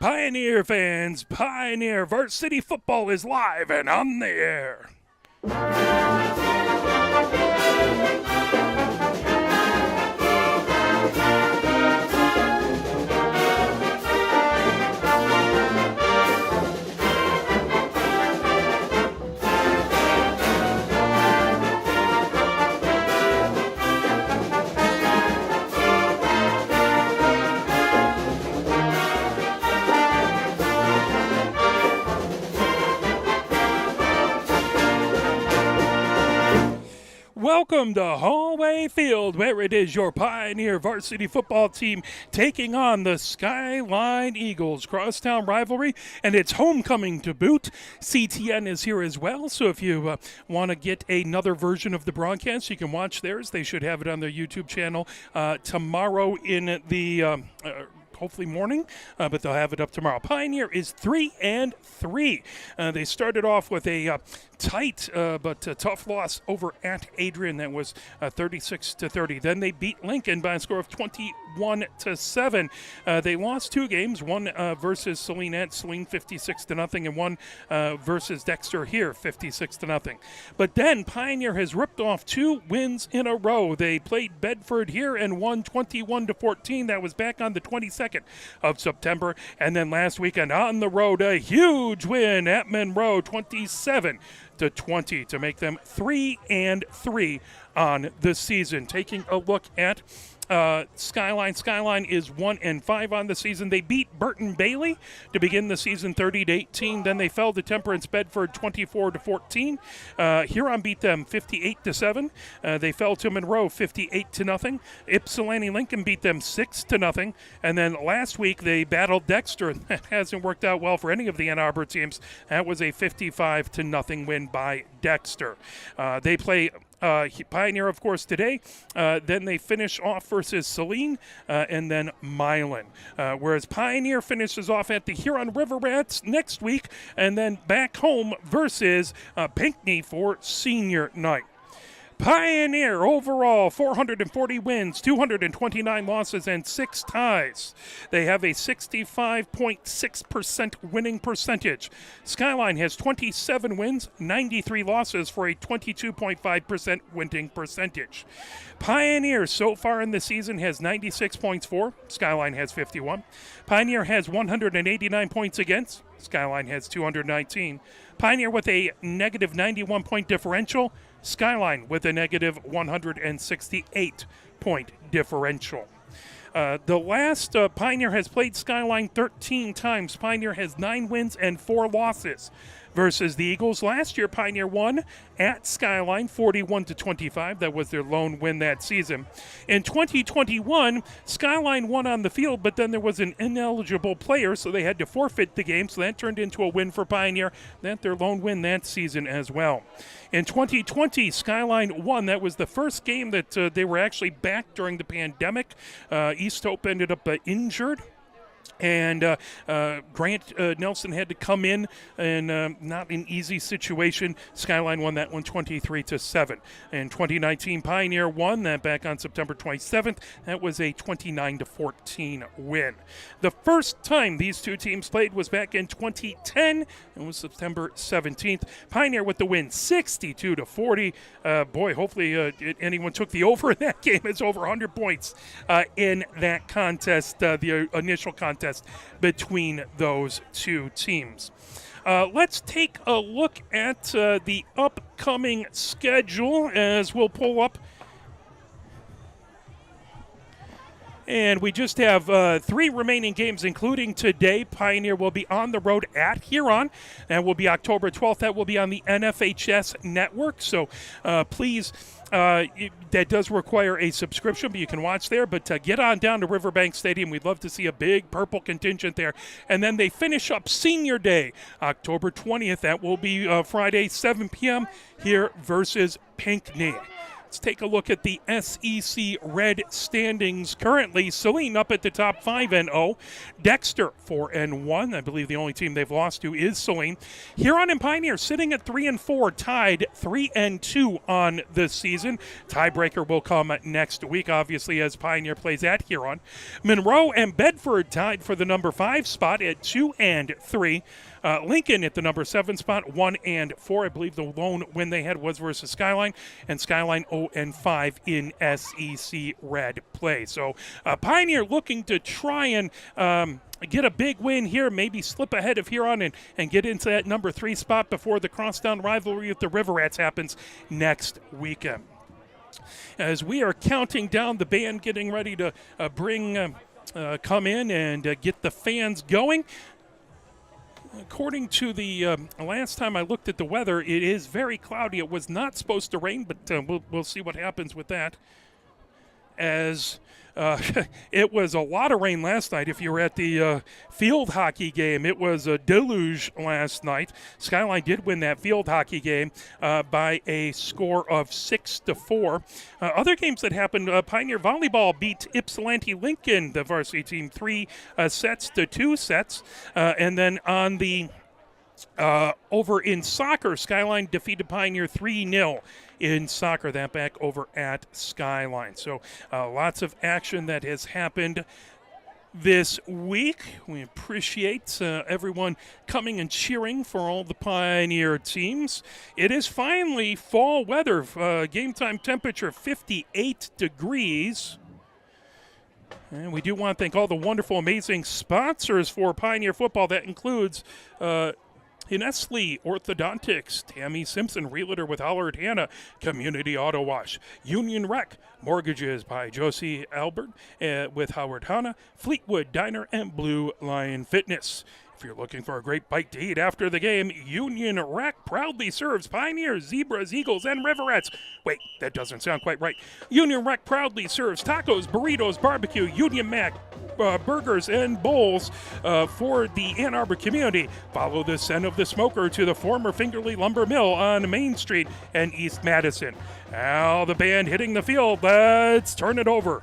Pioneer fans, Pioneer Varsity football is live and on the air. Welcome to Hollway Field, where it is your Pioneer varsity football team taking on the Skyline Eagles. Crosstown rivalry, and it's homecoming to boot. CTN is here as well, so if you want to get another version of the broadcast, you can watch theirs. They should have it on their YouTube channel tomorrow in the hopefully morning, but they'll have it up tomorrow. Pioneer is 3-3. They started off with a tight but tough loss over at Adrian that was 36-30. Then they beat Lincoln by a score of 21-7. They lost two games, one versus Saline at Saline 56-0, and one versus Dexter here 56-0. But then Pioneer has ripped off two wins in a row. They played Bedford here and won 21-14. That was back on the 22nd of September. And then last weekend on the road, a huge win at Monroe, 27-20 to make them 3-3 on the season. Taking a look at Skyline. Skyline is 1-5 on the season. They beat Burton Bailey to begin the season 30-18. Then they fell to Temperance Bedford 24-14. Huron beat them 58-7. They fell to Monroe 58-0. Ypsilanti Lincoln beat them 6-0. And then last week they battled Dexter. That hasn't worked out well for any of the Ann Arbor teams. That was a 55-0 win by Dexter. They play Pioneer, of course, today. Then they finish off versus Saline and then Milan. Whereas Pioneer finishes off at the Huron River Rats next week and then back home versus Pinckney for senior night. Pioneer overall 440 wins, 229 losses, and 6 ties. They have a 65.6% winning percentage. Skyline has 27 wins, 93 losses for a 22.5% winning percentage. Pioneer so far in the season has 96 points for. Skyline has 51. Pioneer has 189 points against. Skyline has 219. Pioneer with a negative 91 point differential. Skyline with a negative 168-point differential. The last Pioneer has played Skyline 13 times. Pioneer has 9 wins and 4 losses versus the Eagles. Last year, Pioneer won at Skyline 41-25. That was their lone win that season. In 2021, Skyline won on the field, but then there was an ineligible player, so they had to forfeit the game, so that turned into a win for Pioneer. That's their lone win that season as well. In 2020, Skyline won. That was the first game that they were actually back during the pandemic. East Hope ended up injured. And Grant Nelson had to come in, and not an easy situation. Skyline won that one 23-7. In 2019, Pioneer won that back on September 27th. That was a 29-14 win. The first time these two teams played was back in 2010. It was September 17th. Pioneer with the win 62-40. Boy, hopefully anyone took the over in that game. It's over 100 points in that contest, the initial contest between those two teams. Let's take a look at the upcoming schedule as we'll pull up. And we just have 3 remaining games, including today. Pioneer will be on the road at Huron. That will be October 12th. That will be on the NFHS network. So please, that does require a subscription, but you can watch there. But get on down to Riverbank Stadium. We'd love to see a big purple contingent there. And then they finish up Senior Day, October 20th. That will be Friday, 7 p.m. here versus Pinckney. let's take a look at the SEC Red standings currently. Saline up at the top 5-0. Dexter 4-1. I believe the only team they've lost to is Saline. Huron and Pioneer sitting at 3-4, tied 3-2 on this season. Tiebreaker will come next week, obviously, as Pioneer plays at Huron. Monroe and Bedford tied for the number 5 spot at 2-3. Lincoln at the number 7 spot, 1-4. I believe the lone win they had was versus Skyline, and Skyline 0-5 in SEC Red play. So Pioneer looking to try and get a big win here, maybe slip ahead of Huron and get into that number 3 spot before the crosstown rivalry with the River Rats happens next weekend. As we are counting down, the band getting ready to come in and get the fans going. According to the last time I looked at the weather, it is very cloudy. It was not supposed to rain, but we'll see what happens with that. As it was a lot of rain last night. If you were at the field hockey game, it was a deluge last night. Skyline did win that field hockey game by a score of 6-4. Other games that happened, Pioneer Volleyball beat Ypsilanti Lincoln, the varsity team, 3 sets to 2 sets. And then on the over in soccer, Skyline defeated Pioneer 3-0 in soccer, that back over at Skyline. So lots of action that has happened this week. We appreciate everyone coming and cheering for all the Pioneer teams. It is finally fall weather. Game time temperature 58 degrees. And we do want to thank all the wonderful, amazing sponsors for Pioneer football. That includes Nestle Orthodontics, Tammy Simpson, Realtor with Howard Hanna, Community Auto Wash, Union Rec, Mortgages by Josie Albert with Howard Hanna, Fleetwood Diner, and Blue Lion Fitness. If you're looking for a great bite to eat after the game, Union Rec proudly serves Pioneers, Zebras, Eagles, and River Rats. Wait, that doesn't sound quite right. Union Rec proudly serves tacos, burritos, barbecue, Union Mac, burgers, and bowls for the Ann Arbor community. Follow the scent of the smoker to the former Fingerly Lumber Mill on Main Street and East Madison. Now the band hitting the field. Let's turn it over.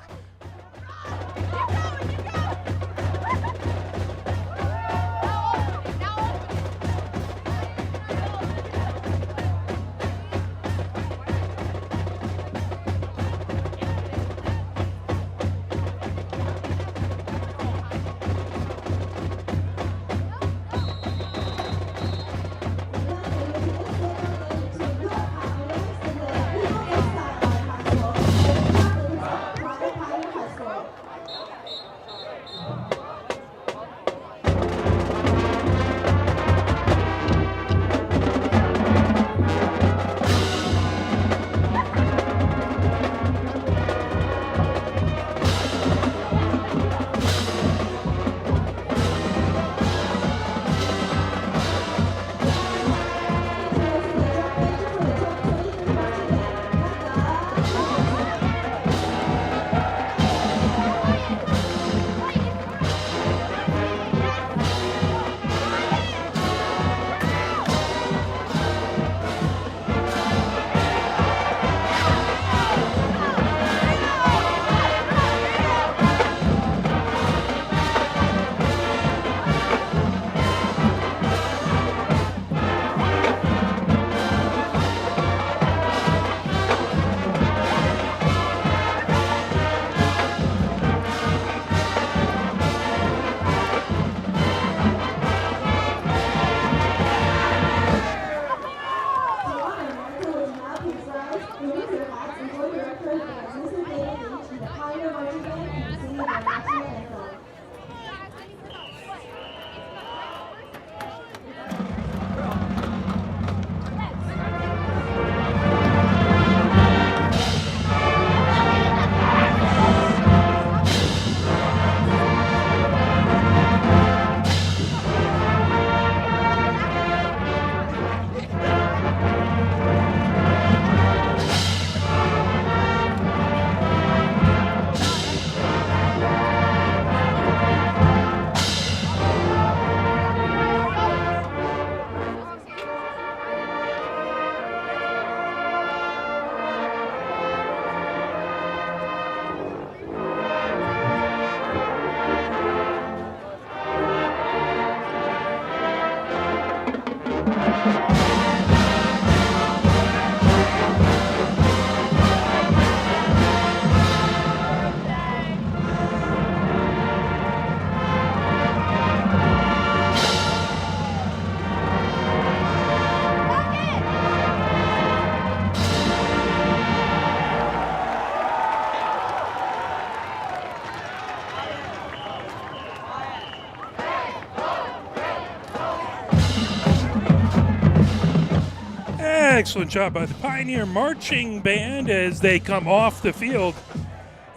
Excellent job by the Pioneer Marching Band as they come off the field.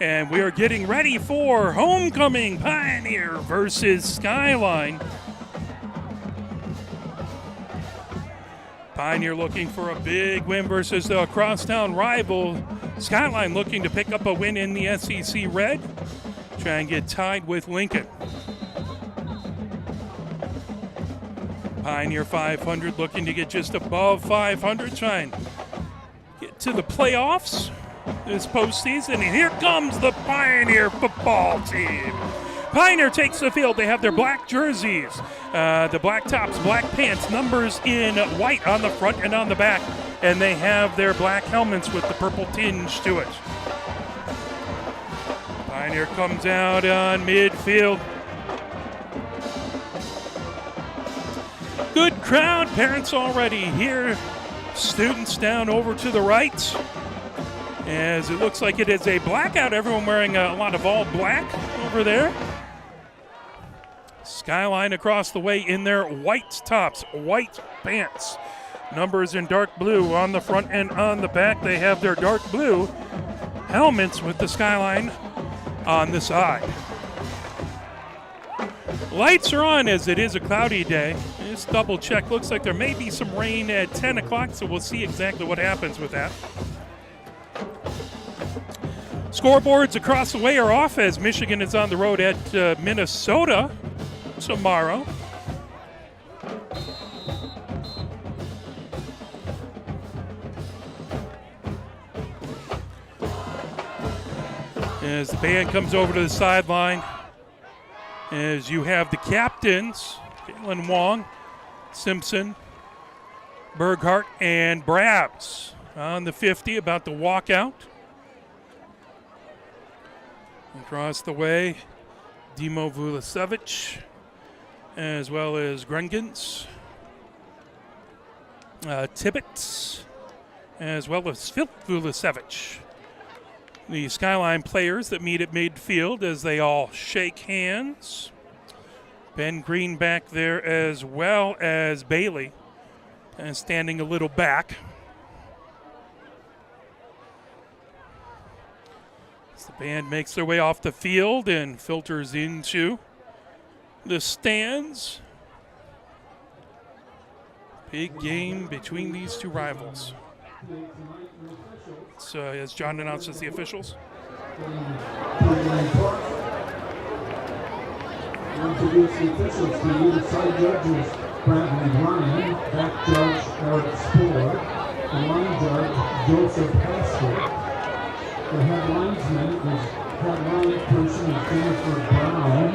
And we are getting ready for homecoming, Pioneer versus Skyline. Pioneer looking for a big win versus the crosstown rival. Skyline looking to pick up a win in the SEC Red. Try and get tied with Lincoln. Pioneer 500 looking to get just above 500, trying to get to the playoffs this postseason. And here comes the Pioneer football team. Pioneer takes the field. They have their black jerseys, the black tops, black pants, numbers in white on the front and on the back. And they have their black helmets with the purple tinge to it. Pioneer comes out on midfield. Good crowd, parents already here. Students down over to the right. As it looks like it is a blackout, everyone wearing a lot of all black over there. Skyline across the way in their white tops, white pants. Numbers in dark blue on the front and on the back. They have their dark blue helmets with the Skyline on the side. Lights are on as it is a cloudy day. Just double check. Looks like there may be some rain at 10 o'clock, so we'll see exactly what happens with that. Scoreboards across the way are off as Michigan is on the road at Minnesota tomorrow. As the band comes over to the sideline, as you have the captains, Caitlin Wong, Simpson, Berghart, and Brabs on the 50, about to walk out. Across the way, Dimo Vulasevich, as well as Grengens, Tibbetts, as well as Phil Vulasevich. The Skyline players that meet at midfield as they all shake hands. Ben Green back there as well as Bailey, and standing a little back. As the band makes their way off the field and filters into the stands. Big game between these two rivals. So as John announces the officials. Introduce the officials to you. The side judges, Bradley Ryan, back judge Eric Spoor, the line judge Joseph Hester. The head linesman is head line person is Jennifer Brown.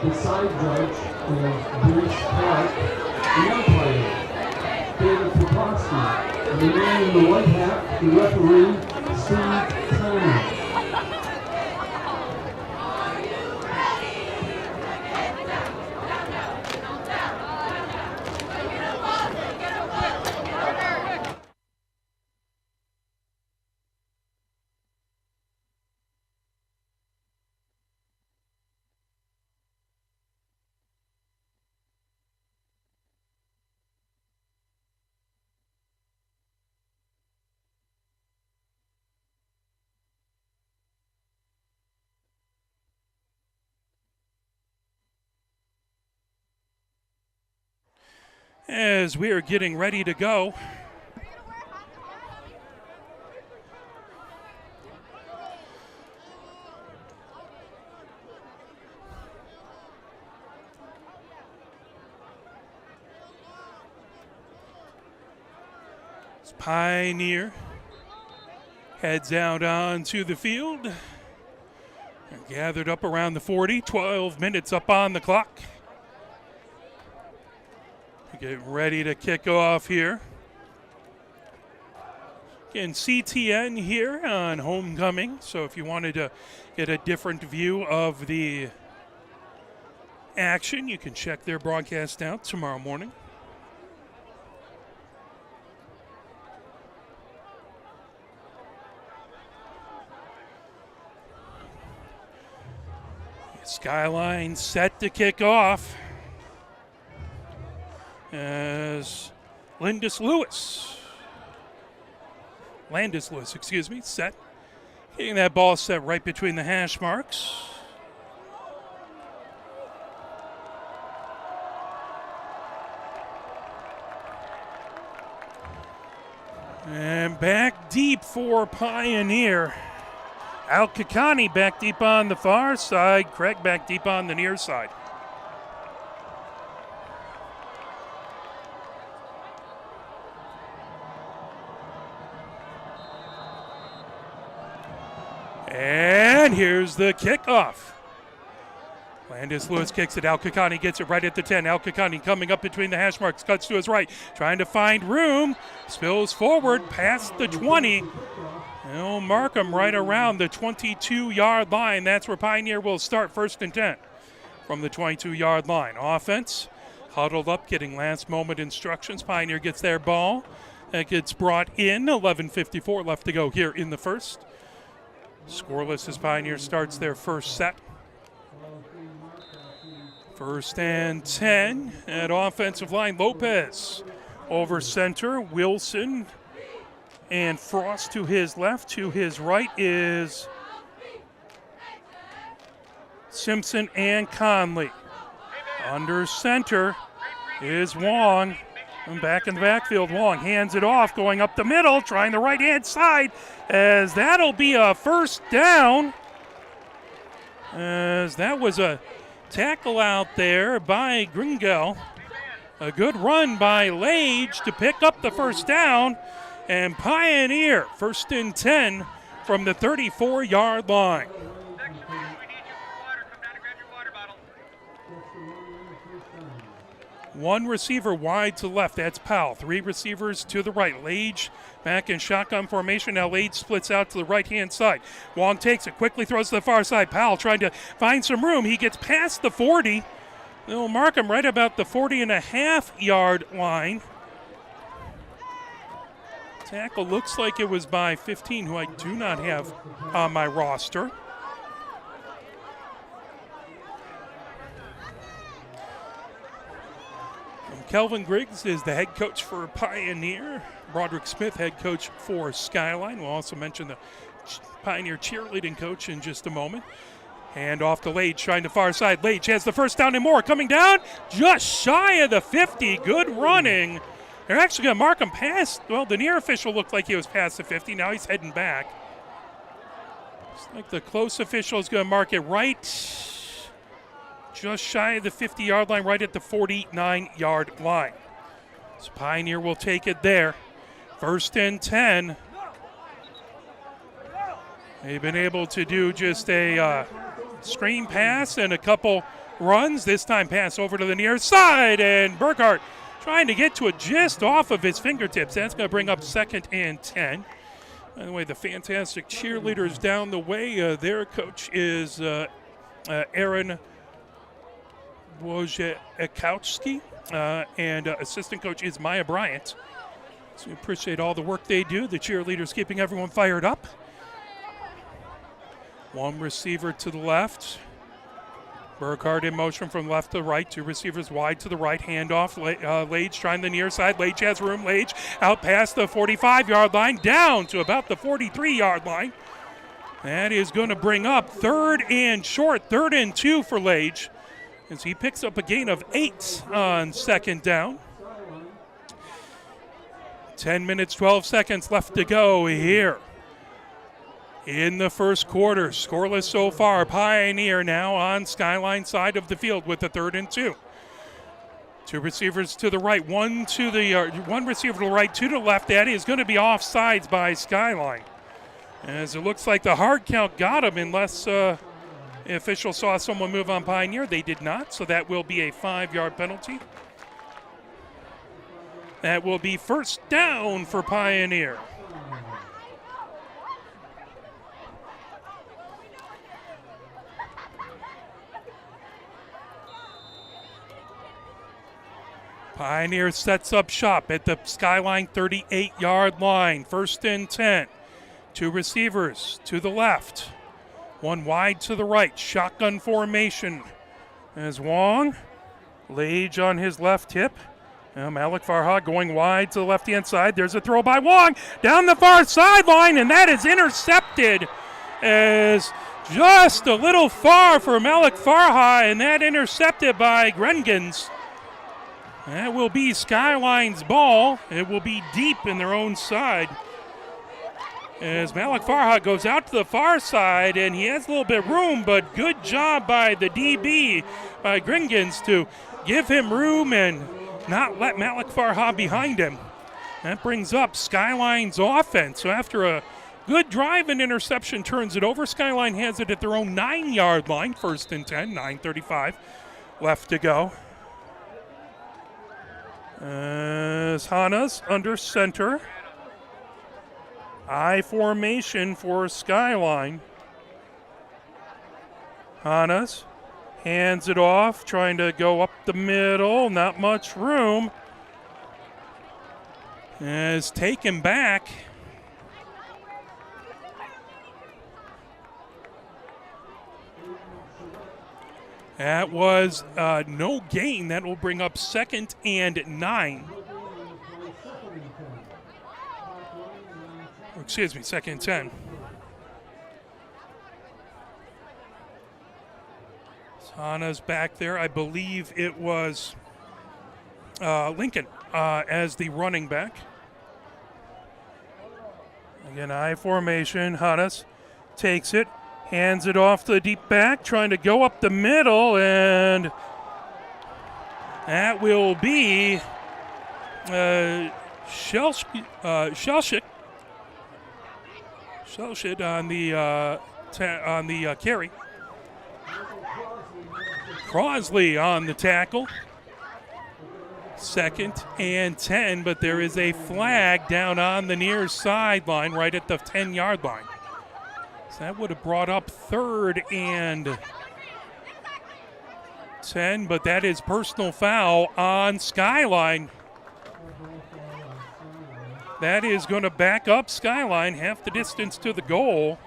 The side judge is Bruce Clark. The umpire, David Popowski. And the man in the white hat, the referee, Steve Tanner. As we are getting ready to go, Pioneer heads out onto the field. They're gathered up around the 40, 12 minutes up on the clock. Getting ready to kick off here. Again, CTN here on homecoming, so if you wanted to get a different view of the action, you can check their broadcast out tomorrow morning. Skyline set to kick off as Landis Lewis, set. Getting that ball set right between the hash marks. And back deep for Pioneer. Al Kakani back deep on the far side. Craig back deep on the near side. And here's the kickoff. Landis Lewis kicks it. Al Kakani gets it right at the 10. Al Kakani coming up between the hash marks. Cuts to his right. Trying to find room. Spills forward past the 20. He'll mark him right around the 22-yard line. That's where Pioneer will start, 1st and 10 from the 22-yard line. Offense huddled up, getting last-moment instructions. Pioneer gets their ball. That gets brought in. 11:54 left to go here in the first. Scoreless as Pioneer starts their first set. 1st and 10 at offensive line. Lopez over center. Wilson and Frost to his left. To his right is Simpson and Conley. Under center is Wong. And back in the backfield, Wong hands it off, going up the middle, trying the right-hand side, as that'll be a 1st down. As that was a tackle out there by Gringel. A good run by Lage to pick up the 1st down. And Pioneer, 1st and 10 from the 34-yard line. One receiver wide to left, that's Powell. 3 receivers to the right. Lage back in shotgun formation. Now Lage splits out to the right-hand side. Wong takes it, quickly throws to the far side. Powell trying to find some room. He gets past the 40. They'll mark him right about the 40.5-yard line. Tackle looks like it was by 15, who I do not have on my roster. Kelvin Griggs is the head coach for Pioneer. Broderick Smith, head coach for Skyline. We'll also mention the Pioneer cheerleading coach in just a moment. Hand off to Lage, trying to far side. Lage has the 1st down and more. Coming down just shy of the 50. Good running. They're actually going to mark him past. Well, the near official looked like he was past the 50. Now he's heading back. Looks like the close official is going to mark it right just shy of the 50-yard line, right at the 49-yard line. So Pioneer will take it there. 1st and 10. They've been able to do just a screen pass and a couple runs. This time pass over to the near side, and Burkhart trying to get to it just off of his fingertips. That's going to bring up 2nd and 10. By the way, the fantastic cheerleaders down the way, their coach is Aaron Wojciechowski, and assistant coach is Maya Bryant. So we appreciate all the work they do. The cheerleaders keeping everyone fired up. One receiver to the left. Burkhardt in motion from left to right. 2 receivers wide to the right. Handoff. Lage trying the near side. Lage has room. Lage out past the 45-yard line, down to about the 43-yard line. That is going to bring up 3rd and short. 3rd and 2 for Lage, as he picks up a gain of 8 on 2nd down. 10 minutes, 12 seconds left to go here in the first quarter. Scoreless so far. Pioneer now on Skyline side of the field with the 3rd and 2. 2 receivers to the right, one receiver to the right, 2 to the left. That is going to be offsides by Skyline, as it looks like the hard count got him, unless the official saw someone move on Pioneer. They did not, so that will be a 5-yard penalty. That will be first down for Pioneer. Pioneer sets up shop at the Skyline 38-yard line. First and 10. Two receivers to the left. One wide to the right. Shotgun formation. As Wong, Lage on his left hip. Malik Farha going wide to the left-hand side. There's a throw by Wong down the far sideline, and that is intercepted as just a little far for Malik Farha, and that intercepted by Grengens. That will be Skyline's ball. It will be deep in their own side. As Malik Farha goes out to the far side, and he has a little bit of room, but good job by the DB, by Grengens, to give him room and not let Malik Farha behind him. That brings up Skyline's offense. So after a good drive and interception turns it over, Skyline has it at their own 9-yard line. First and 10, 9:35 left to go. As Hana's under center. I formation for Skyline. Hana's hands it off, trying to go up the middle. Not much room. Is taken back. That was no gain. That will bring up 2nd and 9. Excuse me, 2nd and 10. Hana's back there. I believe it was Lincoln as the running back. Again, I formation. Hana's takes it. Hands it off to the deep back, trying to go up the middle, and that will be Shelshik on the carry. Crosley on the tackle. 2nd and 10, but there is a flag down on the near sideline right at the 10-yard line. So that would have brought up 3rd and 10, but that is personal foul on Skyline. That is going to back up Skyline half the distance to the goal.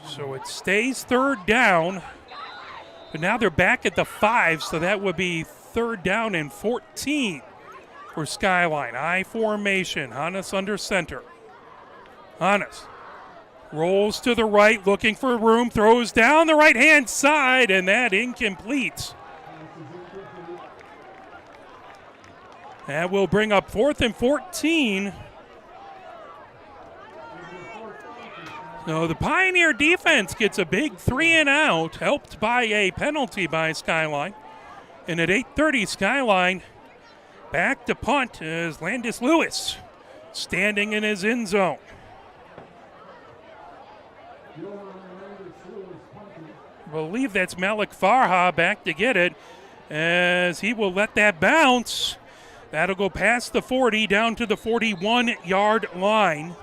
So it stays 3rd down, but now they're back at the 5, so that would be 3rd down and 14 for Skyline. I formation. Hannes under center. Hannes rolls to the right, looking for room, throws down the right-hand side, and that incomplete. That will bring up 4th and 14. So the Pioneer defense gets a big 3-and-out, helped by a penalty by Skyline. And at 8:30, Skyline back to punt as Landis Lewis standing in his end zone. I believe that's Malik Farha back to get it as he will let that bounce. That'll go past the 40 down to the 41-yard line.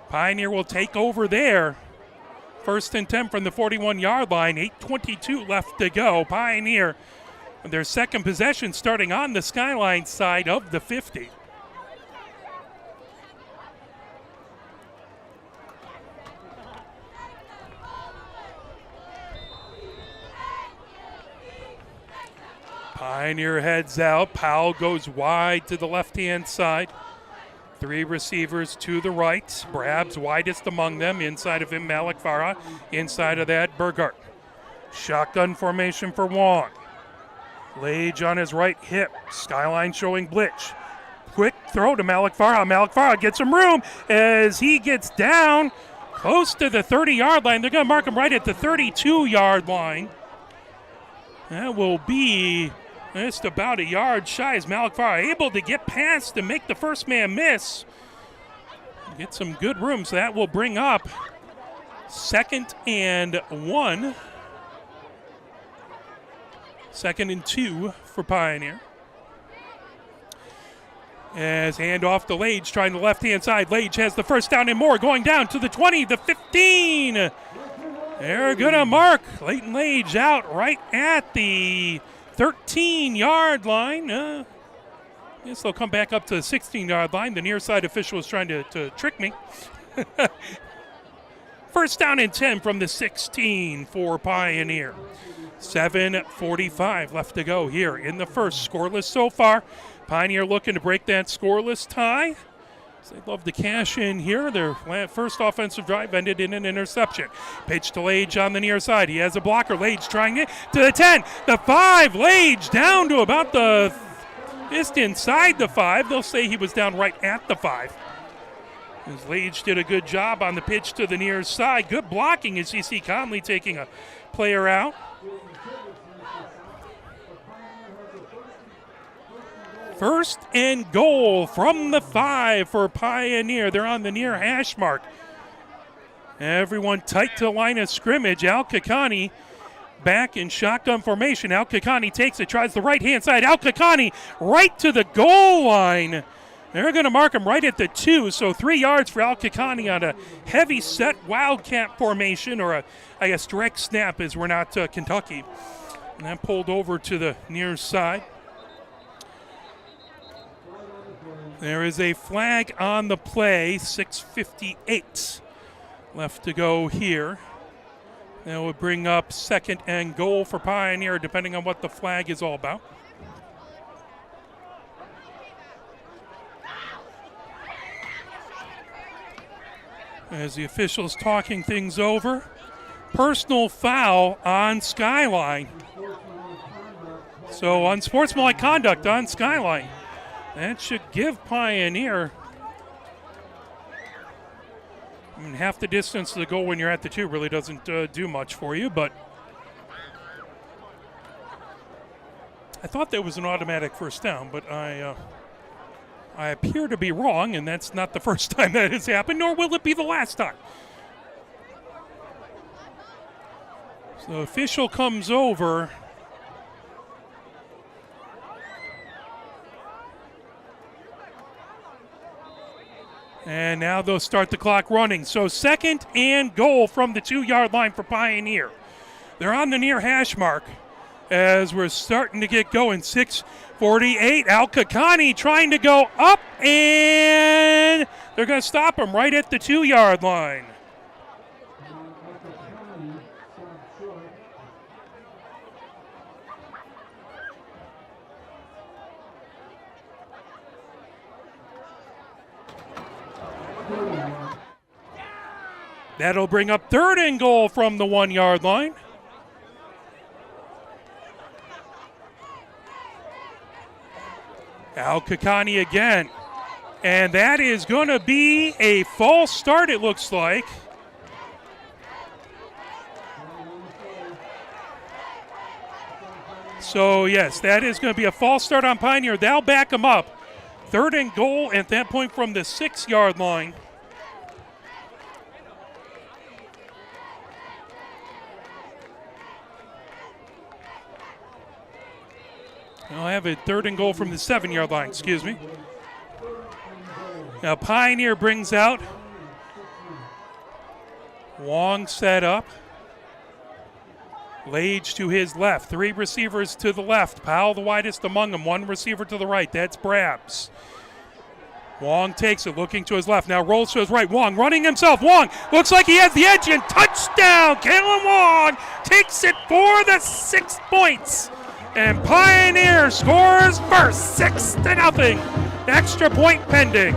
Pioneer will take over there. 1st and 10 from the 41-yard line. 8:22 left to go. Pioneer, their second possession starting on the Skyline side of the 50. Pioneer heads out. Powell goes wide to the left-hand side. 3 receivers to the right. Brab's widest among them. Inside of him, Malik Farha. Inside of that, Burgart. Shotgun formation for Wong. Lage on his right hip. Skyline showing blitz. Quick throw to Malik Farha. Malik Farha gets some room as he gets down close to the 30-yard line. They're going to mark him right at the 32-yard line. That will be just about a yard shy as Malik Farr able to get past and make the first man miss. Get some good room, so that will bring up 2nd and 1. 2nd and 2 for Pioneer. As handoff to Lage, trying the left-hand side. Lage has the first down and more, going down to the 20, the 15. They're going to mark Leighton Lage out right at the 13-yard line. I guess they'll come back up to the 16-yard line. The near side official was trying to trick me. First down and 10 from the 16 for Pioneer. 7:45 left to go here in the first. Scoreless so far. Pioneer looking to break that scoreless tie. So they'd love to cash in here. Their first offensive drive ended in an interception. Pitch to Lage on the near side. He has a blocker. Lage trying it to the 10, the 5. Lage down to about the just inside the 5. They'll say he was down right at the 5. As Lage did a good job on the pitch to the near side. Good blocking as you see Conley taking a player out. First and goal from the 5 for Pioneer. They're on the near hash mark. Everyone tight to the line of scrimmage. Al Kakani back in shotgun formation. Al Kakani takes it, tries the right-hand side. Al Kakani right to the goal line. They're going to mark him right at the 2, so 3 yards for Al Kakani on a heavy set wildcat formation, or I guess direct snap, as we're not Kentucky. And that pulled over to the near side. There is a flag on the play, 6:58 left to go here. That would bring up 2nd and goal for Pioneer, depending on what the flag is all about. As the officials talking things over, personal foul on Skyline. So unsportsmanlike conduct on Skyline. That should give Pioneer, half the distance to the goal when you're at the 2 really doesn't do much for you, but I thought that was an automatic first down, but I appear to be wrong, and that's not the first time that has happened, nor will it be the last time. So the official comes over. And now they'll start the clock running. So 2nd and goal from the 2-yard line for Pioneer. They're on the near hash mark as we're starting to get going. 6:48. Al Kakani trying to go up, and they're going to stop him right at the 2-yard line. That'll bring up 3rd and goal from the 1-yard line. Al Kakani again. And that is going to be a false start, it looks like. So, yes, that is going to be a false start on Pioneer. They'll back them up. 3rd and goal at that point from the 6-yard line. I'll have it 3rd and goal from the 7-yard line, excuse me. Now Pioneer brings out Wong set up. Lage to his left. 3 receivers to the left. Powell the widest among them. 1 receiver to the right. That's Brabs. Wong takes it, looking to his left. Now rolls to his right. Wong running himself. Wong looks like he has the edge, and touchdown! Kalen Wong takes it for the 6 points. And Pioneer scores first, 6-0. Extra point pending.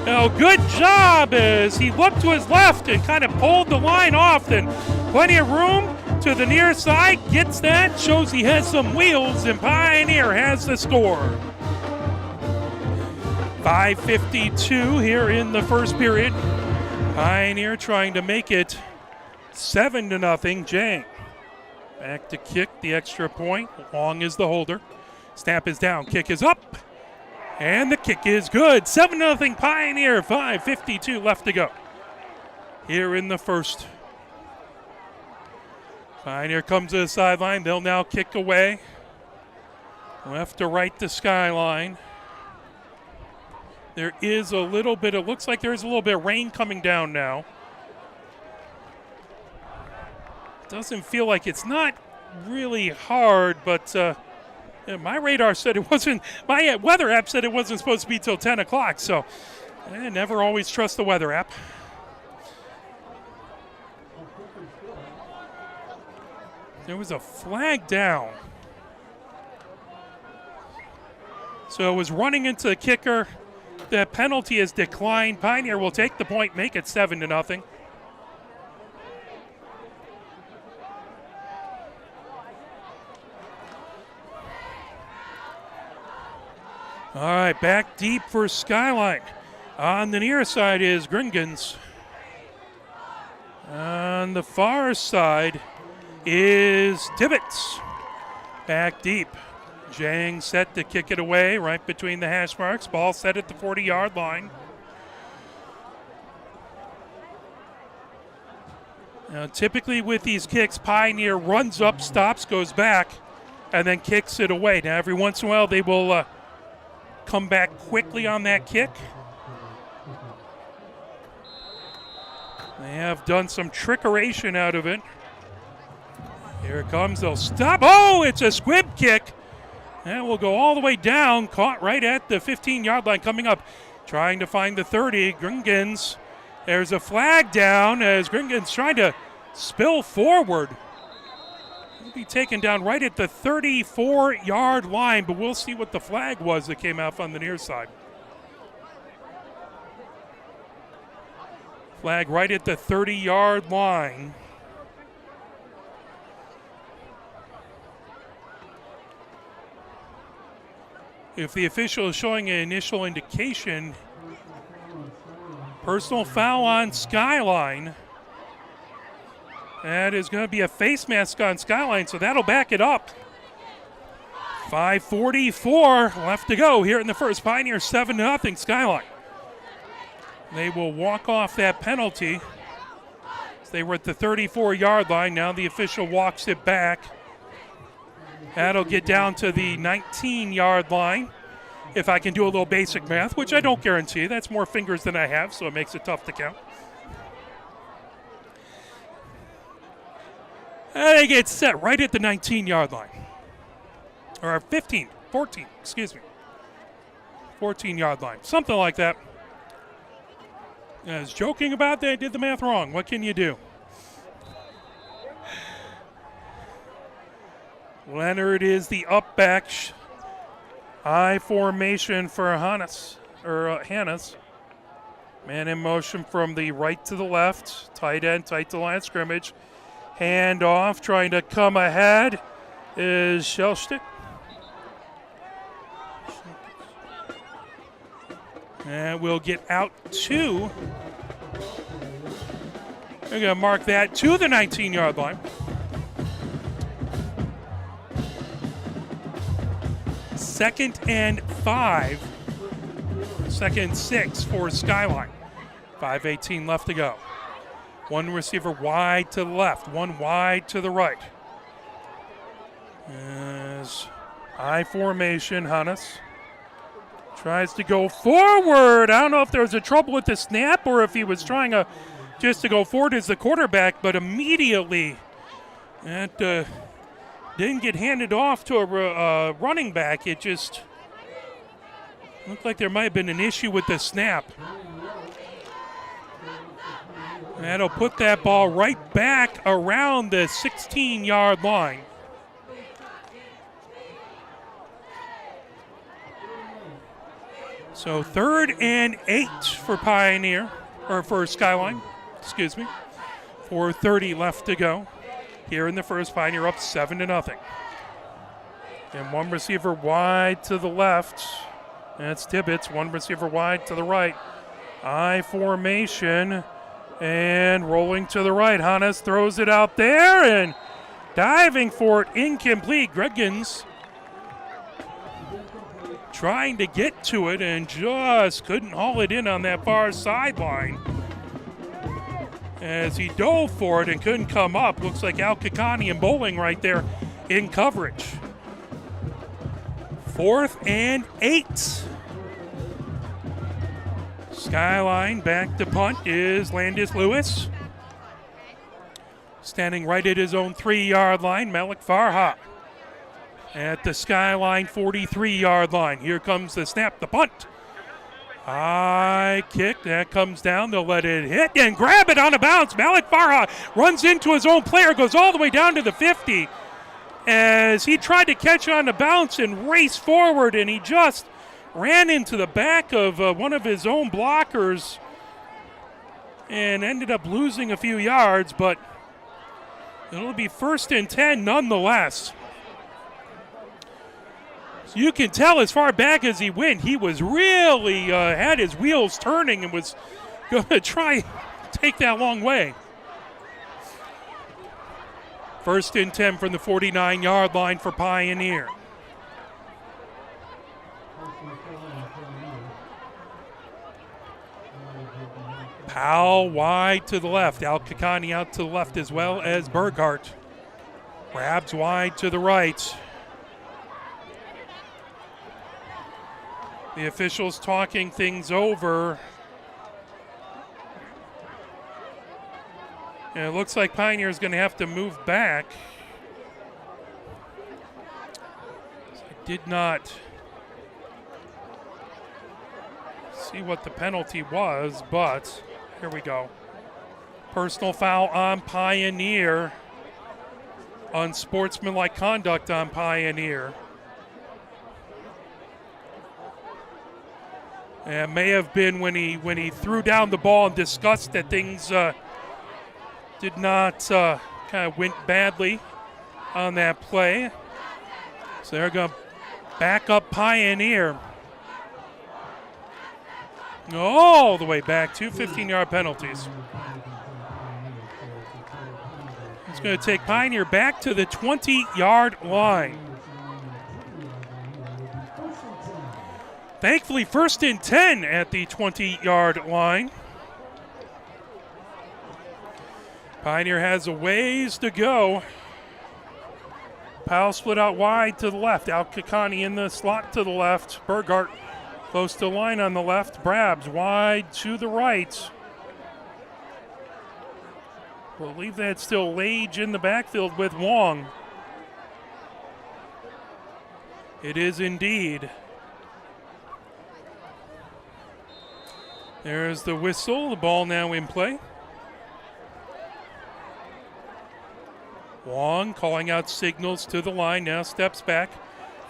Now, good job as he looked to his left and kind of pulled the line off. And plenty of room to the near side. Gets that, shows he has some wheels, and Pioneer has the score. 5:52 here in the first period. Pioneer trying to make it 7-0. Jang. Back to kick, the extra point. Long is the holder. Snap is down, kick is up. And the kick is good. 7-0 Pioneer, 5:52 left to go here in the first. Pioneer comes to the sideline. They'll now kick away. Left to right to Skyline. There is a little bit, it looks like there's a little bit of rain coming down now. Doesn't feel like it's not really hard, but my radar said it wasn't, my weather app said it wasn't supposed to be till 10 o'clock, so I never always trust the weather app. There was a flag down. So it was running into the kicker. The penalty is declined. Pioneer will take the point, make it 7-0. All right, back deep for Skyline. On the near side is Gringans. On the far side is Tibbetts. Back deep. Jang set to kick it away right between the hash marks. Ball set at the 40-yard line. Now, typically with these kicks, Pioneer runs up, stops, goes back, and then kicks it away. Now, every once in a while, they will come back quickly on that kick. They have done some trickeration out of it. Here it comes. They'll stop. Oh, it's a squib kick. And will go all the way down, caught right at the 15-yard line coming up. Trying to find the 30. Gringans. There's a flag down as Gringans trying to spill forward. He'll be taken down right at the 34-yard line, but we'll see what the flag was that came out on the near side. Flag right at the 30-yard line. If the official is showing an initial indication, personal foul on Skyline. That is going to be a face mask on Skyline, so that'll back it up. 5:44 left to go here in the first. Pioneer 7-0 Skyline. They will walk off that penalty. They were at the 34-yard line. Now the official walks it back. That'll get down to the 19-yard line. If I can do a little basic math, which I don't guarantee. That's more fingers than I have, so it makes it tough to count. And they get set right at the 19-yard line. Or 14, excuse me. 14-yard line, something like that. I was joking about that, I did the math wrong. What can you do? Leonard is the up back. I formation for Hannes. Man in motion from the right to the left. Tight end, tight to line of scrimmage. Hand off, trying to come ahead is Shellstick. And we'll get out to. We're going to mark that to the 19-yard line. Second and 5. Second and 6 for Skyline. 5:18 left to go. One receiver wide to the left, one wide to the right. As I formation, Hannes tries to go forward. I don't know if there was a trouble with the snap or if he was trying just to go forward as the quarterback, but immediately that didn't get handed off to a running back. It just looked like there might have been an issue with the snap. That'll put that ball right back around the 16-yard line. So 3rd and 8 for Pioneer, or for Skyline, excuse me. 4:30 left to go. Here in the first, Pioneer up 7-0. And one receiver wide to the left. That's Tibbetts. One receiver wide to the right. I formation. And rolling to the right. Hannes throws it out there. And Diving for it, incomplete. Greggins trying to get to it and just couldn't haul it in on that far sideline. As he dove for it and couldn't come up. Looks like Al Kakani and Bowling right there in coverage. 4th and 8. Skyline back to punt is Landis Lewis. Standing right at his own 3-yard line, Malik Farha. At the Skyline 43-yard line. Here comes the snap, the punt. High kick, that comes down, they'll let it hit and grab it on a bounce. Malik Farha runs into his own player, goes all the way down to the 50 as he tried to catch on the bounce and race forward, and he just ran into the back of one of his own blockers and ended up losing a few yards, but it'll be 1st and 10 nonetheless. You can tell as far back as he went, he was really had his wheels turning and was going to try take that long way. 1st and 10 from the 49-yard line for Pioneer. Powell wide to the left. Al Kakani out to the left as well as Burghardt. Grabs wide to the right. The officials talking things over. And it looks like Pioneer is going to have to move back. I did not see what the penalty was, but here we go. Personal foul on Pioneer. Unsportsmanlike conduct on Pioneer. And it may have been when he threw down the ball and discussed that things did not kind of went badly on that play. So they're going to back up Pioneer all the way back. 2 15-yard penalties. It's going to take Pioneer back to the 20-yard line. Thankfully, 1st and 10 at the 20-yard line. Pioneer has a ways to go. Powell split out wide to the left. Al Kakani in the slot to the left. Burghardt close to the line on the left. Brabs wide to the right. Believe that's still Lage in the backfield with Wong. It is indeed. There's the whistle. The ball now in play. Wong calling out signals to the line, now steps back.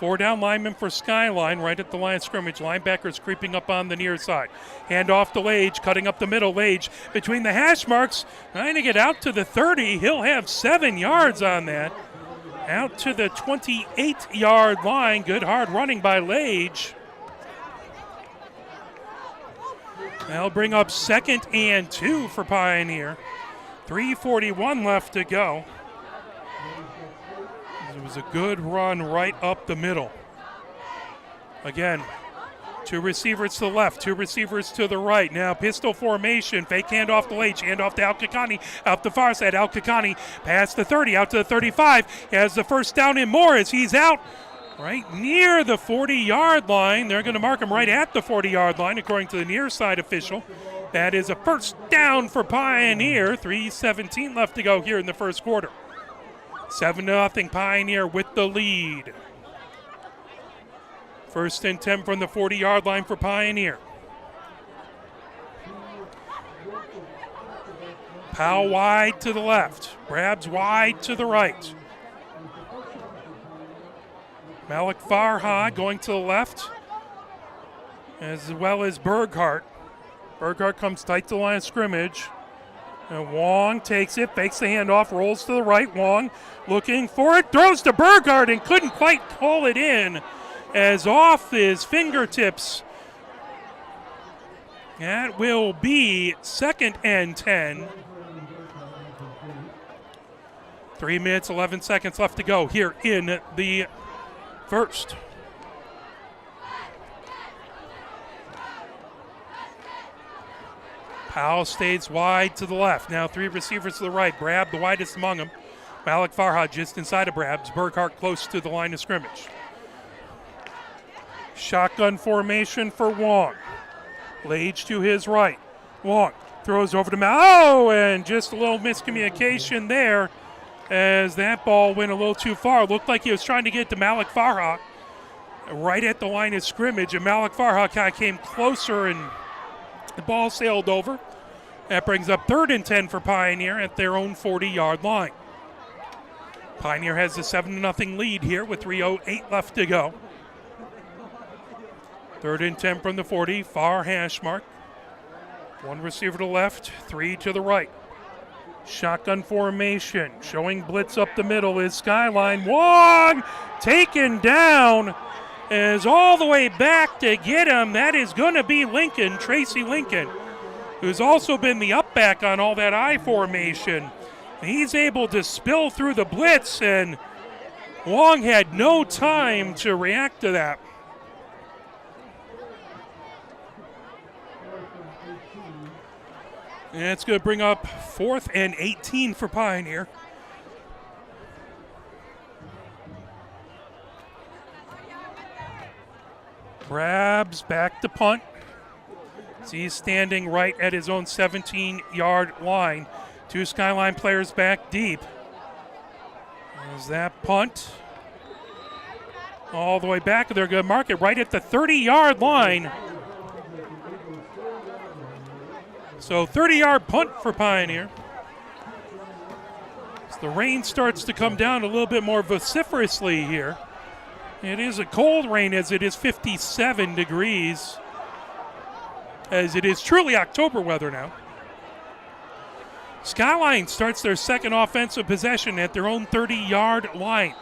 4 down linemen for Skyline right at the line of scrimmage. Linebackers creeping up on the near side. Hand off to Lage, cutting up the middle. Lage between the hash marks, trying to get out to the 30. He'll have 7 yards on that. Out to the 28-yard line. Good hard running by Lage. That'll bring up 2nd and 2 for Pioneer. 3:41 left to go. It was a good run right up the middle. Again, 2 receivers to the left, 2 receivers to the right. Now pistol formation, fake handoff to Lage, handoff to Al Kakani, out the far side. Al Kakani past the 30, out to the 35. He has the first down and more as he's out right near the 40-yard line. They're going to mark him right at the 40-yard line, according to the near side official. That is a first down for Pioneer. 3:17 left to go here in the first quarter. 7-0 Pioneer with the lead. 1st and 10 from the 40-yard line for Pioneer. Powell wide to the left. Brabs wide to the right. Malik Farha going to the left, as well as Burghardt. Burghardt comes tight to the line of scrimmage. And Wong takes it, fakes the handoff, rolls to the right. Wong looking for it, throws to Burghardt and couldn't quite call it in, as off his fingertips. That will be 2nd and 10. 3 minutes, 11 seconds left to go here in the first. Powell stays wide to the left. Now 3 receivers to the right. Brab, the widest among them. Malik Farhad just inside of Brabs. Burkhart close to the line of scrimmage. Shotgun formation for Wong. Lage to his right. Wong throws over to Mal. Oh, and just a little miscommunication there as that ball went a little too far. Looked like he was trying to get to Malik Farhad right at the line of scrimmage, and Malik Farhad kind of came closer and the ball sailed over. That brings up 3rd and 10 for Pioneer at their own 40-yard line. Pioneer has a 7-0 lead here with 3:08 left to go. 3rd and 10 from the 40, far hash mark. 1 receiver to the left, 3 to the right. Shotgun formation, showing blitz up the middle is Skyline. Wong taken down, is all the way back to get him. That is going to be Lincoln, Tracy Lincoln, who's also been the up back on all that I formation. He's able to spill through the blitz, and Wong had no time to react to that. And it's going to bring up 4th and 18 for Pioneer. Grabs back to punt. So he's standing right at his own 17-yard line. 2 Skyline players back deep. There's that punt. All the way back. They're going to mark it right at the 30-yard line. So 30-yard punt for Pioneer. As the rain starts to come down a little bit more vociferously here. It is a cold rain as it is 57 degrees. As it is truly October weather now. Skyline starts their second offensive possession at their own 30-yard line.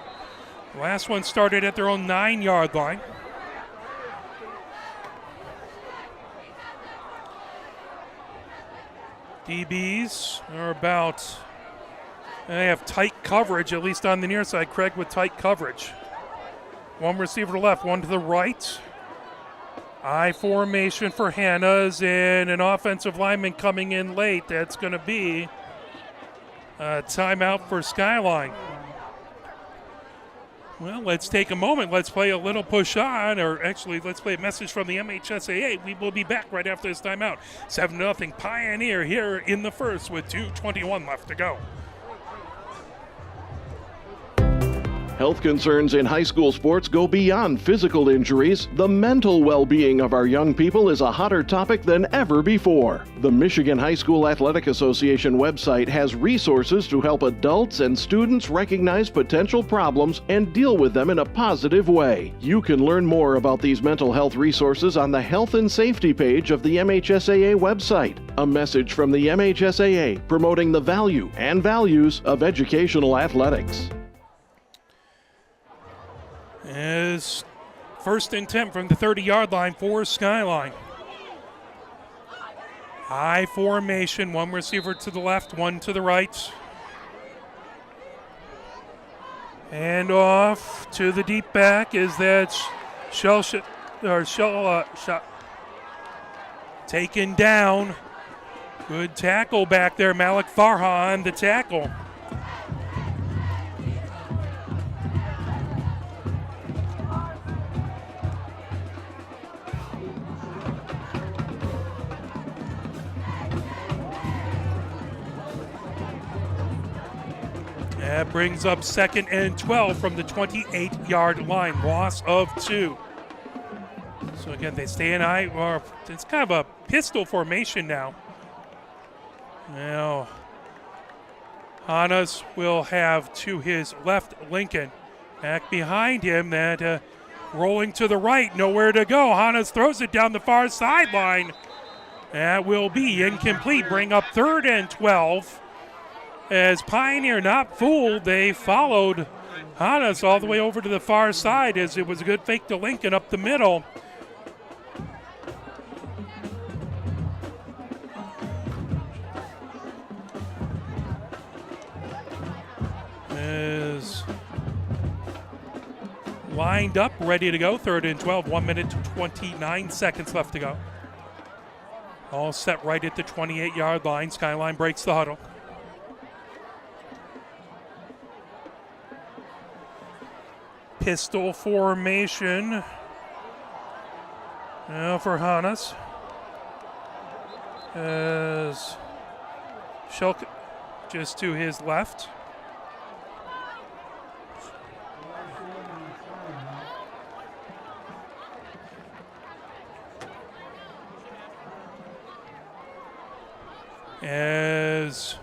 The last one started at their own 9-yard line. DBs are about, they have tight coverage, at least on the near side. Craig with tight coverage. 1 receiver to the left, 1 to the right. I formation for Hannah's, and an offensive lineman coming in late. That's going to be a timeout for Skyline. Well, let's take a moment. Let's play a little push on, or actually, let's play a message from the MHSAA. We will be back right after this timeout. 7-0 Pioneer here in the first with 2:21 left to go. Health concerns in high school sports go beyond physical injuries. The mental well-being of our young people is a hotter topic than ever before. The Michigan High School Athletic Association website has resources to help adults and students recognize potential problems and deal with them in a positive way. You can learn more about these mental health resources on the Health and Safety page of the MHSAA website. A message from the MHSAA promoting the value and values of educational athletics. Is 1st and 10 from the 30-yard line for Skyline. High formation, 1 receiver to the left, 1 to the right. And off to the deep back is that shot taken down. Good tackle back there, Malik Farhan on the tackle. That brings up 2nd and 12 from the 28-yard line. Loss of 2. So again, they stay in high, or it's kind of a pistol formation now. Now, Hannes will have to his left Lincoln. Back behind him, that rolling to the right, nowhere to go. Hannes throws it down the far sideline. That will be incomplete. Bring up 3rd and 12. As Pioneer not fooled, they followed Hannes all the way over to the far side as it was a good fake to Lincoln up the middle. lined up, ready to go. 3rd and 12, 1 minute 29 seconds left to go. All set right at the 28-yard line. Skyline breaks the huddle. Pistol formation now for Hannes. As Schulk just to his left. As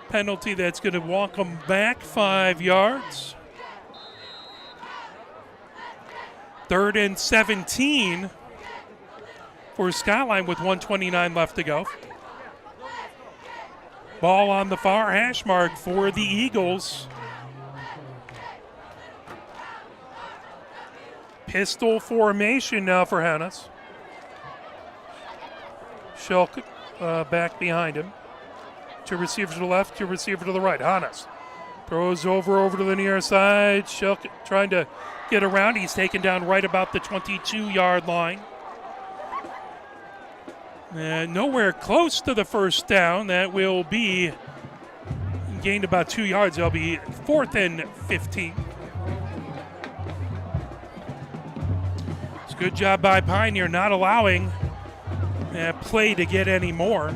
penalty that's going to walk them back 5 yards. 3rd and 17 for Skyline with 1:29 left to go. Ball on the far hash mark for the Eagles. Pistol formation now for Hannes. Schulk back behind him. 2 receivers to the left, 2 receivers to the right. Hannes throws over to the near side. Schulk trying to get around. He's taken down right about the 22-yard line. Nowhere close to the first down. That will be gained about 2 yards. That'll be 4th and 15. It's a good job by Pioneer not allowing play to get any more.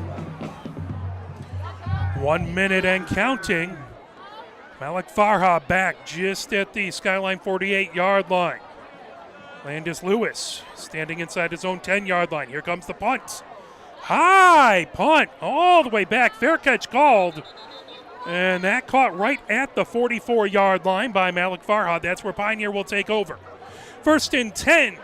1 minute and counting. Malik Farha back just at the Skyline 48-yard line. Landis Lewis standing inside his own 10-yard line. Here comes the punt. High punt all the way back. Fair catch called. And that caught right at the 44-yard line by Malik Farha. That's where Pioneer will take over. 1st and 10.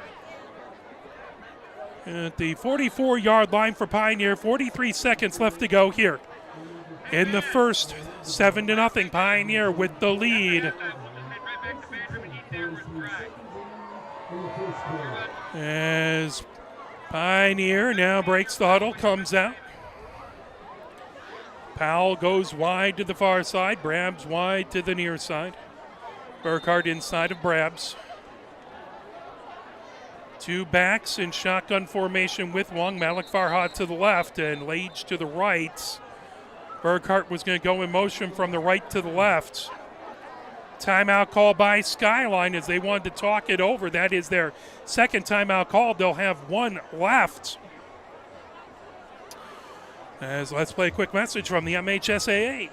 At the 44-yard line for Pioneer. 43 seconds left to go here in the first. 7-0 Pioneer with the lead. As Pioneer now breaks the huddle, comes out. Powell goes wide to the far side. Brabs wide to the near side. Burkhardt inside of Brabs. 2 backs in shotgun formation with Wong. Malik Farhat to the left and Lage to the right. Burkhardt was going to go in motion from the right to the left. Timeout call by Skyline as they wanted to talk it over. That is their second timeout call. They'll have 1 left. As let's play a quick message from the MHSAA.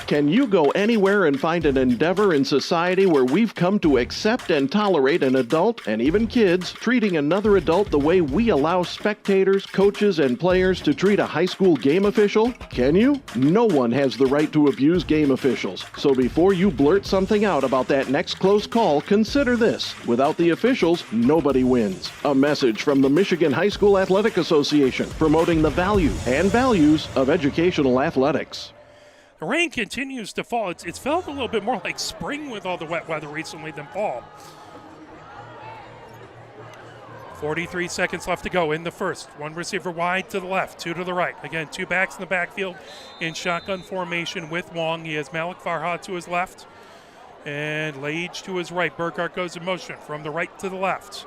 Can you go anywhere and find an endeavor in society where we've come to accept and tolerate an adult, and even kids, treating another adult the way we allow spectators, coaches, and players to treat a high school game official? Can you? No one has the right to abuse game officials. So before you blurt something out about that next close call, consider this. Without the officials, nobody wins. A message from the Michigan High School Athletic Association, promoting the value and values of educational athletics. The rain continues to fall. It's felt a little bit more like spring with all the wet weather recently than fall. 43 seconds left to go in the first. 1 receiver wide to the left, 2 to the right. Again, 2 backs in the backfield in shotgun formation with Wong. He has Malik Farhat to his left and Lage to his right. Burkhardt goes in motion from the right to the left.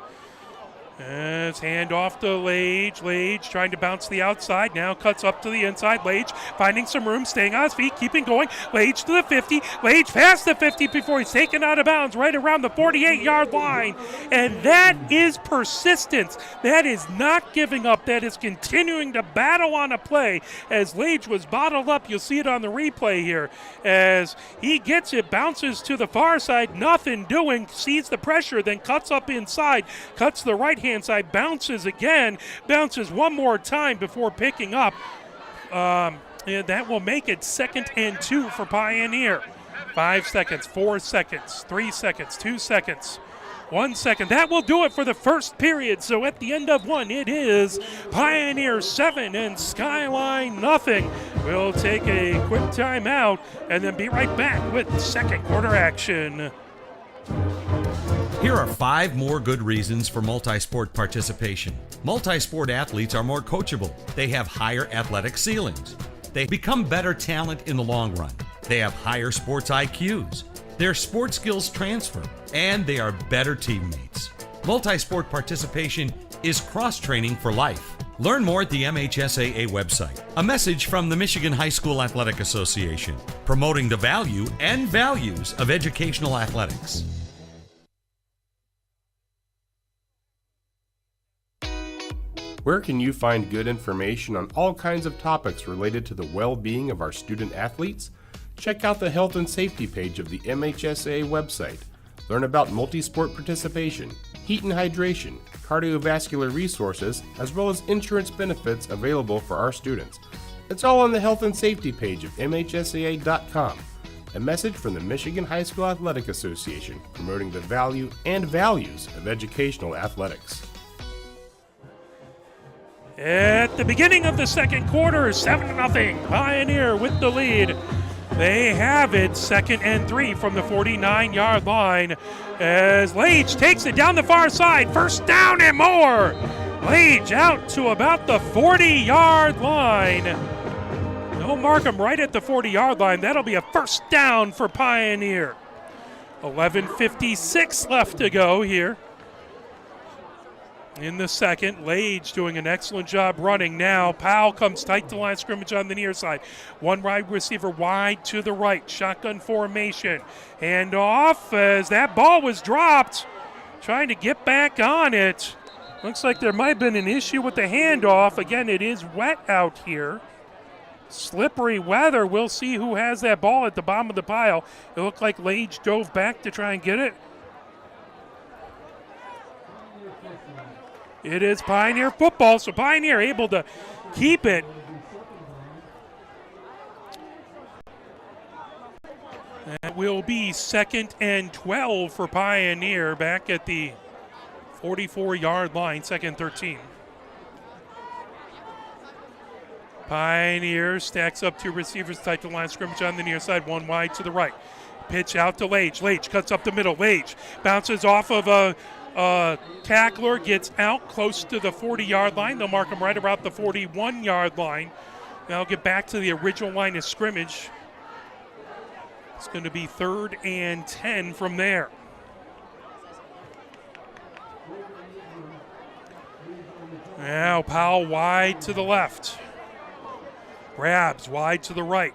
As hand off to Lage. Lage trying to bounce the outside. Now cuts up to the inside. Lage finding some room, staying on his feet, keeping going. Lage to the 50. Lage past the 50 before he's taken out of bounds right around the 48-yard line. And that is persistence. That is not giving up. That is continuing to battle on a play. As Lage was bottled up, you'll see it on the replay here. As he gets it, bounces to the far side, nothing doing, sees the pressure, then cuts up inside, cuts the right hand side, bounces again, bounces one more time before picking up. That will make it 2nd and 2 for Pioneer. 5 seconds, 4 seconds, 3 seconds, 2 seconds, 1 second. That will do it for the first period. So at the end of 1, it is Pioneer 7 and Skyline nothing. We'll take a quick timeout and then be right back with second quarter action. Here are 5 more good reasons for multi-sport participation. Multi-sport athletes are more coachable. They have higher athletic ceilings. They become better talent in the long run. They have higher sports IQs. Their sports skills transfer, and they are better teammates. Multi-sport participation is cross-training for life. Learn more at the MHSAA website. A message from the Michigan High School Athletic Association, promoting the value and values of educational athletics. Where can you find good information on all kinds of topics related to the well-being of our student athletes? Check out the health and safety page of the MHSAA website. Learn about multi-sport participation, heat and hydration, cardiovascular resources, as well as insurance benefits available for our students. It's all on the health and safety page of MHSAA.com. A message from the Michigan High School Athletic Association, promoting the value and values of educational athletics. At the beginning of the second quarter, 7-0, Pioneer with the lead. They have it 2nd and 3 from the 49-yard line as Lage takes it down the far side. First down and more. Lage out to about the 40-yard line. They'll mark him right at the 40-yard line. That'll be a first down for Pioneer. 11:56 left to go here in the second. Lage doing an excellent job running now. Powell comes tight to the line of scrimmage on the near side. One wide receiver wide to the right. Shotgun formation. Hand off as that ball was dropped. Trying to get back on it. Looks like there might have been an issue with the handoff. Again, it is wet out here. Slippery weather. We'll see who has that ball at the bottom of the pile. It looked like Lage dove back to try and get it. It is Pioneer football, so Pioneer able to keep it. That will be 2nd and 12 for Pioneer back at the 44-yard line, 2nd and 13. Pioneer stacks up 2 receivers tight to the line of scrimmage on the near side, one wide to the right. Pitch out to Lage. Lage cuts up the middle. Lage bounces off of a tackler, gets out close to the 40-yard line. They'll mark him right around the 41-yard line. Now get back to the original line of scrimmage. It's going to be 3rd and 10 from there. Now Powell wide to the left. Grabs wide to the right.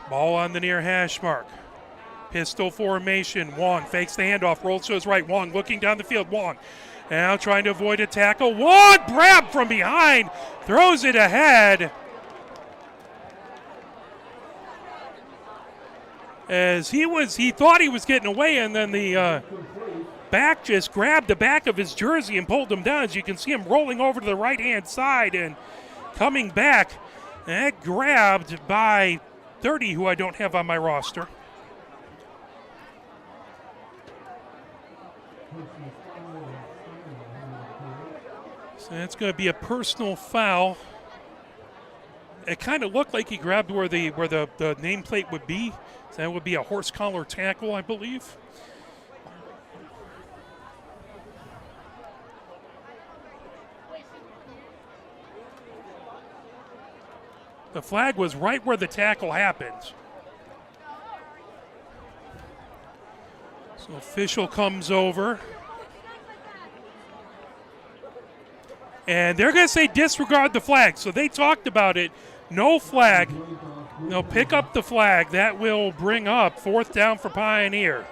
Ball on the near hash mark. Pistol formation. Wong fakes the handoff, rolls to his right. Wong looking down the field. Wong now trying to avoid a tackle. Wong grab from behind, throws it ahead. As he thought he was getting away, and then the back just grabbed the back of his jersey and pulled him down. As you can see him rolling over to the right-hand side and coming back. And grabbed by 30, who I don't have on my roster. So that's going to be a personal foul. It kind of looked like he grabbed where the nameplate would be. So that would be a horse collar tackle, I believe. The flag was right where the tackle happened. So official comes over. And they're going to say disregard the flag. So they talked about it. No flag. They'll pick up the flag. That will bring up 4th down for Pioneer.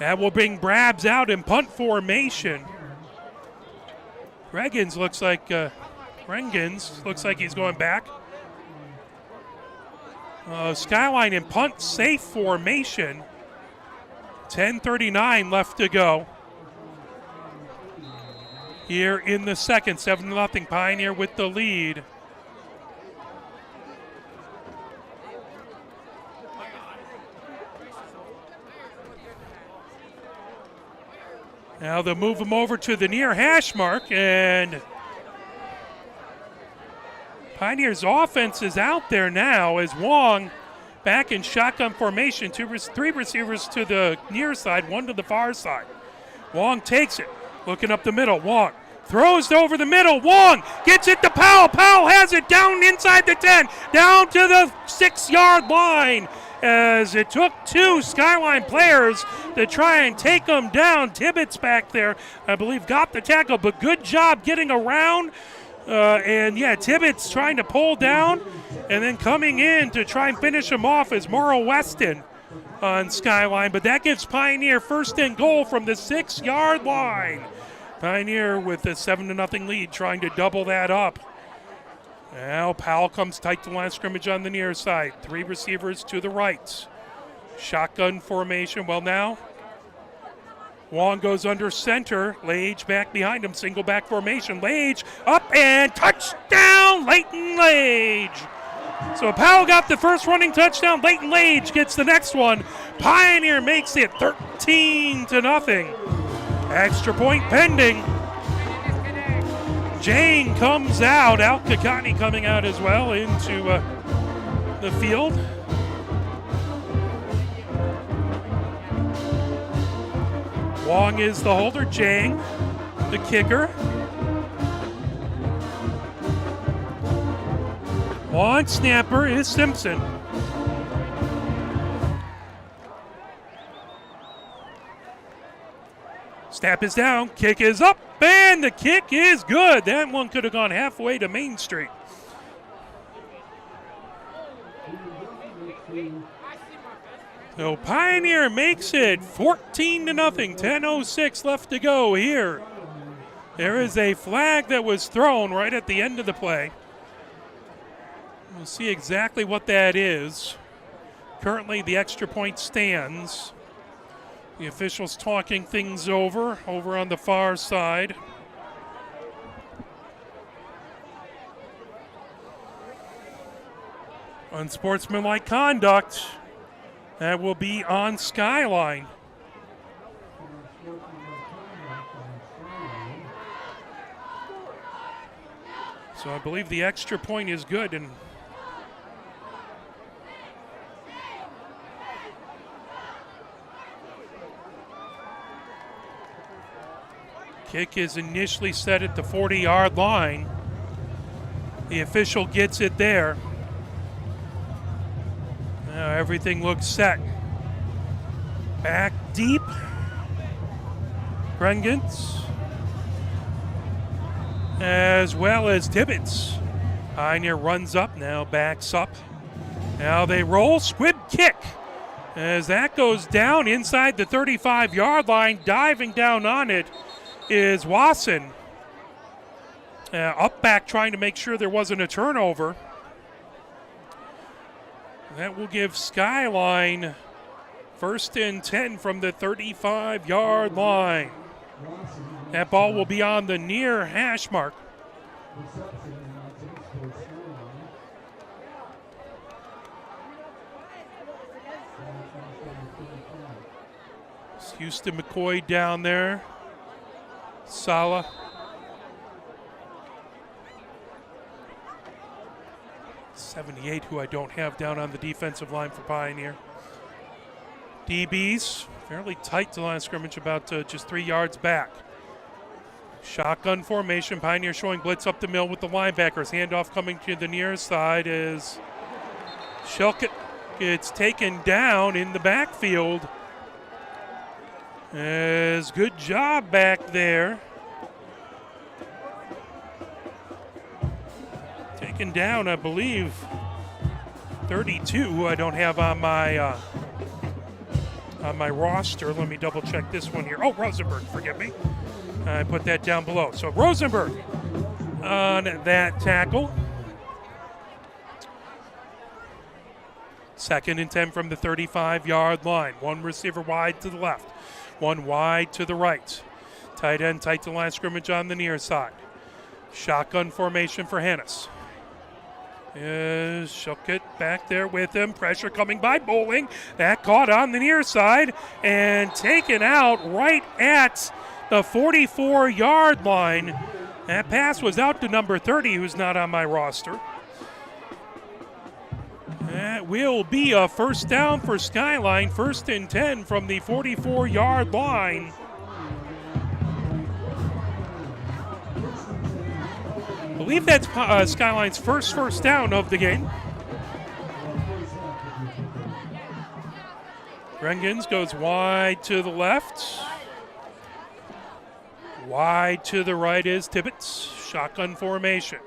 That will bring Brabs out in punt formation. Regens looks like he's going back. Skyline in punt safe formation. 10:39 left to go. Here in the second, 7-0, Pioneer with the lead. Now they'll move him over to the near hash mark, and Pioneer's offense is out there now as Wong back in shotgun formation. 3 receivers to the near side, 1 to the far side. Wong takes it, looking up the middle. Wong throws over the middle. Wong gets it to Powell. Powell has it down inside the 10, down to the 6-yard line, as it took two Skyline players to try and take them down. Tibbetts back there, I believe, got the tackle, but good job getting around. Tibbetts trying to pull down, and then coming in to try and finish him off is Morrow Weston on Skyline, but that gives Pioneer first and goal from the 6-yard line. Pioneer with a 7-0 lead, trying to double that up. Now Powell comes tight to the line of scrimmage on the near side. 3 receivers to the right. Shotgun formation. Well, now Wong goes under center. Lage back behind him. Single back formation. Lage up and touchdown, Leighton Lage. So Powell got the first running touchdown. Leighton Lage gets the next one. Pioneer makes it 13-0. Extra point pending. Jane comes out. Al Kakani coming out as well into the field. Wong is the holder. Jang, the kicker. Long snapper is Simpson. Snap is down, kick is up, and the kick is good. That one could have gone halfway to Main Street. So Pioneer makes it 14-0, 10:06 left to go here. There is a flag that was thrown right at the end of the play. We'll see exactly what that is. Currently, the extra point stands. The officials talking things over on the far side. Unsportsmanlike conduct. That will be on Skyline. So I believe the extra point is good, and kick is initially set at the 40-yard line. The official gets it there. Now everything looks set. Back deep. Grengans, as well as Tibbetts. Pioneer runs up, now backs up. Now they roll, squib kick. As that goes down inside the 35-yard line, diving down on it is Wasson. Up back trying to make sure there wasn't a turnover. That will give Skyline first and 10 from the 35-yard line. That ball will be on the near hash mark. It's Houston McCoy down there. Sala. '78, who I don't have down on the defensive line for Pioneer. DBs fairly tight to line of scrimmage, about just 3 yards back. Shotgun formation. Pioneer showing blitz up the middle with the linebackers. Handoff coming to the near side is Shilkett. It's taken down in the backfield. Good job back there. Taken down, I believe, 32, who I don't have on my roster. Let me double check this one here. Oh, Rosenberg, forgive me. I put that down below. So Rosenberg on that tackle. 2nd and 10 from the 35-yard line. One receiver wide to the left, one wide to the right. Tight end tight to line of scrimmage on the near side. Shotgun formation for Hannes. Shilkett back there with him. Pressure coming by Bowling. That caught on the near side and taken out right at the 44-yard line. That pass was out to number 30, who's not on my roster. That will be a first down for Skyline. 1st and 10 from the 44-yard line. believe that's Skyline's first down of the game. Rengens goes wide to the left. Wide to the right is Tibbetts. Shotgun formation.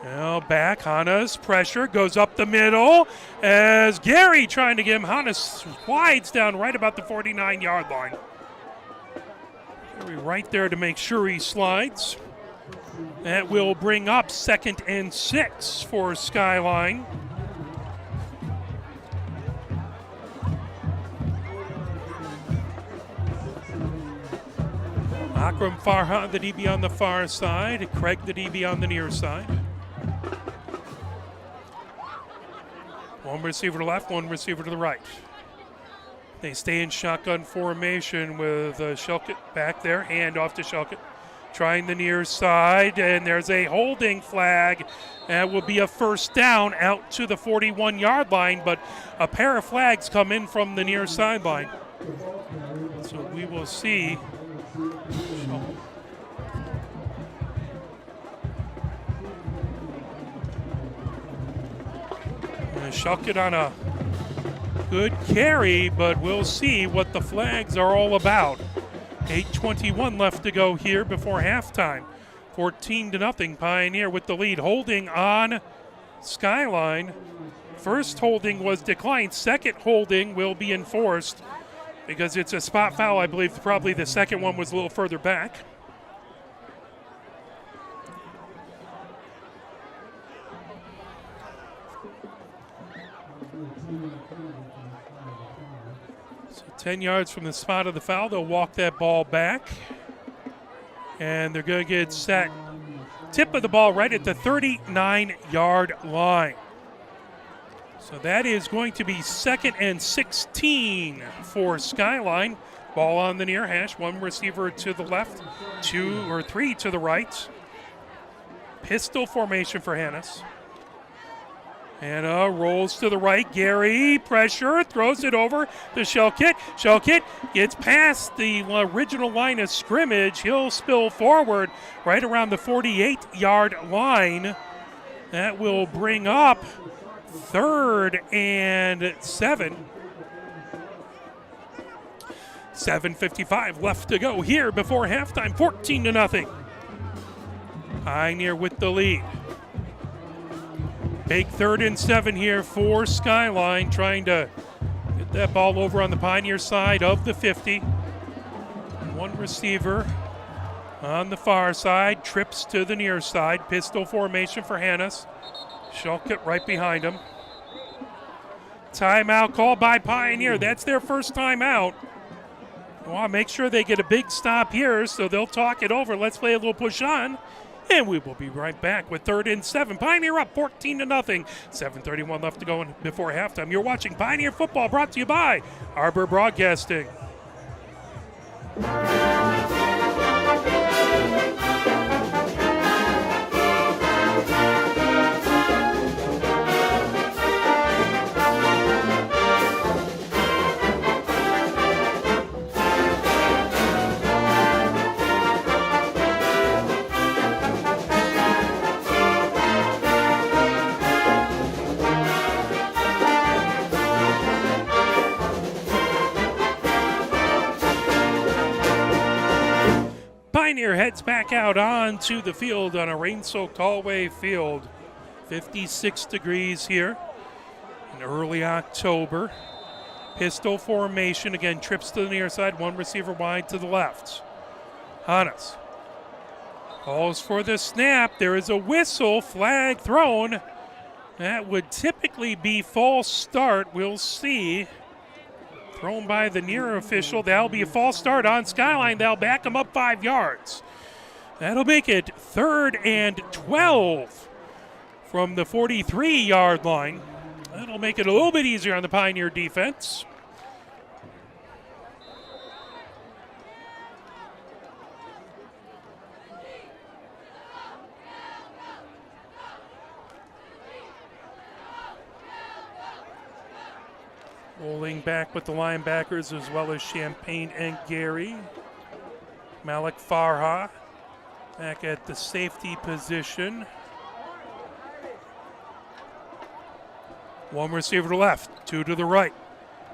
Now back, Hannes, pressure, goes up the middle as Gary trying to get him. Hannes slides down right about the 49-yard line. Gary right there to make sure he slides. That will bring up 2nd and 6 for Skyline. Akram Farha, the DB on the far side. Craig, the DB on the near side. One receiver to the left, one receiver to the right. They stay in shotgun formation with Shelkett back there. Hand off to Shelkett. Trying the near side, and there's a holding flag. That will be a first down out to the 41-yard line, but a pair of flags come in from the near sideline. So we will see. Shelkett on a good carry, but we'll see what the flags are all about. 8:21 left to go here before halftime. 14-0, Pioneer with the lead. Holding on Skyline. First holding was declined. Second holding will be enforced because it's a spot foul. I believe probably the second one was a little further back. So 10 yards from the spot of the foul, they'll walk that ball back. And they're going to get set. Tip of the ball right at the 39-yard line. So that is going to be 2nd and 16 for Skyline. Ball on the near hash. One receiver to the left, 2 or 3 to the right. Pistol formation for Hannes. Hannah rolls to the right. Gary, pressure, throws it over to Shelkett. Shelkett gets past the original line of scrimmage. He'll spill forward right around the 48-yard line. That will bring up 3rd and 7. 7:55 left to go here before halftime. 14-0. Pioneer with the lead. Big 3rd and 7 here for Skyline, trying to get that ball over on the Pioneer side of the 50. One receiver on the far side, trips to the near side. Pistol formation for Hannes. Shelkett right behind him. Timeout called by Pioneer. That's their first timeout. I want to make sure they get a big stop here, so they'll talk it over. Let's play a little push on. And we will be right back with 3rd and 7. Pioneer up 14-0. 7:31 left to go before halftime. You're watching Pioneer Football, brought to you by Arbor Broadcasting. Pioneer heads back out onto the field on a rain-soaked Hollway field. 56 degrees here in early October. Pistol formation, again, trips to the near side, one receiver wide to the left. Hannes calls for the snap. There is a whistle, flag thrown. That would typically be false start. We'll see. Thrown by the near official. That'll be a false start on Skyline. They'll back them up 5 yards. That'll make it 3rd and 12 from the 43-yard line. That'll make it a little bit easier on the Pioneer defense. Rolling back with the linebackers as well as Champagne and Gary. Malik Farha Back at the safety position. One receiver to left, two to the right.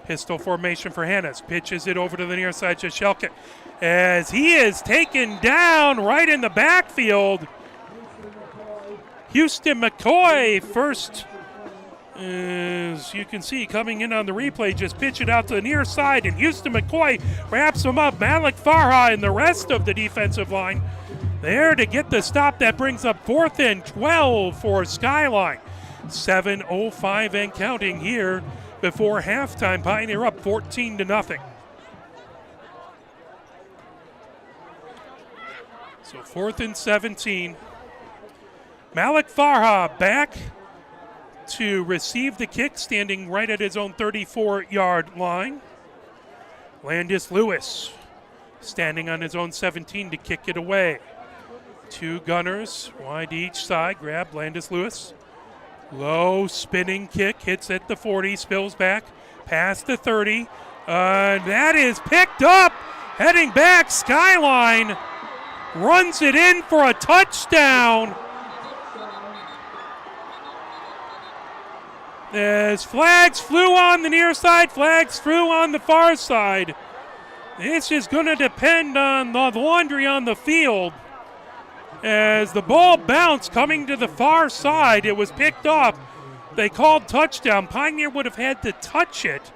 Pistol formation for Hannes. Pitches it over to the near side to Shelkett as he is taken down right in the backfield. Houston McCoy first, as you can see coming in on the replay, just pitch it out to the near side, and Houston McCoy wraps him up. Malik Farha and the rest of the defensive line there to get the stop. That brings up 4th and 12 for Skyline. 7:05 and counting here before halftime. Pioneer up 14-0. So 4th and 17. Malik Farha back to receive the kick, standing right at his own 34-yard line. Landis Lewis standing on his own 17 to kick it away. Two gunners, wide each side. Grab Landis Lewis. Low spinning kick, hits at the 40, spills back, past the 30. That is picked up, heading back. Skyline runs it in for a touchdown. As flags flew on the near side, flags flew on the far side. This is going to depend on the laundry on the field. As the ball bounced coming to the far side, it was picked up. They called touchdown. Pioneer would have had to touch it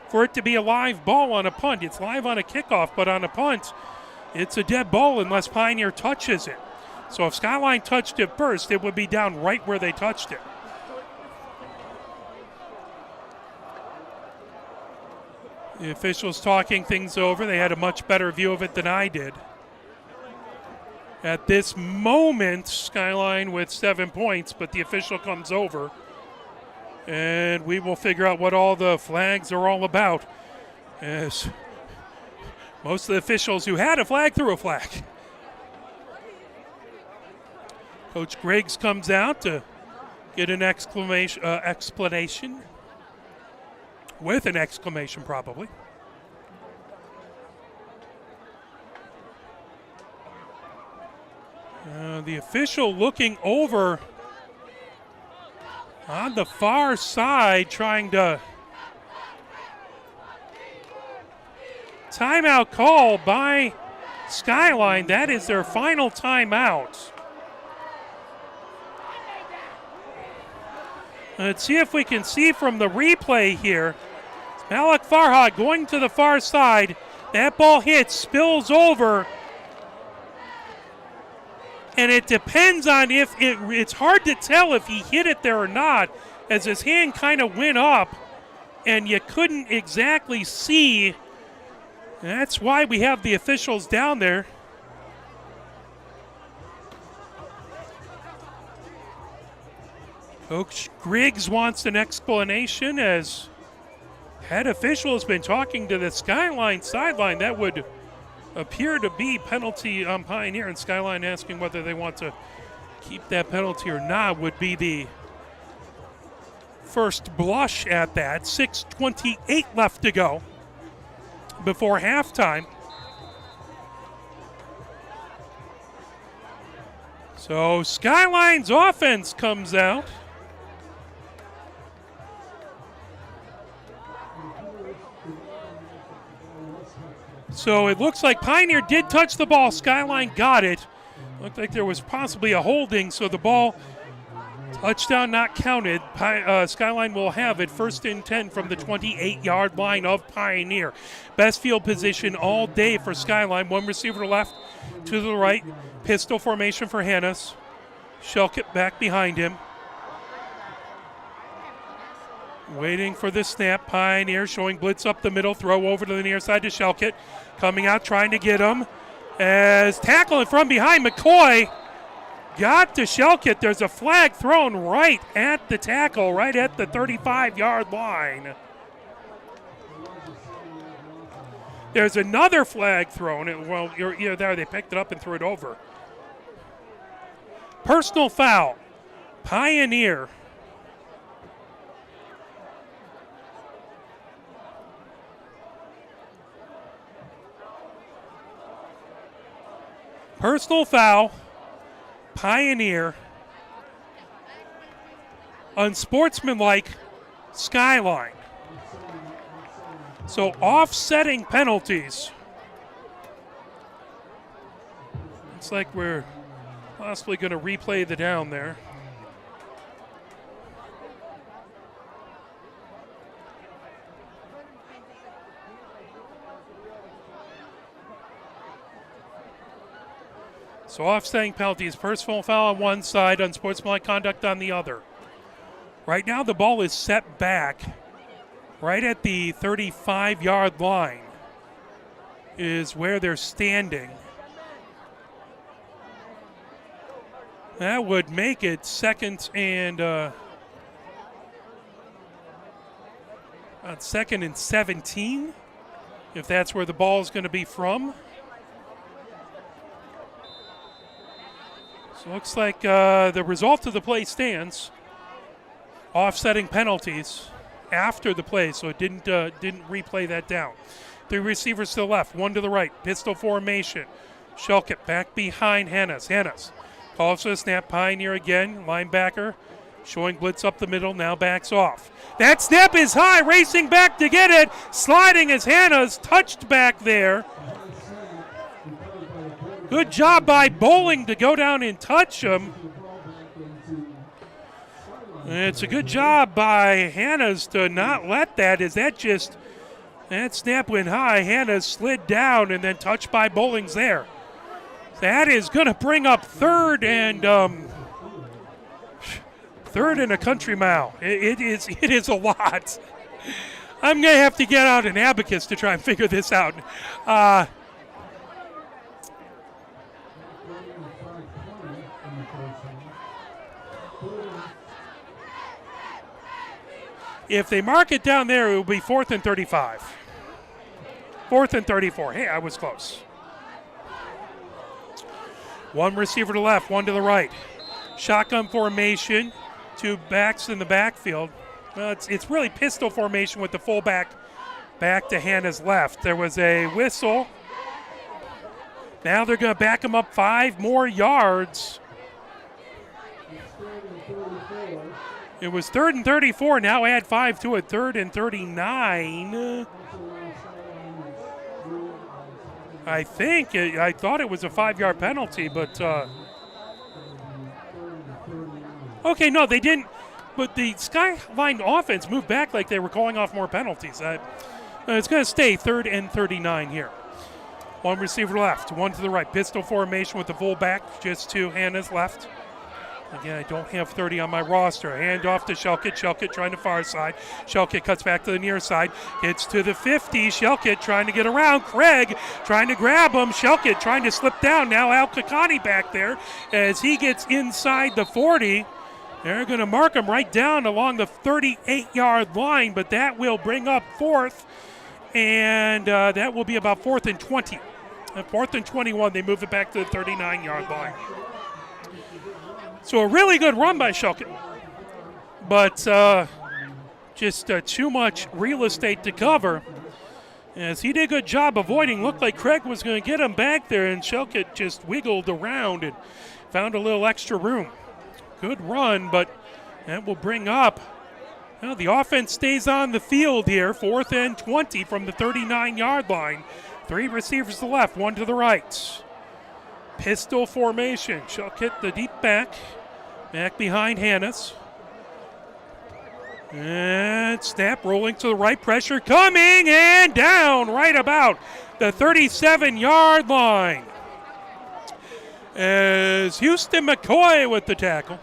for it to be a live ball on a punt. It's live on a kickoff, but on a punt, it's a dead ball unless Pioneer touches it. So if Skyline touched it first, it would be down right where they touched it. The officials talking things over. They had a much better view of it than I did. At this moment, Skyline with 7 points, but the official comes over. And we will figure out what all the flags are all about, as most of the officials who had a flag threw a flag. Coach Griggs comes out to get an explanation. With an exclamation, probably. The official looking over on the far side, trying to. Timeout call by Skyline. That is their final timeout. Let's see if we can see from the replay here. Malik Farha going to the far side. That ball hits, spills over. And it depends on if it's hard to tell if he hit it there or not, as his hand kind of went up and you couldn't exactly see. That's why we have the officials down there. Coach Griggs wants an explanation, as head official has been talking to the Skyline sideline. That would appear to be penalty on Pioneer, and Skyline asking whether they want to keep that penalty or not would be the first blush at that. 6:28 left to go before halftime. So Skyline's offense comes out. So it looks like Pioneer did touch the ball. Skyline got it. Looked like there was possibly a holding, so the ball, touchdown not counted. Skyline will have it 1st and 10 from the 28-yard line of Pioneer. Best field position all day for Skyline. One receiver left, to the right. Pistol formation for Hannes. Shelkett back behind him. Waiting for the snap. Pioneer showing blitz up the middle. Throw over to the near side to Shelkett. Coming out trying to get him. As tackling from behind, McCoy got to Shelkett. There's a flag thrown right at the tackle, right at the 35-yard line. There's another flag thrown. Well, you're there. They picked it up and threw it over. Personal foul. Pioneer. Personal foul, Pioneer, unsportsmanlike, Skyline. So offsetting penalties. Looks like we're possibly going to replay the down there. So offsetting penalties, personal foul on one side, unsportsmanlike conduct on the other. Right now the ball is set back right at the 35-yard line is where they're standing. That would make it second and 17, if that's where the ball is going to be from. So it looks like the result of the play stands. Offsetting penalties after the play, so it didn't replay that down. 3 receivers to the left, 1 to the right. Pistol formation. Shelkett back behind Hannes. Hannes calls for the snap. Pioneer again. Linebacker showing blitz up the middle. Now backs off. That snap is high. Racing back to get it. Sliding as Hannes touched back there. Good job by Bowling to go down and touch him. It's a good job by Hannes to not let that. That snap went high. Hannes slid down and then touched by Bowling's there. That is going to bring up third and a country mile. It is a lot. I'm going to have to get out an abacus to try and figure this out. If they mark it down there, it will be 4th and 35. 4th and 34. Hey, I was close. 1 receiver to the left, 1 to the right. Shotgun formation, 2 backs in the backfield. Well, it's really pistol formation with the fullback back to Hannah's left. There was a whistle. Now they're going to back him up 5 more yards. It was 3rd and 34. Now add 5 to it. 3rd and 39. I thought it was a 5-yard penalty, but okay, no, they didn't. But the Skyline offense moved back like they were calling off more penalties. It's going to stay 3rd and 39 here. 1 receiver left, 1 to the right. Pistol formation with the fullback just to Hannah's left. Again, I don't have 30 on my roster. Hand off to Shelkett. Shelkett trying to far side. Shelkett cuts back to the near side. Gets to the 50. Shelkett trying to get around. Craig trying to grab him. Shelkett trying to slip down. Now Al Kakani back there as he gets inside the 40. They're going to mark him right down along the 38-yard line, but that will bring up 4th, and that will be about 4th and 20. 4th and 21, they move it back to the 39-yard line. So a really good run by Shelkett, but just too much real estate to cover. As he did a good job avoiding, looked like Craig was going to get him back there, and Shelkett just wiggled around and found a little extra room. Good run, but that will bring up, well, the offense stays on the field here. 4th and 20 from the 39-yard line. 3 receivers to the left, 1 to the right. Pistol formation. Shelkett the deep back behind Hannes. And snap rolling to the right. Pressure coming and down right about the 37-yard line. As Houston McCoy with the tackle.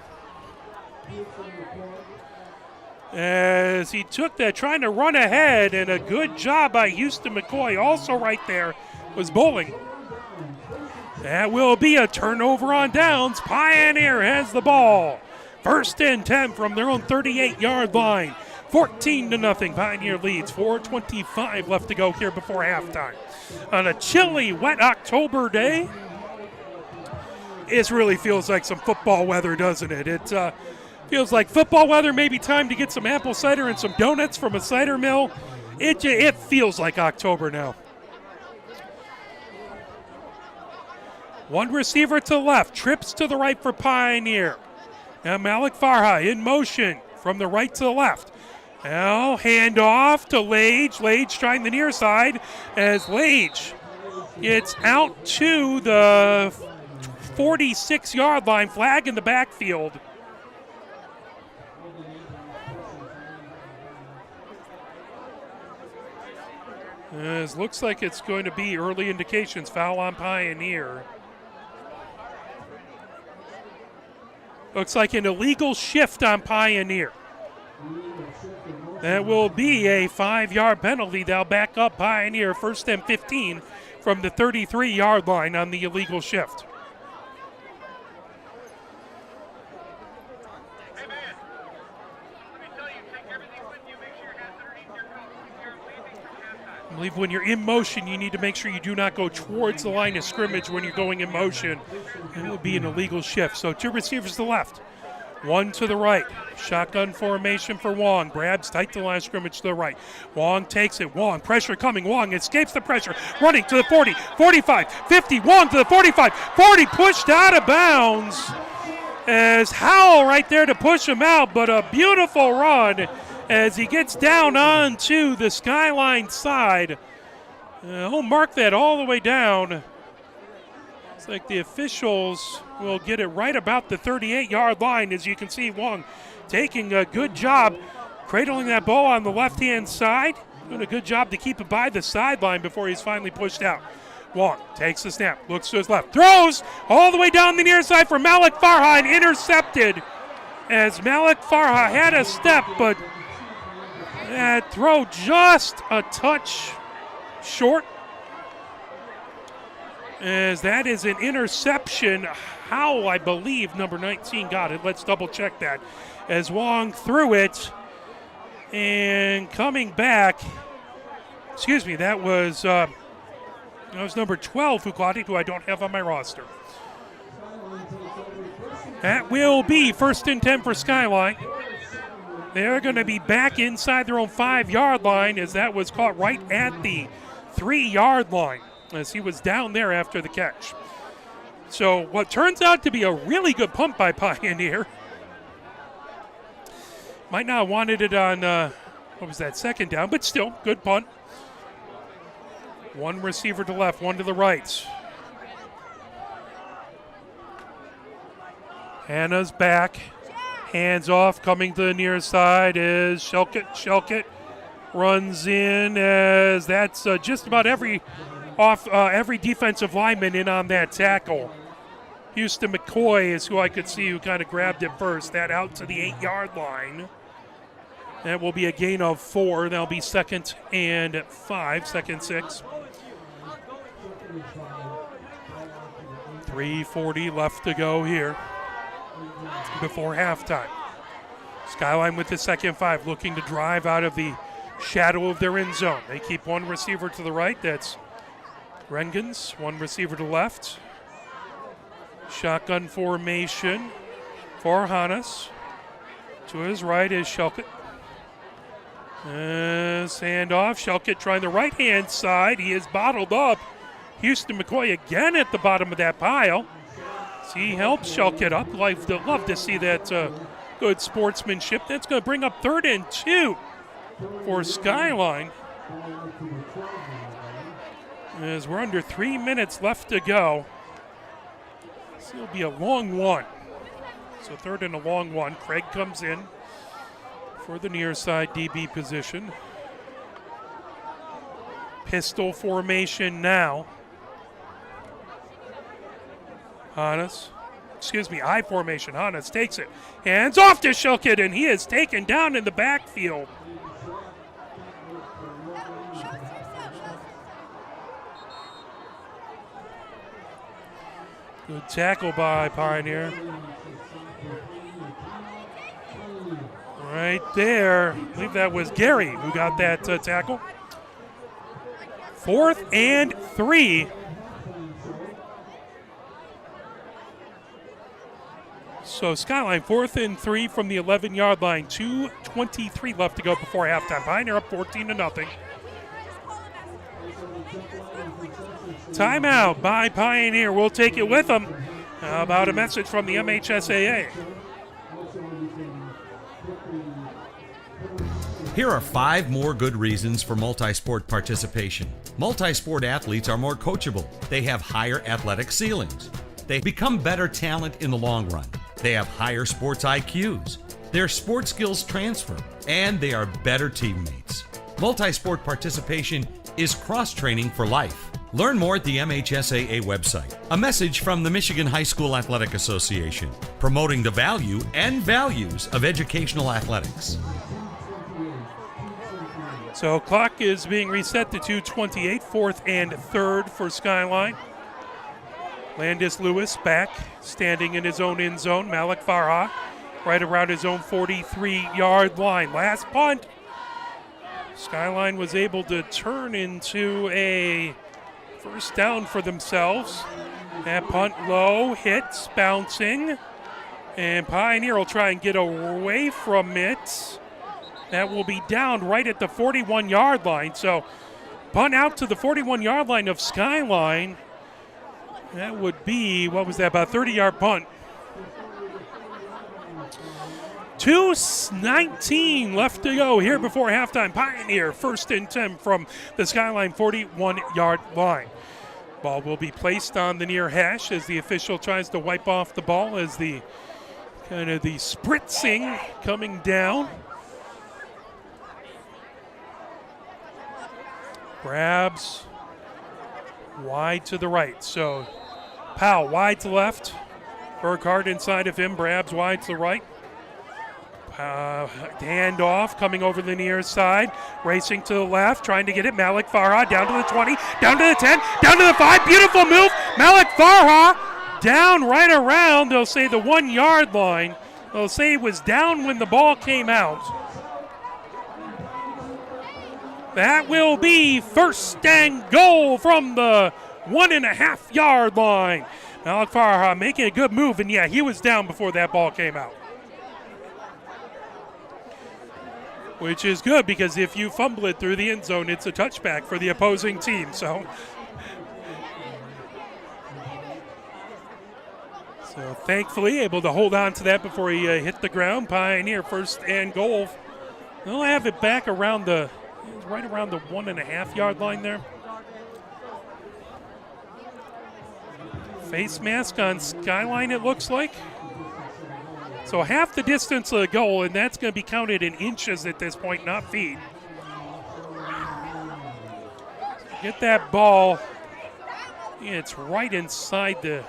As he took that, trying to run ahead, and a good job by Houston McCoy. Also right there was Bowling. That will be a turnover on downs. Pioneer has the ball. 1st and 10 from their own 38-yard line. 14-0. Pioneer leads. 4:25 left to go here before halftime. On a chilly, wet October day, it really feels like some football weather, doesn't it? It feels like football weather, maybe time to get some apple cider and some donuts from a cider mill. It feels like October now. One receiver to the left, trips to the right for Pioneer. Now Malik Farha in motion from the right to the left. Now hand off to Lage. Lage trying the near side as Lage gets out to the 46-yard line. Flag in the backfield. As looks like it's going to be early indications, foul on Pioneer. Looks like an illegal shift on Pioneer. That will be a 5-yard penalty. They'll back up Pioneer 1st and 15 from the 33-yard line on the illegal shift. I believe when you're in motion, you need to make sure you do not go towards the line of scrimmage when you're going in motion. It would be an illegal shift. So 2 receivers to the left, 1 to the right. Shotgun formation for Wong. Grabs tight to the line of scrimmage to the right. Wong takes it. Wong, pressure coming. Wong escapes the pressure. Running to the 40, 45, 50. Wong to the 45, 40. Pushed out of bounds. As Howell right there to push him out, but a beautiful run as he gets down onto the Skyline side. He'll mark that all the way down. It's like the officials will get it right about the 38-yard line. As you can see, Wong taking a good job cradling that ball on the left-hand side. Doing a good job to keep it by the sideline before he's finally pushed out. Wong takes the snap, looks to his left, throws all the way down the near side for Malik Farha, and intercepted as Malik Farha had a step, but that throw just a touch short, as that is an interception. How, I believe, number 19 got it. Let's double check that. As Wong threw it, and coming back, excuse me, that was number 12 who caught it, who I don't have on my roster. That will be 1st and 10 for Skyline. They're going to be back inside their own 5-yard line, as that was caught right at the 3-yard line, as he was down there after the catch. So what turns out to be a really good punt by Pioneer. Might not have wanted it on, what was that, 2nd down, but still, good punt. 1 receiver to left, 1 to the right. Hannah's back. Hands off, coming to the near side is Shelkett. Shelkett runs in, as that's just about every defensive lineman in on that tackle. Houston McCoy is who I could see who kind of grabbed it first. That out to the 8-yard line. That will be a gain of 4. That'll be 2nd and 5, 2nd and 6. 3:40 left to go here before halftime. Skyline with the 2nd 5, looking to drive out of the shadow of their end zone. They keep 1 receiver to the right. That's Rengens. 1 receiver to left. Shotgun formation for Hannes. To his right is Shelkett. Handoff. Shelkett trying the right-hand side. He is bottled up. Houston McCoy again at the bottom of that pile. He helps Shelkett up. Love to see that good sportsmanship. That's going to bring up 3rd and 2 for Skyline. As we're under 3 minutes left to go. This will be a long one. So 3rd and a long one. Craig comes in for the near side DB position. Pistol formation now. I formation. Hannes takes it. Hands off to Shelkett, and he is taken down in the backfield. Good tackle by Pioneer. Right there. I believe that was Gary who got that tackle. 4th and 3. So Skyline 4th and 3 from the 11-yard line. 2:23 left to go before halftime. Pioneer up 14-0. Timeout by Pioneer. We'll take it with them. How about a message from the MHSAA? Here are 5 more good reasons for multi-sport participation. Multi-sport athletes are more coachable. They have higher athletic ceilings. They become better talent in the long run. They have higher sports IQs. Their sports skills transfer, and they are better teammates. Multi-sport participation is cross-training for life. Learn more at the MHSAA website. A message from the Michigan High School Athletic Association, promoting the value and values of educational athletics. So clock is being reset to 2:28, 4th and 3rd for Skyline. Landis Lewis back, standing in his own end zone. Malik Farha right around his own 43-yard line. Last punt. Skyline was able to turn into a first down for themselves. That punt low, hits, bouncing. And Pioneer will try and get away from it. That will be down right at the 41-yard line. So punt out to the 41-yard line of Skyline. That would be, what was that, about a 30-yard punt. 2:19 left to go here before halftime. Pioneer 1st and 10 from the Skyline 41-yard line. Ball will be placed on the near hash as the official tries to wipe off the ball as the kind of the spritzing coming down. Grabs wide to the right. So Powell wide to left. Burkhardt inside of him. Brabs wide to the right. Hand off, coming over the near side. Racing to the left, trying to get it. Malik Farha down to the 20, down to the 10, down to the 5. Beautiful move. Malik Farha down right around, they'll say, the 1-yard line. They'll say it was down when the ball came out. That will be 1st and goal from the 1.5-yard line. Malik Farha making a good move, and yeah, he was down before that ball came out. Which is good, because if you fumble it through the end zone, it's a touchback for the opposing team. So thankfully able to hold on to that before he hit the ground. Pioneer 1st and goal. They'll have it back around right around the 1.5-yard line there. Face mask on Skyline, it looks like. So half the distance of the goal, and that's going to be counted in inches at this point, not feet. Get that ball. It's right inside the...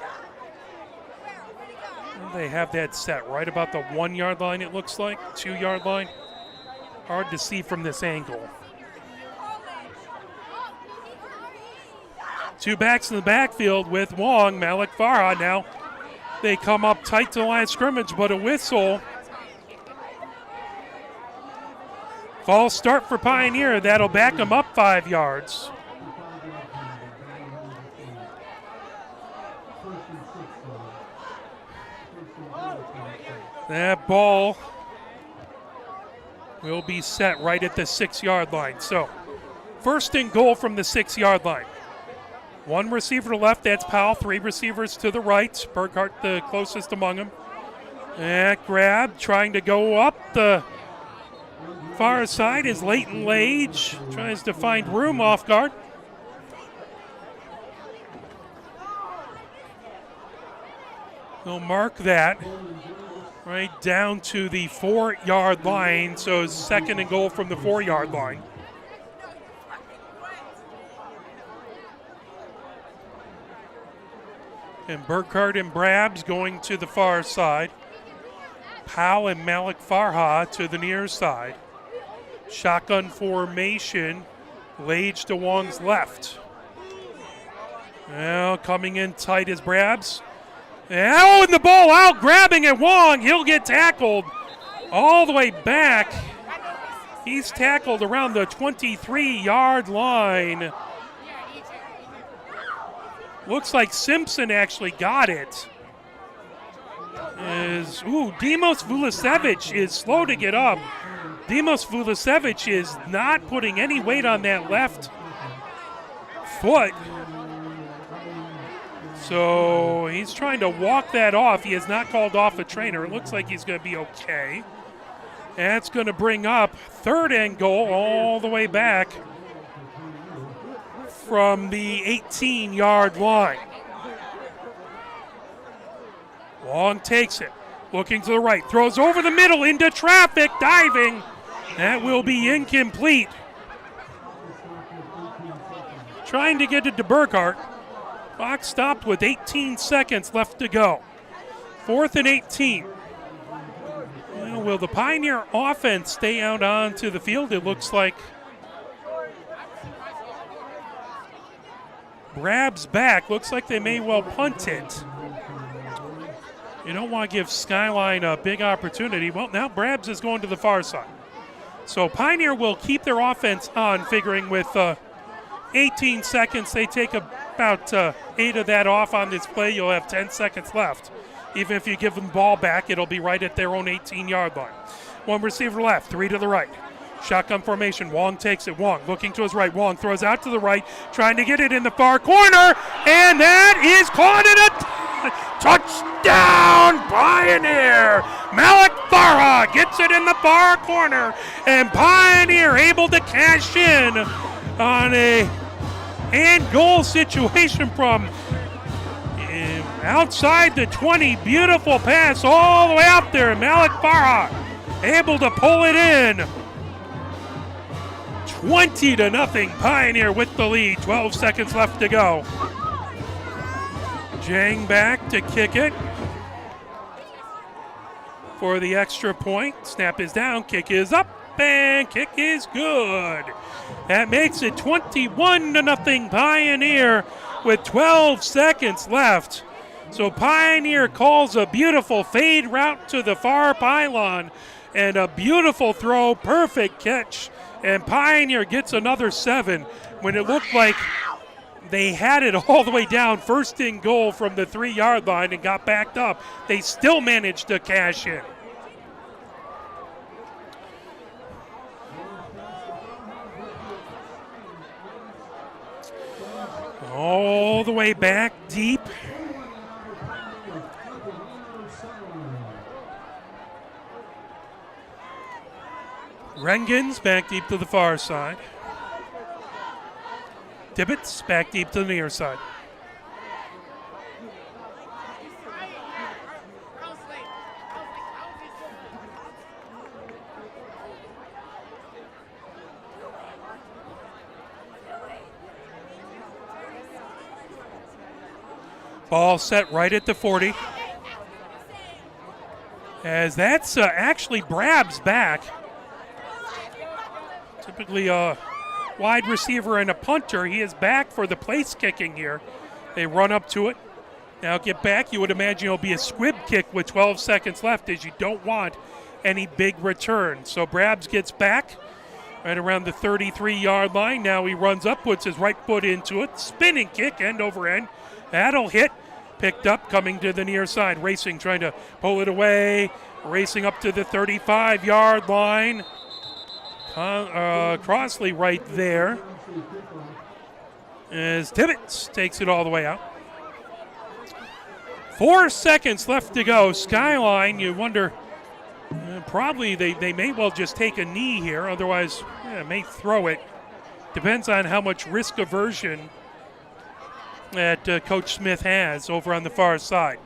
They have that set right about the 1-yard line, it looks like. 2-yard line. Hard to see from this angle. 2 backs in the backfield with Wong. Malik Farha now. They come up tight to the line of scrimmage, but a whistle. False start for Pioneer. That'll back them up 5 yards. That ball will be set right at the 6-yard line. So 1st and goal from the 6-yard line. 1 receiver to left, that's Powell. 3 receivers to the right. Burkhardt the closest among them. That grab, trying to go up the far side is Leighton Lage. Tries to find room off guard. They'll mark that right down to the 4-yard line. So 2nd and goal from the 4-yard line. And Burkhardt and Brabs going to the far side. Powell and Malik Farha to the near side. Shotgun formation. Lage to Wong's left. Now coming in tight is Brabs. Oh, and the ball out, grabbing at Wong. He'll get tackled all the way back. He's tackled around the 23-yard line. Looks like Simpson actually got it. Dimos Vulasevich is slow to get up. Dimos Vulasevich is not putting any weight on that left foot. So he's trying to walk that off. He has not called off a trainer. It looks like he's going to be okay. That's going to bring up 3rd and goal all the way back from the 18-yard line. Long takes it. Looking to the right. Throws over the middle into traffic. Diving. That will be incomplete. Trying to get it to Burkhart. Clock stopped with 18 seconds left to go. 4th and 18. Well, will the Pioneer offense stay out onto the field? It looks like Brab's back. Looks like they may well punt it. You don't want to give Skyline a big opportunity. Well, now Brab's is going to the far side. So Pioneer will keep their offense on, figuring with 18 seconds. They take about 8 of that off on this play. You'll have 10 seconds left. Even if you give them the ball back, it'll be right at their own 18-yard line. 1 receiver left, 3 to the right. Shotgun formation. Wong takes it. Wong looking to his right. Wong throws out to the right, trying to get it in the far corner, and that is caught in a touchdown, Pioneer! Malik Farha gets it in the far corner, and Pioneer able to cash in on a and goal situation from outside the 20. Beautiful pass all the way out there. Malik Farha able to pull it in. 20-0 Pioneer with the lead. 12 seconds left to go. Jang back to kick it for the extra point. Snap is down, kick is up, and kick is good. That makes it 21-0 Pioneer with 12 seconds left. So Pioneer calls a beautiful fade route to the far pylon and a beautiful throw, perfect catch. And Pioneer gets another 7 when it looked like they had it all the way down, 1st and goal from the 3-yard line and got backed up. They still managed to cash in. All the way back deep. Rengens back deep to the far side. Tibbetts back deep to the near side. Ball set right at the 40. As that's actually Brab's back. Typically a wide receiver and a punter. He is back for the place kicking here. They run up to it. Now get back. You would imagine it'll be a squib kick with 12 seconds left, as you don't want any big return. So Brabs gets back right around the 33-yard line. Now he runs up, puts his right foot into it. Spinning kick, end over end. That'll hit. Picked up, coming to the near side. Racing, trying to pull it away. Racing up to the 35-yard line. Crossley right there. As Tibbetts takes it all the way out. 4 seconds left to go. Skyline, you wonder, probably they may well just take a knee here. Otherwise, may throw it. Depends on how much risk aversion that Coach Smith has over on the far side.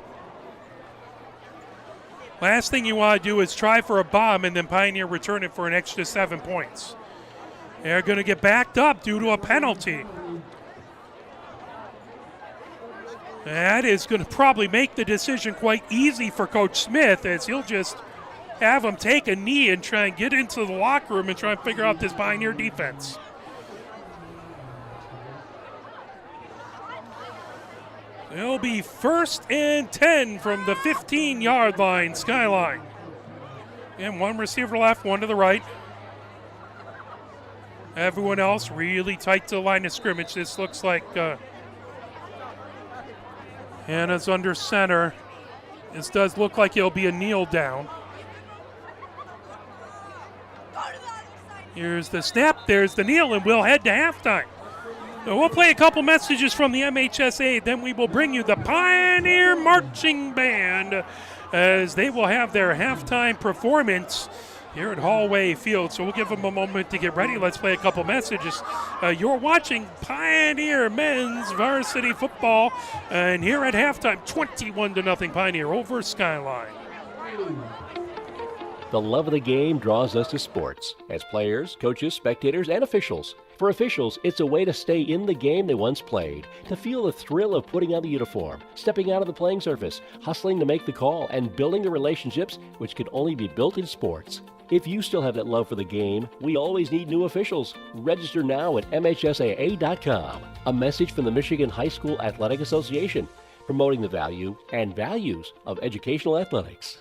Last thing you want to do is try for a bomb and then Pioneer return it for an extra 7 points. They're going to get backed up due to a penalty. That is going to probably make the decision quite easy for Coach Smith, as he'll just have them take a knee and try and get into the locker room and try and figure out this Pioneer defense. It'll be 1st and 10 from the 15-yard line, Skyline. And 1 receiver left, 1 to the right. Everyone else really tight to the line of scrimmage. This looks like Hannah's under center. This does look like it'll be a kneel down. Here's the snap, there's the kneel, and we'll head to halftime. We'll play a couple messages from the MHSA, then we will bring you the Pioneer Marching Band as they will have their halftime performance here at Hollway Field. So we'll give them a moment to get ready. Let's play a couple messages. You're watching Pioneer Men's Varsity Football, and here at halftime, 21-0 Pioneer over Skyline. The love of the game draws us to sports, as players, coaches, spectators, and officials. For officials, it's a way to stay in the game they once played, to feel the thrill of putting on the uniform, stepping out of the playing surface, hustling to make the call, and building the relationships which can only be built in sports. If you still have that love for the game, we always need new officials. Register now at MHSAA.com. A message from the Michigan High School Athletic Association, promoting the value and values of educational athletics.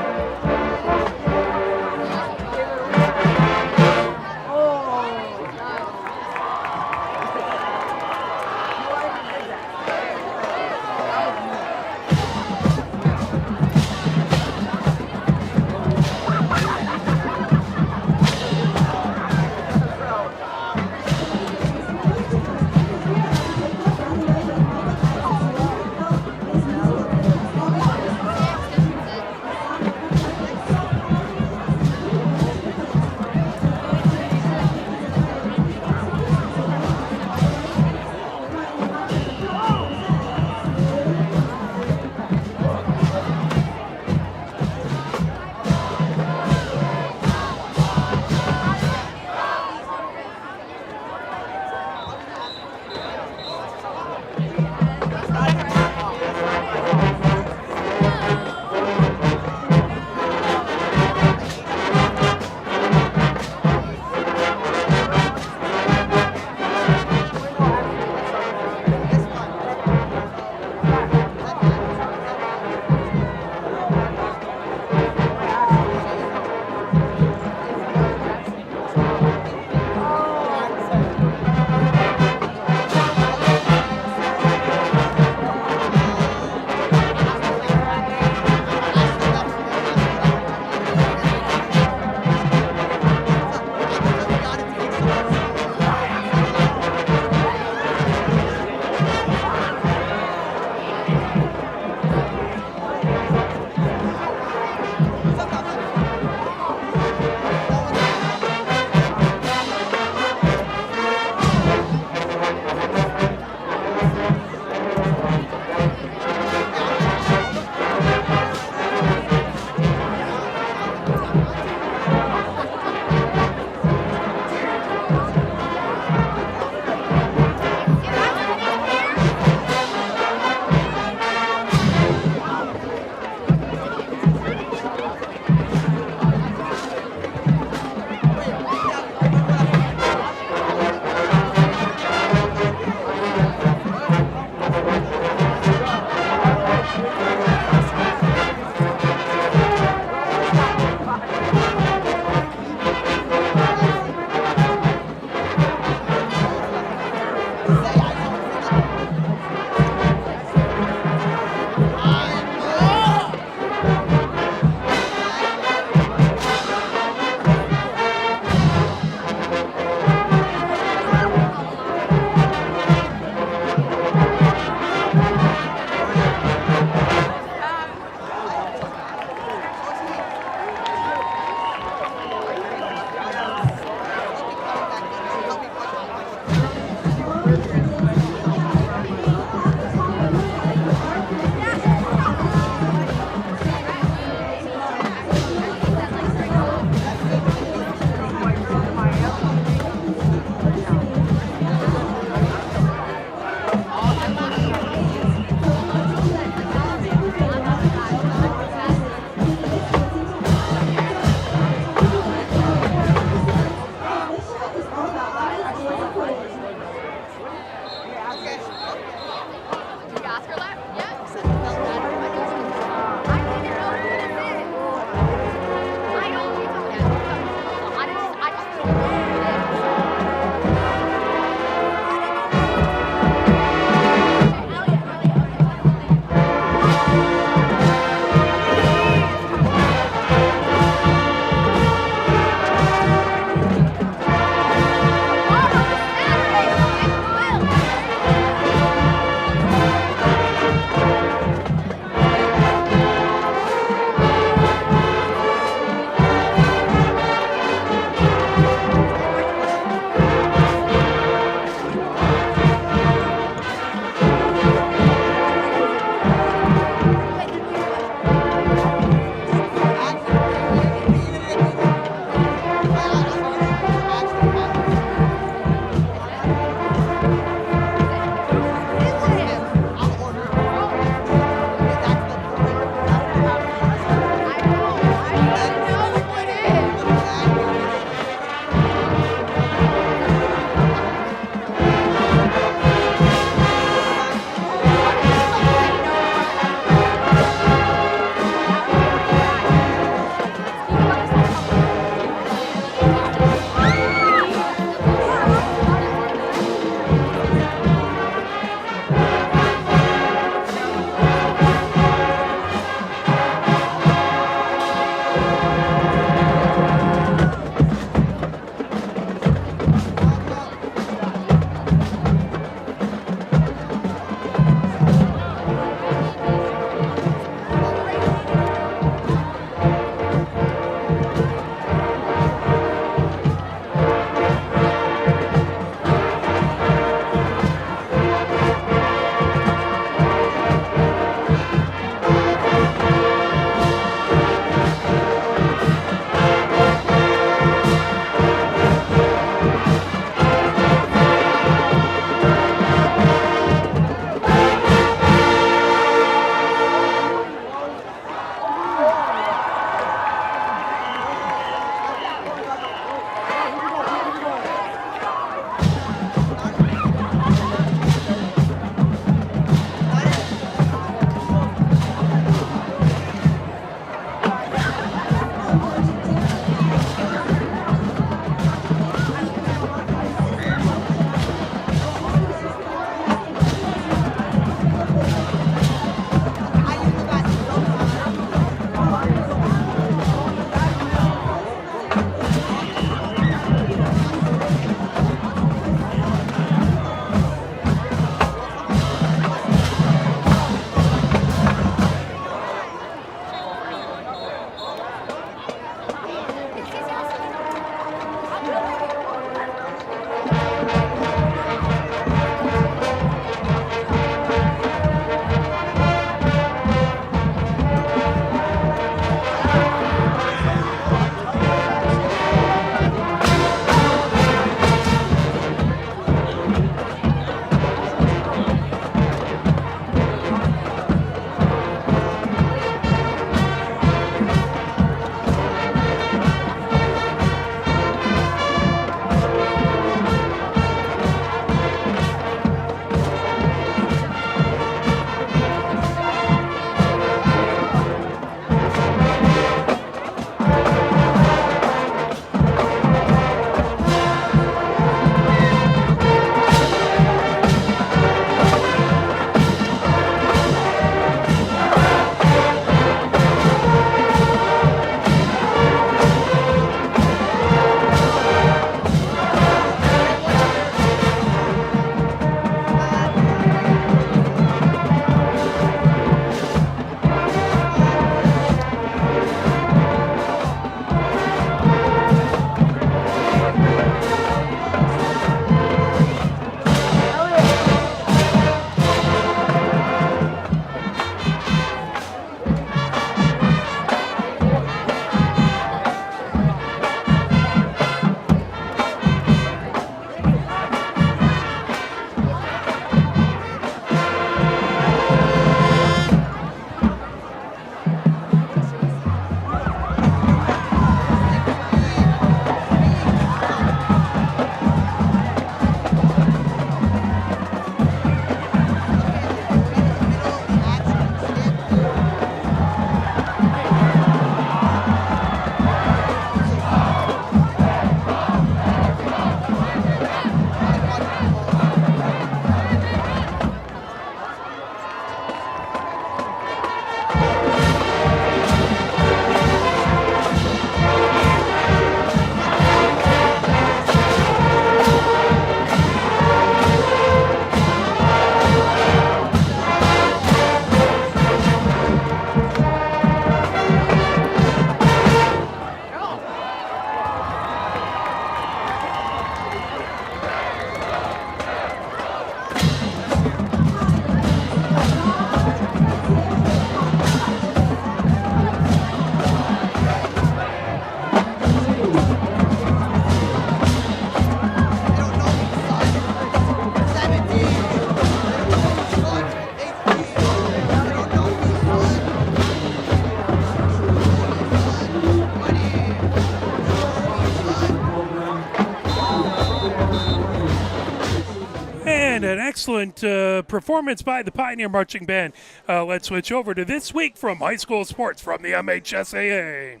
an excellent performance by the Pioneer Marching Band. Let's switch over to this week from high school sports from the MHSAA.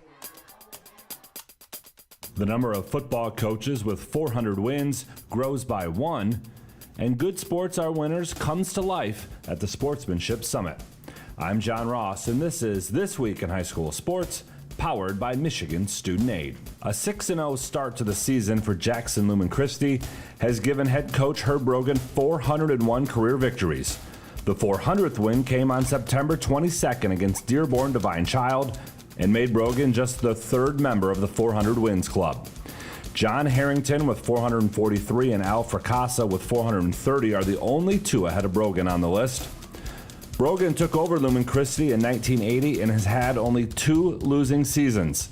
The number of football coaches with 400 wins grows by 1, and Good Sports Are Winners comes to life at the Sportsmanship Summit. I'm John Ross, and this is This Week in High School Sports, powered by Michigan Student Aid. A 6-0 start to the season for Jackson Lumen Christi has given head coach Herb Brogan 401 career victories. The 400th win came on September 22nd against Dearborn Divine Child and made Brogan just the third member of the 400 Wins Club. John Harrington with 443 and Al Fracassa with 430 are the only two ahead of Brogan on the list. Brogan took over Lumen Christi in 1980 and has had only 2 losing seasons.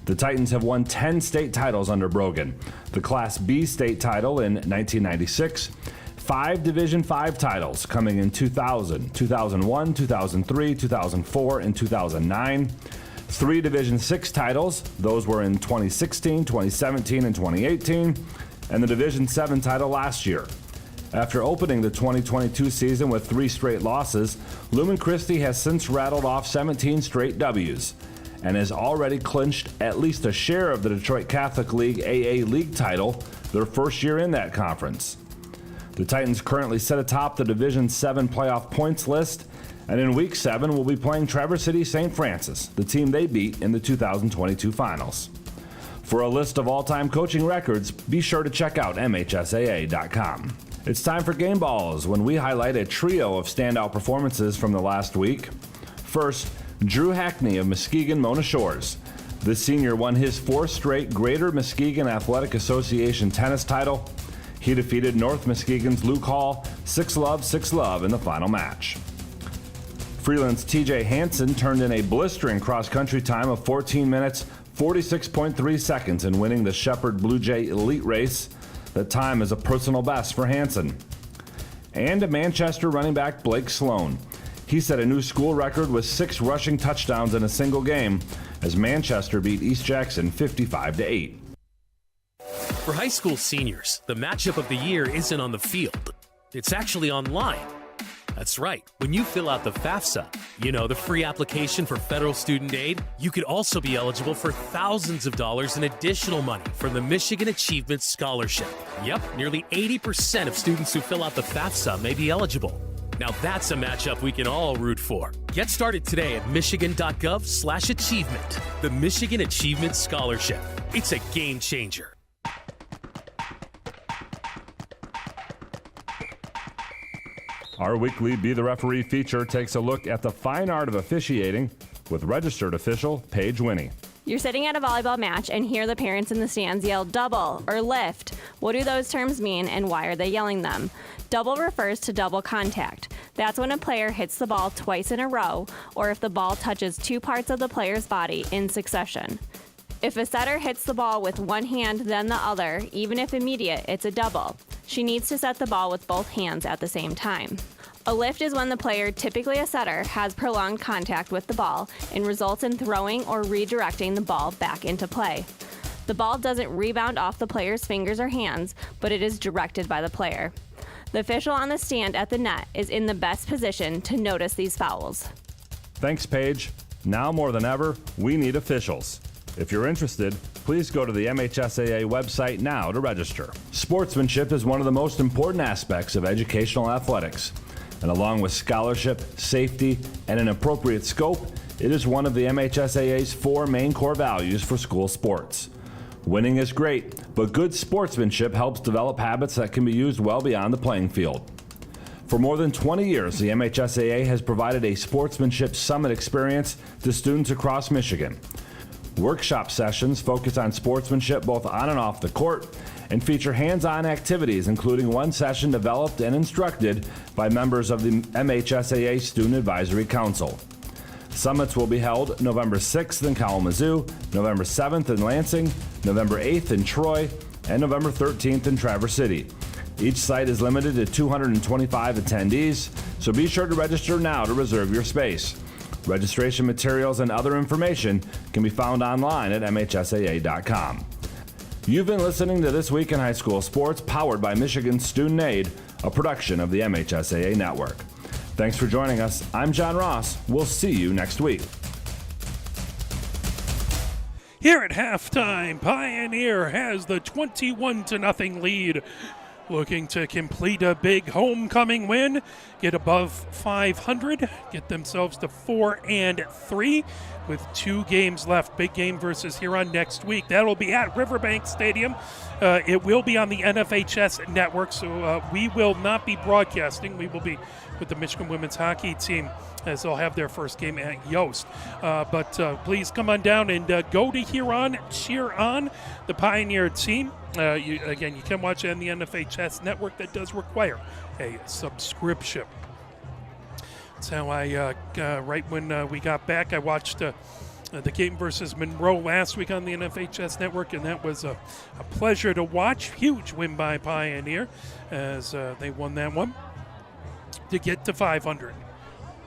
The Titans have won 10 state titles under Brogan, the Class B state title in 1996, 5 Division V titles coming in 2000, 2001, 2003, 2004, and 2009, 3 Division VI titles, those were in 2016, 2017, and 2018, and the Division VII title last year. After opening the 2022 season with 3 straight losses, Lumen Christi has since rattled off 17 straight W's and has already clinched at least a share of the Detroit Catholic League AA League title, their first year in that conference. The Titans currently sit atop the Division VII playoff points list, and in Week 7 will be playing Traverse City St. Francis, the team they beat in the 2022 finals. For a list of all-time coaching records, be sure to check out MHSAA.com. It's time for Game Balls, when we highlight a trio of standout performances from the last week. First, Drew Hackney of Muskegon Mona Shores. The senior won his 4th straight Greater Muskegon Athletic Association tennis title. He defeated North Muskegon's Luke Hall 6-love in the final match. Freeland's TJ Hansen turned in a blistering cross-country time of 14 minutes, 46.3 seconds in winning the Shepherd Blue Jay Elite Race. That time is a personal best for Hansen. And Manchester running back Blake Sloan. He set a new school record with 6 rushing touchdowns in a single game as Manchester beat East Jackson 55-8. For high school seniors, the matchup of the year isn't on the field. It's actually online. That's right. When you fill out the FAFSA, the free application for federal student aid, you could also be eligible for thousands of dollars in additional money from the Michigan Achievement Scholarship. Yep, nearly 80% of students who fill out the FAFSA may be eligible. Now that's a matchup we can all root for. Get started today at michigan.gov/achievement. The Michigan Achievement Scholarship. It's a game changer. Our weekly Be the Referee feature takes a look at the fine art of officiating with registered official Paige Winnie. You're sitting at a volleyball match and hear the parents in the stands yell double or lift. What do those terms mean and why are they yelling them? Double refers to double contact. That's when a player hits the ball twice in a row or if the ball touches 2 parts of the player's body in succession. If a setter hits the ball with one hand then the other, even if immediate, it's a double. She needs to set the ball with both hands at the same time. A lift is when the player, typically a setter, has prolonged contact with the ball and results in throwing or redirecting the ball back into play. The ball doesn't rebound off the player's fingers or hands, but it is directed by the player. The official on the stand at the net is in the best position to notice these fouls. Thanks, Paige. Now more than ever, we need officials. If you're interested, please go to the MHSAA website now to register. Sportsmanship is one of the most important aspects of educational athletics. And along with scholarship, safety, and an appropriate scope, it is one of the MHSAA's 4 main core values for school sports. Winning is great, but good sportsmanship helps develop habits that can be used well beyond the playing field. For more than 20 years, the MHSAA has provided a sportsmanship summit experience to students across Michigan. Workshop sessions focus on sportsmanship both on and off the court and feature hands-on activities, including one session developed and instructed by members of the MHSAA Student Advisory Council. Summits will be held November 6th in Kalamazoo, November 7th in Lansing, November 8th in Troy, and November 13th in Traverse City. Each site is limited to 225 attendees, so be sure to register now to reserve your space. Registration materials and other information can be found online at MHSAA.com. You've been listening to This Week in High School Sports, powered by Michigan Student Aid, a production of the MHSAA Network. Thanks for joining us. I'm John Ross. We'll see you next week. Here at halftime, Pioneer has the 21-0 lead, looking to complete a big homecoming win, get above 500, get themselves to 4-3 with 2 games left. Big game versus Huron next week. That'll be at Riverbank Stadium. It will be on the NFHS network, so we will not be broadcasting. We will be with the Michigan women's hockey team, as they'll have their first game at Yost. But please come on down and go to Huron, cheer on the Pioneer team. You can watch it on the NFHS network. That does require a subscription. That's how right when we got back, I watched the game versus Monroe last week on the NFHS network, and that was a pleasure to watch. Huge win by Pioneer as they won that one to get to 500.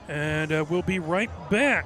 And we'll be right back.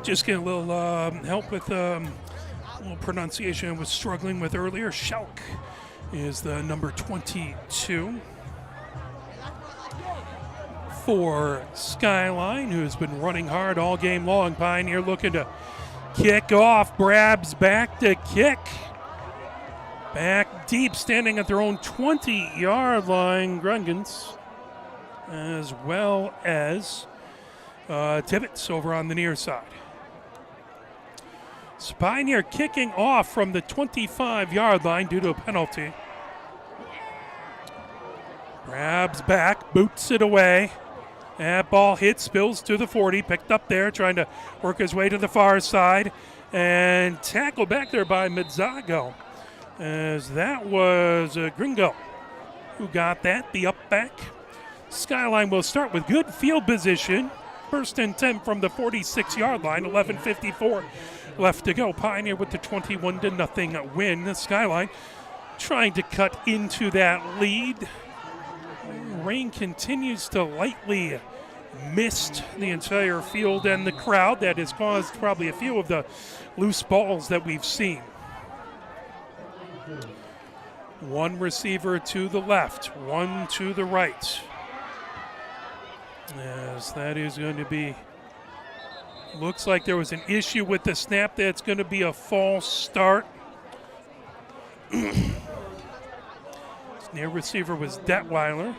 Just get a little help with a little pronunciation I was struggling with earlier. Schalk is the number 22 for Skyline, who's been running hard all game long. Pioneer looking to kick off. Brabs back to kick. Back deep, standing at their own 20-yard line. Grungans, as well as Tibbetts over on the near side. So Pioneer kicking off from the 25-yard line due to a penalty. Grabs back, boots it away. That ball hits, spills to the 40, picked up there, trying to work his way to the far side. And tackled back there by Mizzago, as that was Gringo who got that, the up back. Skyline will start with good field position. First and 10 from the 46-yard line, 11:54 left to go. Pioneer with the 21-0 win. The Skyline trying to cut into that lead. Rain continues to lightly mist the entire field and the crowd. That has caused probably a few of the loose balls that we've seen. One receiver to the left, one to the right. As that is going to be, looks like there was an issue with the snap. That's going to be a false start. Near receiver was Detweiler.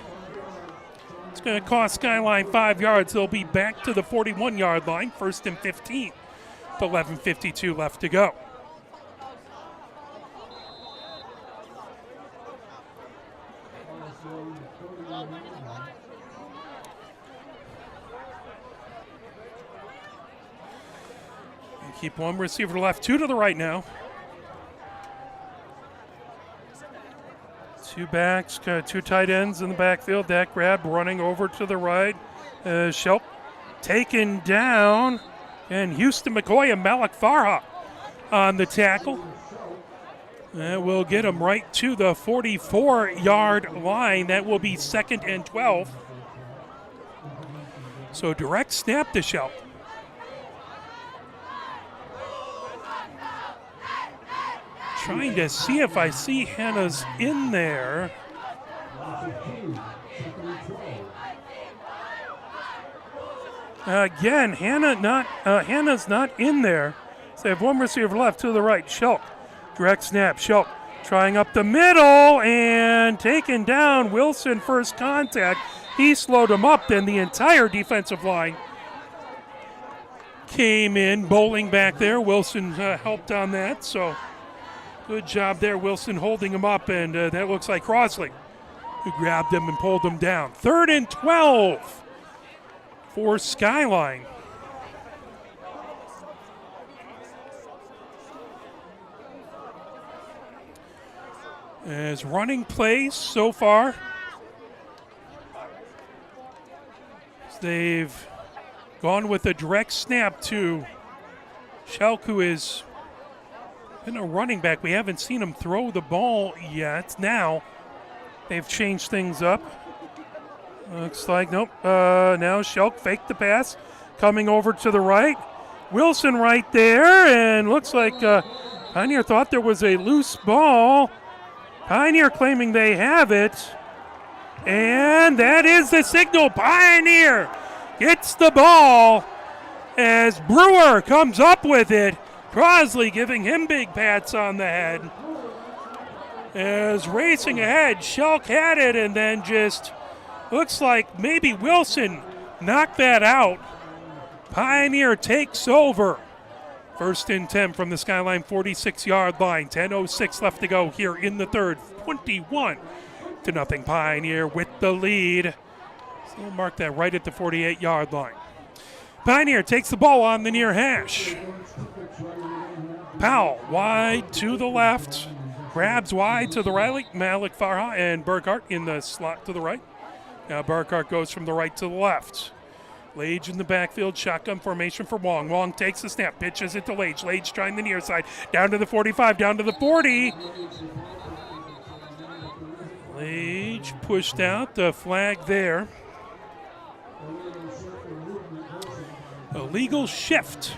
It's going to cost Skyline 5 yards. They'll be back to the 41-yard line, first and 15. 11:52 left to go. Keep one receiver to the left, two to the right now. Two backs, two tight ends in the backfield. That grab running over to the right. Shelp taken down. And Houston McCoy and Malik Farha on the tackle. That will get him right to the 44-yard line. That will be 2nd and 12. So direct snap to Shelp. Trying to see if I see Hannah's in there. Again, Hannah's not in there. So they have one receiver left to the right. Schulk, direct snap. Schulk trying up the middle and taken down. Wilson first contact. He slowed him up. Then the entire defensive line came in, bowling back there. Wilson helped on that. So good job there, Wilson, holding him up. And that looks like Crosley, who grabbed him and pulled him down. 3rd and 12 for Skyline. As running plays so far. They've gone with a direct snap to Schelk, who is been a running back. We haven't seen him throw the ball yet. Now they've changed things up. Looks like, nope. Now Schelk faked the pass. Coming over to the right. Wilson right there. And looks like Pioneer thought there was a loose ball. Pioneer claiming they have it. And that is the signal. Pioneer gets the ball as Brewer comes up with it. Crosley giving him big pats on the head. As racing ahead, Schelk had it and then just looks like maybe Wilson knocked that out. Pioneer takes over. 1st and 10 from the Skyline 46-yard line. 10:06 left to go here in the third. 21-0 Pioneer with the lead. So we'll mark that right at the 48-yard line. Pioneer takes the ball on the near hash. Powell wide to the left. Grabs wide to the right. Malik Farha and Burkhart in the slot to the right. Now Burkhart goes from the right to the left. Lage in the backfield, shotgun formation for Wong. Wong takes the snap, pitches it to Lage. Lage trying the near side, down to the 45, down to the 40. Lage pushed out, the flag there. Illegal shift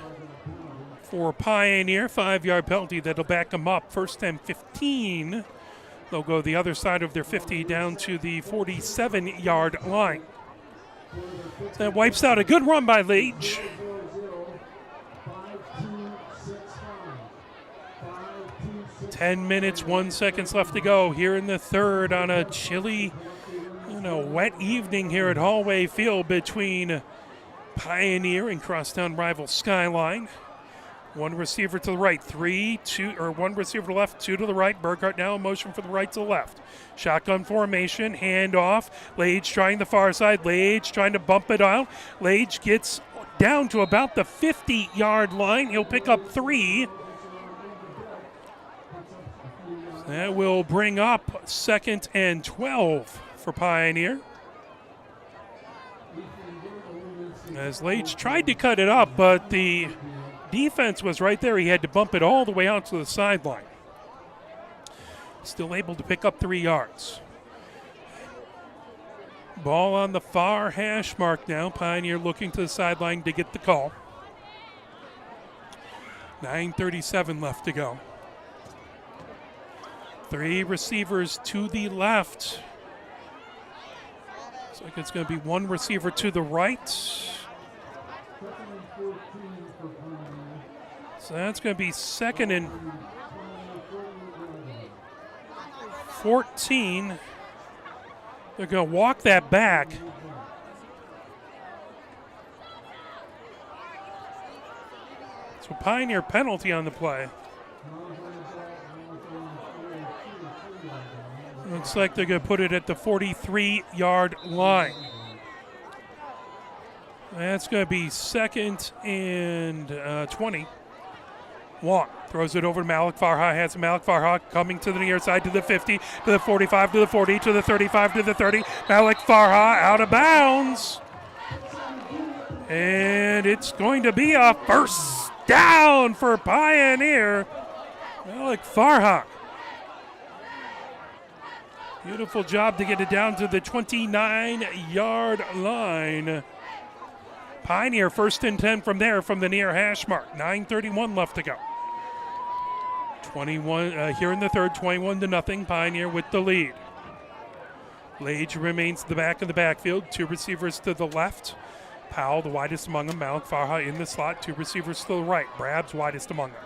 for Pioneer, 5-yard penalty that'll back them up. 1st and 15. They'll go the other side of their 50 down to the 47-yard line. So that wipes out a good run by Lage. 10 minutes, 1 second left to go here in the third on a chilly, wet evening here at Hollway Field between Pioneer and crosstown rival Skyline. One receiver to the right, one receiver to the left, 2 to the right. Burkhart now in motion from the right to the left. Shotgun formation, handoff. Lage trying the far side. Lage trying to bump it out. Lage gets down to about the 50-yard line. He'll pick up 3. That will bring up 2nd and 12 for Pioneer. As Lage tried to cut it up, but the defense was right there. He had to bump it all the way out to the sideline. Still able to pick up 3 yards. Ball on the far hash mark now. Pioneer looking to the sideline to get the call. 9:37 left to go. 3 receivers to the left. Looks like it's going to be 1 receiver to the right. So that's going to be 2nd and 14. They're going to walk that back. So Pioneer penalty on the play. Looks like they're going to put it at the 43-yard line. That's going to be 2nd and 20. Wong throws it over to Malik Farha. Has Malik Farha coming to the near side to the 50, to the 45, to the 40, to the 35, to the 30. Malik Farha out of bounds. And it's going to be a 1st down for Pioneer. Malik Farha. Beautiful job to get it down to the 29-yard line. Pioneer 1st and 10 from there from the near hash mark. 9:31 left to go. 21 here in the third, 21-0. Pioneer with the lead. Lage remains the back of the backfield. 2 receivers to the left. Powell, the widest among them. Malik Farha in the slot. 2 receivers to the right. Brabs, widest among them.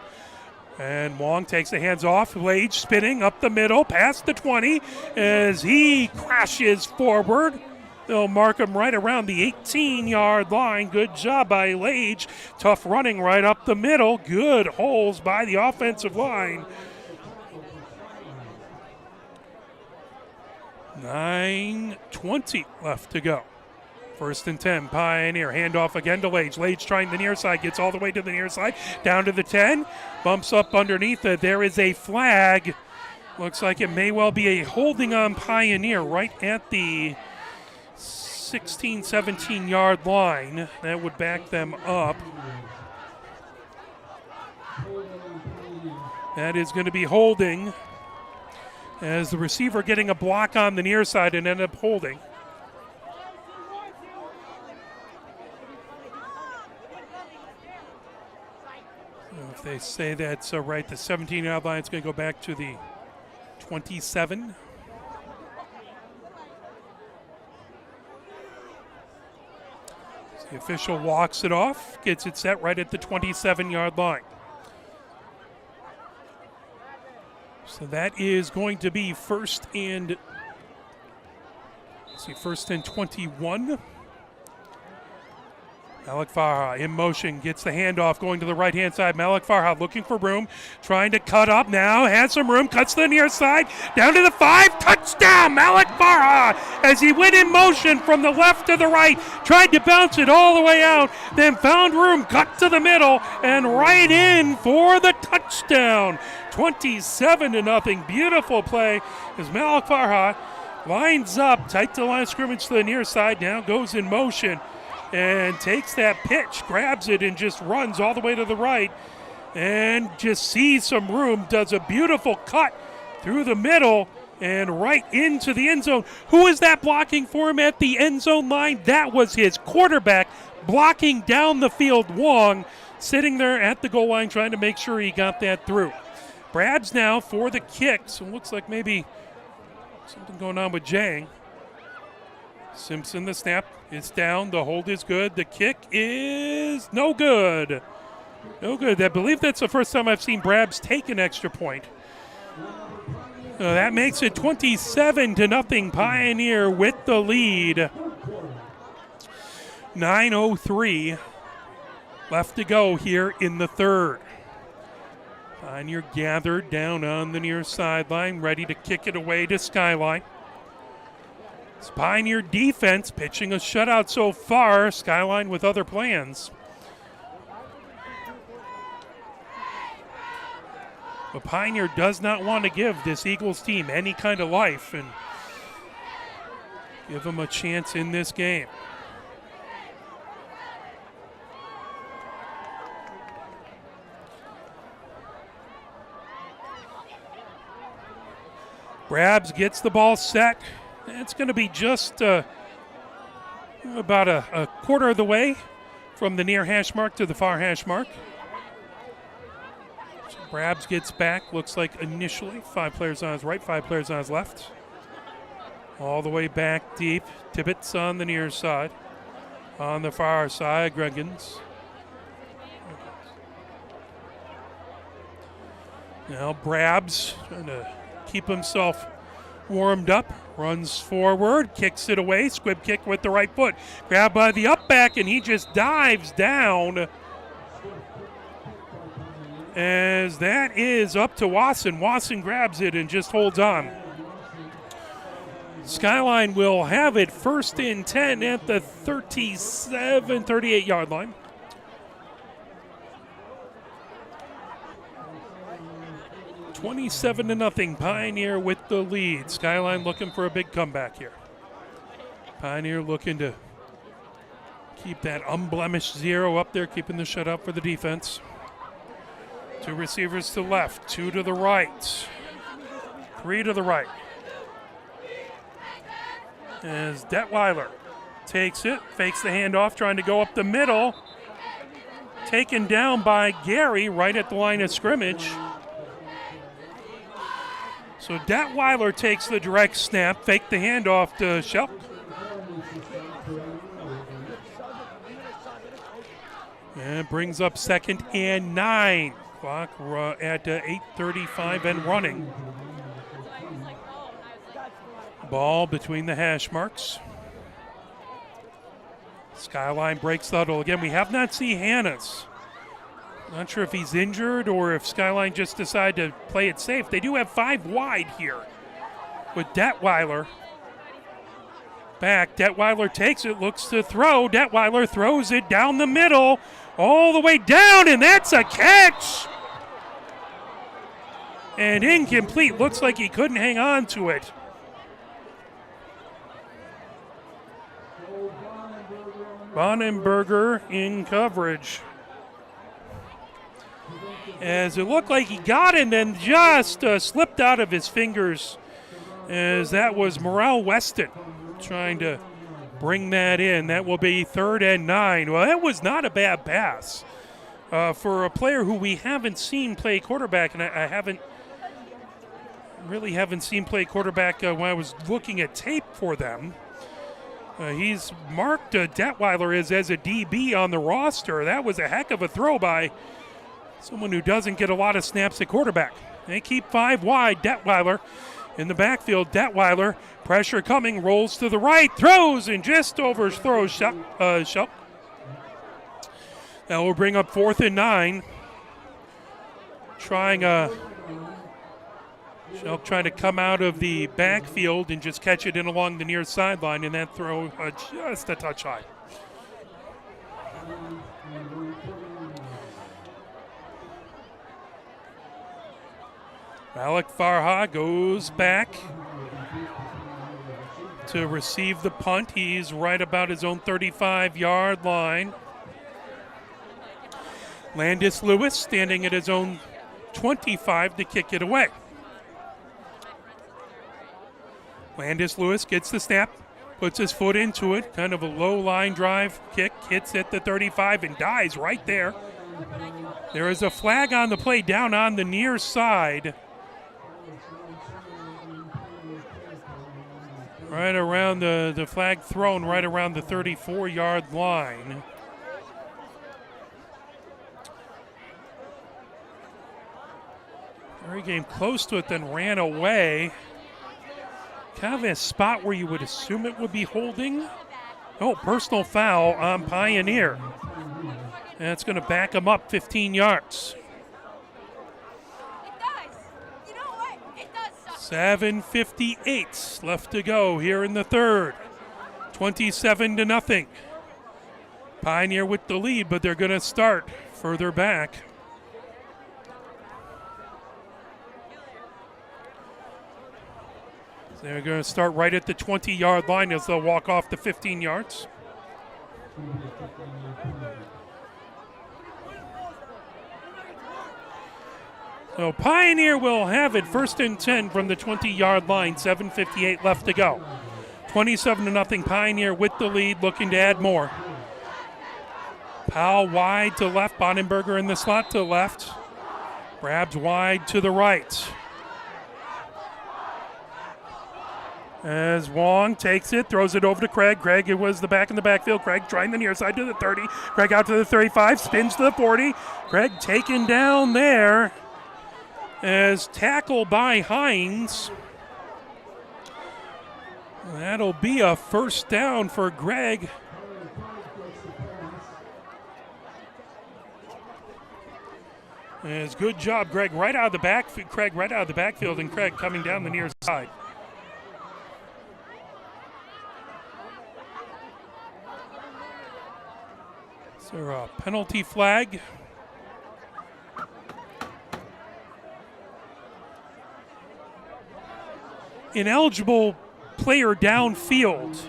And Wong takes the hands off. Lage spinning up the middle, past the 20 as he crashes forward. They'll mark him right around the 18-yard line. Good job by Lage. Tough running right up the middle. Good holes by the offensive line. 9:20 left to go. 1st and 10, Pioneer. Handoff again to Lage. Lage trying the near side. Gets all the way to the near side. Down to the 10. Bumps up underneath it. There is a flag. Looks like it may well be a holding on Pioneer right at the 16, 17-yard line. That would back them up. That is going to be holding, as the receiver getting a block on the near side and ended up holding. So if they say that's right, the 17-yard line is going to go back to the 27. The official walks it off, gets it set right at the 27-yard line. So that is going to be first and 21. Malik Farha in motion, gets the handoff, going to the right-hand side. Malik Farha looking for room, trying to cut up now, has some room, cuts to the near side, down to the 5, touchdown, Malik Farha, as he went in motion from the left to the right, tried to bounce it all the way out, then found room, cut to the middle, and right in for the touchdown. 27-0, beautiful play as Malik Farha lines up, tight to the line of scrimmage to the near side, now goes in motion, and takes that pitch, grabs it, and just runs all the way to the right and just sees some room, does a beautiful cut through the middle and right into the end zone. Who is that blocking for him at the end zone line? That was his quarterback blocking down the field. Wong sitting there at the goal line trying to make sure he got that through. Brabs now for the kick, so it looks like maybe something going on with Jang. Simpson, the snap, it's down. The hold is good. The kick is no good. No good. I believe that's the first time I've seen Brabs take an extra point. That makes it 27-0. Pioneer with the lead. 9:03 left to go here in the third. Pioneer gathered down on the near sideline, ready to kick it away to Skyline. It's Pioneer defense pitching a shutout so far. Skyline with other plans. But Pioneer does not want to give this Eagles team any kind of life and give them a chance in this game. Brabs gets the ball set. It's going to be just about a quarter of the way from the near hash mark to the far hash mark. So Brabs gets back, looks like initially 5 players on his right, 5 players on his left. All the way back deep. Tibbetts on the near side. On the far side, Greggins. Now Brabs trying to keep himself warmed up, runs forward, kicks it away, squib kick with the right foot. Grabbed by the up back, and he just dives down. As that is up to Wasson. Wasson grabs it and just holds on. Skyline will have it first and 10 at the 38-yard line. $27-0. Pioneer with the lead. Skyline looking for a big comeback here. Pioneer looking to keep that unblemished 0 up there, keeping the shutout for the defense. 2 receivers to the left, 2 to the right, 3 to the right. As Detweiler takes it, fakes the handoff, trying to go up the middle. Taken down by Gary right at the line of scrimmage. So Detweiler takes the direct snap, fake the handoff to Shelk. And brings up 2nd and 9. Clock at 8:35 and running. Ball between the hash marks. Skyline breaks the huddle. Again, we have not seen Hannes. Not sure if he's injured or if Skyline just decided to play it safe. They do have 5 wide here with Detweiler back. Detweiler takes it, looks to throw. Detweiler throws it down the middle, all the way down, and that's a catch. And incomplete. Looks like he couldn't hang on to it. Bonenberger in coverage. As it looked like he got it and then just slipped out of his fingers, as that was Morale Weston trying to bring that in. That will be 3rd and 9. Well, that was not a bad pass for a player who we haven't seen play quarterback, and I haven't seen play quarterback when I was looking at tape for them. He's marked Detweiler as a DB on the roster. That was a heck of a throw by someone who doesn't get a lot of snaps at quarterback. They keep 5 wide. Detweiler in the backfield. Detweiler, pressure coming, rolls to the right, throws, and just overthrows Shelk. That will bring up 4th and 9. Shelk trying to come out of the backfield and just catch it in along the near sideline, and that throw just a touch high. Malik Farha goes back to receive the punt. He's right about his own 35-yard line. Landis Lewis standing at his own 25 to kick it away. Landis Lewis gets the snap, puts his foot into it, kind of a low line drive kick, hits at the 35 and dies right there. There is a flag on the play down on the near side. Right around the flag thrown right around the 34-yard line. Very game close to it, then ran away. Kind of a spot where you would assume it would be holding. Oh, personal foul on Pioneer. That's going to back him up 15 yards. 7:58 left to go here in the third. 27-0. Pioneer with the lead, but they're going to start further back. They're going to start right at the 20-yard line as they'll walk off the 15 yards. So Pioneer will have it 1st and 10 from the 20-yard line. 7:58 left to go. 27-0 Pioneer with the lead, looking to add more. Powell wide to left, Bonenberger in the slot to left. Brabs wide to the right. As Wong takes it, throws it over to Craig. Craig, it was the back in the backfield. Craig trying the near side to the 30. Craig out to the 35, spins to the 40. Craig taken down there as tackled by Hines. That'll be a 1st down for Greg. As good job, Greg, right out of the backfield, and Craig coming down the near side. Is there a penalty flag? Ineligible player downfield.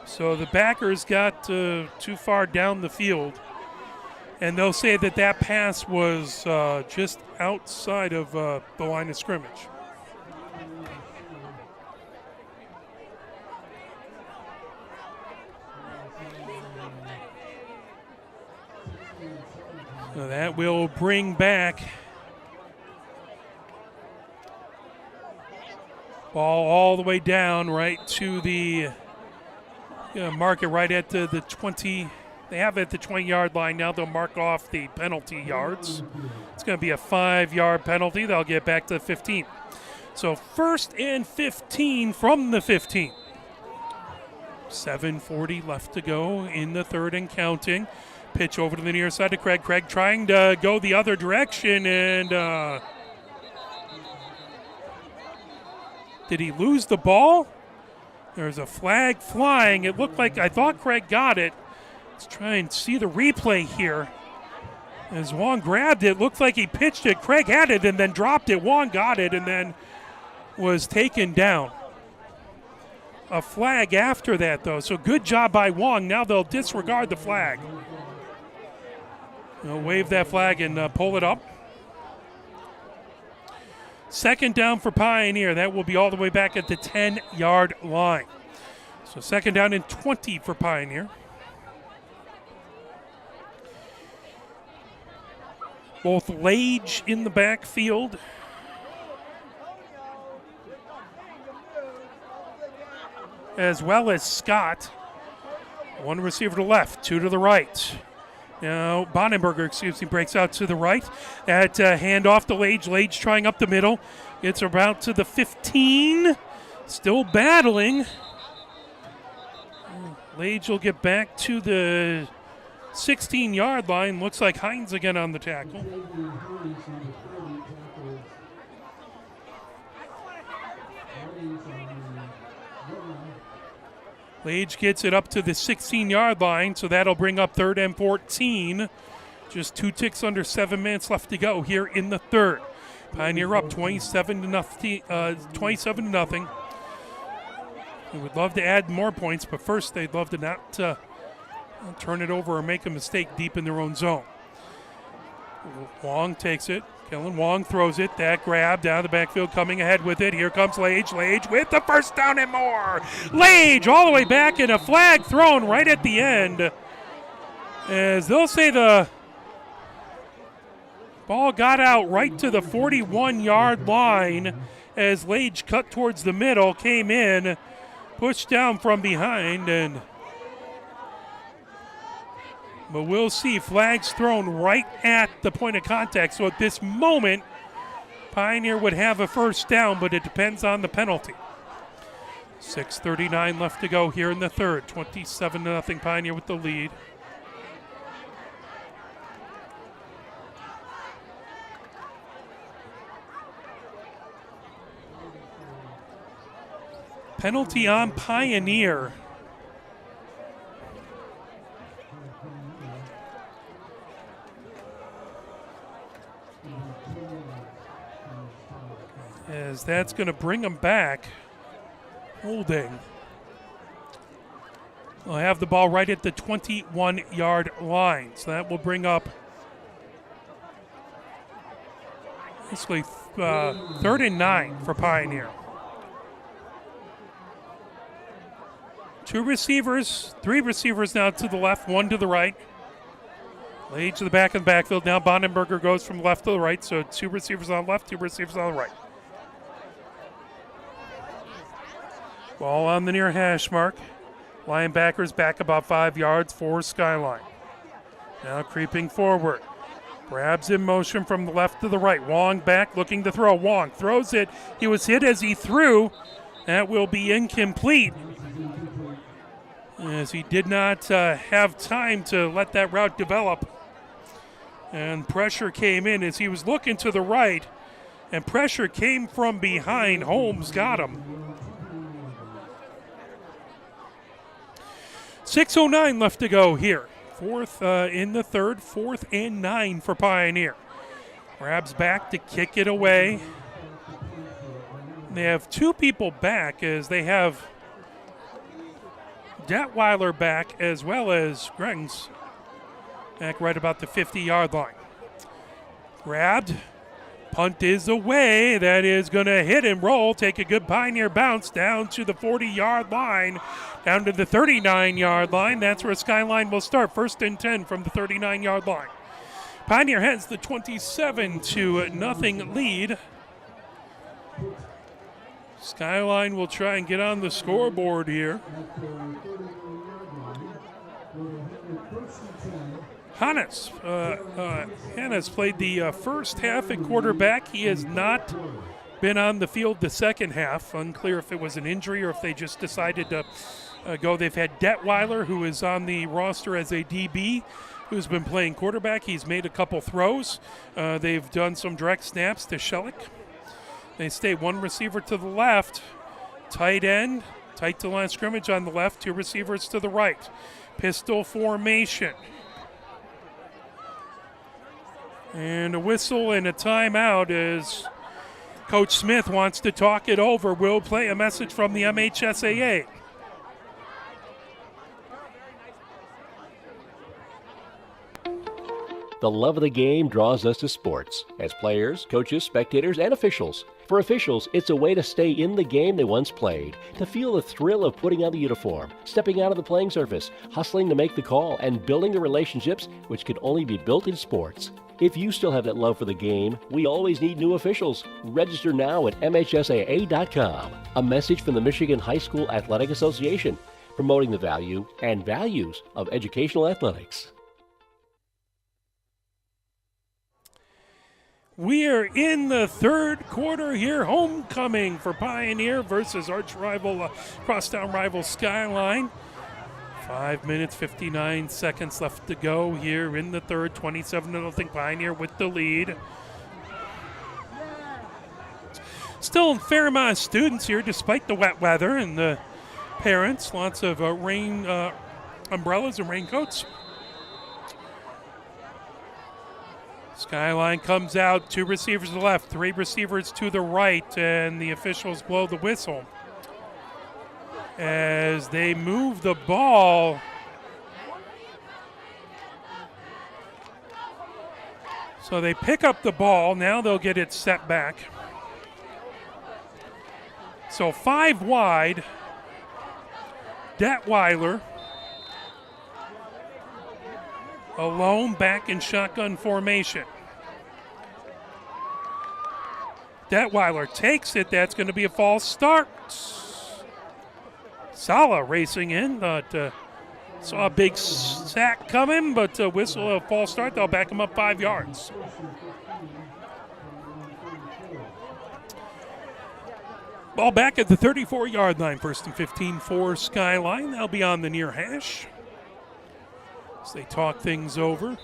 So the backers got too far down the field, and they'll say that pass was just outside of the line of scrimmage. So that will bring back ball all the way down right to the mark it right at the 20. They have it at the 20-yard line. Now they'll mark off the penalty yards. It's going to be a 5-yard penalty. They'll get back to the 15. So 1st and 15 from the 15. 7:40 left to go in the third and counting. Pitch over to the near side to Craig. Craig trying to go the other direction, and did he lose the ball? There's a flag flying. It looked like, I thought Craig got it. Let's try and see the replay here. As Wong grabbed it, looked like he pitched it. Craig had it and then dropped it. Wong got it and then was taken down. A flag after that, though. So good job by Wong. Now they'll disregard the flag. They'll wave that flag and pull it up. Second down for Pioneer. That will be all the way back at the 10-yard line. So second down and 20 for Pioneer. Both Lage in the backfield. As well as Scott. One receiver to the left, two to the right. Now, Bonenberger, breaks out to the right. That handoff to Lage. Lage trying up the middle. Gets about to the 15. Still battling. Lage will get back to the 16-yard line. Looks like Hines again on the tackle. Lage gets it up to the 16-yard line, so that'll bring up 3rd and 14. Just 2 ticks under 7 minutes left to go here in the third. Pioneer up 27 to nothing. They would love to add more points, but first they'd love to not turn it over or make a mistake deep in their own zone. Wong takes it. Kellen Wong throws it. That grab down the backfield, coming ahead with it. Here comes Lage. Lage with the first down and more. Lage all the way back, and a flag thrown right at the end. As they'll say the ball got out right to the 41-yard line as Lage cut towards the middle, came in, pushed down from behind, but we'll see. Flags thrown right at the point of contact. So at this moment, Pioneer would have a first down, but it depends on the penalty. 6:39 left to go here in the third. 27-0 Pioneer with the lead. Penalty on Pioneer. As that's going to bring them back. Holding. They'll have the ball right at the 21-yard line. So that will bring up basically 3rd and 9 for Pioneer. 3 receivers now to the left, 1 to the right. Lage to the back of the backfield. Now Bonenberger goes from left to the right, so 2 receivers on the left, 2 receivers on the right. Ball on the near hash mark. Linebackers back about 5 yards for Skyline. Now creeping forward. Grabs in motion from the left to the right. Wong back looking to throw. Wong throws it. He was hit as he threw. That will be incomplete, as he did not have time to let that route develop. And pressure came in as he was looking to the right, and pressure came from behind. Holmes got him. 6:09 left to go here. Fourth in the third, 4th and 9 for Pioneer. Grabs back to kick it away. They have 2 people back, as they have Detweiler back as well as Greggs back right about the 50-yard line. Grabbed. Punt is away. That is going to hit and roll. Take a good Pioneer bounce down to the 40-yard line, down to the 39-yard line. That's where Skyline will start. 1st and 10 from the 39-yard line. Pioneer has the 27-0 lead. Skyline will try and get on the scoreboard here. Hannes played the first half at quarterback. He has not been on the field the second half. Unclear if it was an injury or if they just decided to go. They've had Detweiler, who is on the roster as a DB, who's been playing quarterback. He's made a couple throws. They've done some direct snaps to Schelick. They stay 1 receiver to the left. Tight end, tight to line of scrimmage on the left. 2 receivers to the right. Pistol formation. And a whistle and a timeout as Coach Smith wants to talk it over. We'll play a message from the MHSAA. The love of the game draws us to sports, as players, coaches, spectators, and officials. For officials, it's a way to stay in the game they once played, to feel the thrill of putting on the uniform, stepping out of the playing surface, hustling to make the call, and building the relationships which can only be built in sports. If you still have that love for the game, we always need new officials. Register now at MHSAA.com. A message from the Michigan High School Athletic Association, promoting the value and values of educational athletics. We are in the third quarter here. Homecoming for Pioneer versus arch rival, crosstown rival Skyline. 5 minutes, 59 seconds left to go here in the third. 27-0 Pioneer with the lead. Still a fair amount of students here despite the wet weather and the parents. Lots of rain umbrellas and raincoats. Skyline comes out, 2 receivers to the left, 3 receivers to the right, and the officials blow the whistle. As they move the ball, so they pick up the ball, now they'll get it set back. So 5 wide, Detweiler alone back in shotgun formation. Detweiler takes it. That's going to be a false start. Sala racing in, but saw a big sack coming, but whistle a false start. They'll back him up 5 yards. Ball back at the 34-yard line. 1st and 15 for Skyline. They'll be on the near hash as they talk things over.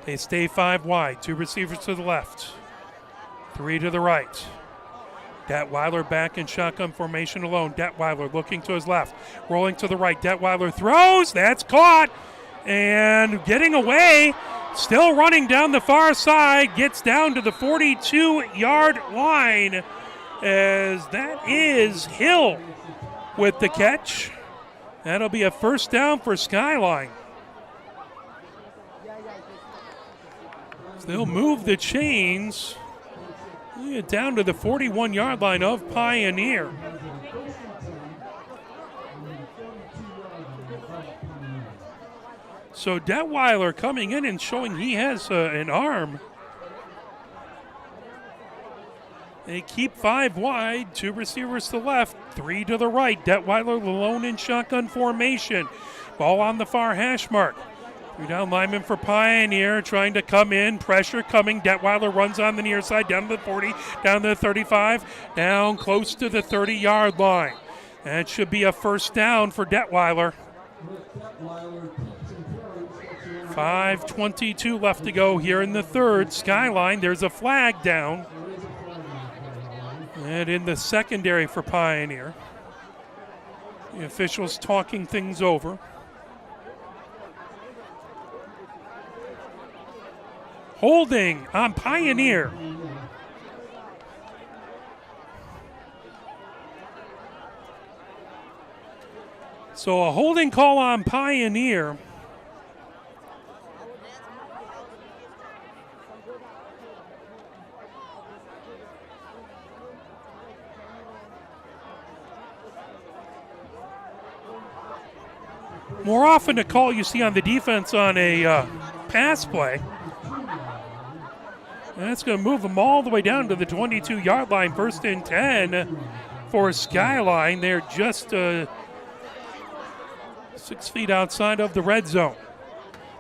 They stay 5 wide. 2 receivers to the left, 3 to the right. Detweiler back in shotgun formation alone. Detweiler looking to his left, rolling to the right. Detweiler throws. That's caught. And getting away, still running down the far side, gets down to the 42-yard line, as that is Hill with the catch. That'll be a first down for Skyline. So they'll move the chains down to the 41-yard line of Pioneer. So Detweiler coming in and showing he has an arm. They keep 5 wide, 2 receivers to the left, 3 to the right. Detweiler alone in shotgun formation. Ball on the far hash mark. 3 down lineman for Pioneer trying to come in. Pressure coming. Detweiler runs on the near side down to the 40, down to the 35, down close to the 30-yard line. That should be a first down for Detweiler. 5:22 left to go here in the third. Skyline, there's a flag down. And in the secondary for Pioneer. The officials talking things over. Holding on Pioneer. So a holding call on Pioneer. More often a call you see on the defense on a pass play. And that's going to move them all the way down to the 22-yard line. 1st and 10 for Skyline. They're just 6 feet outside of the red zone.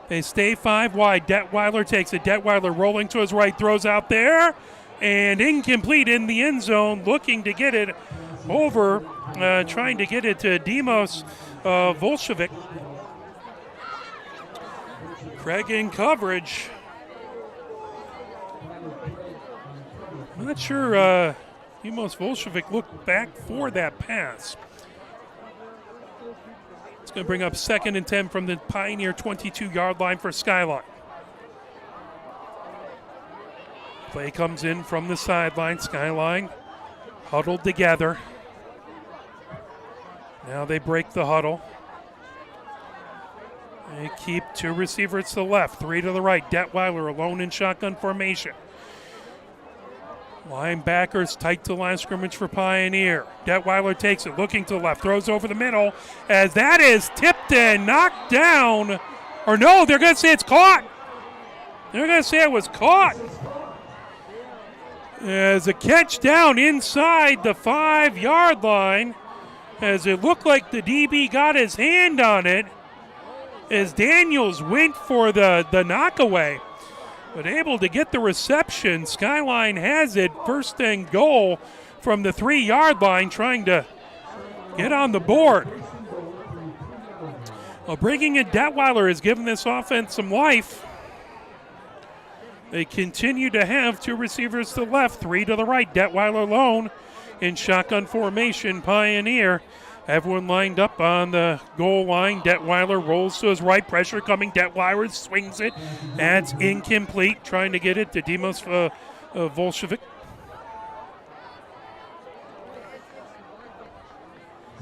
They stay 5 wide. Detweiler takes it. Detweiler rolling to his right, throws out there, and incomplete in the end zone, looking to get it over, trying to get it to Demos Volshevik. Craig in coverage. I'm not sure Dimos Volshevik looked back for that pass. It's going to bring up 2nd and 10 from the Pioneer 22-yard line for Skyline. Play comes in from the sideline. Skyline huddled together. Now they break the huddle. They keep 2 receivers to the left, 3 to the right. Detweiler alone in shotgun formation. Linebackers tight to the line of scrimmage for Pioneer. Detweiler takes it, looking to the left, throws over the middle, as that is tipped and knocked down. Or no, they're going to say it's caught. They're going to say it was caught. As a catch down inside the 5-yard line, as it looked like the DB got his hand on it, as Daniels went for the knockaway, but able to get the reception. Skyline has it, 1st and goal from the 3-yard line, trying to get on the board. Well, bringing in Detweiler has given this offense some life. They continue to have 2 receivers to the left, 3 to the right. Detweiler alone in shotgun formation. Pioneer, everyone lined up on the goal line. Detweiler rolls to his right, pressure coming. Detweiler swings it. That's incomplete, trying to get it to Dimos Volshevik.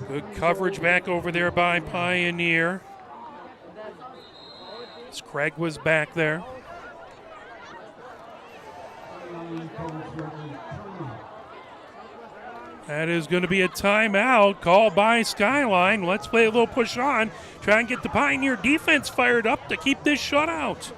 Good coverage back over there by Pioneer. As Craig was back there. That is going to be a timeout called by Skyline. Let's play a little push on. Try and get the Pioneer defense fired up to keep this shutout.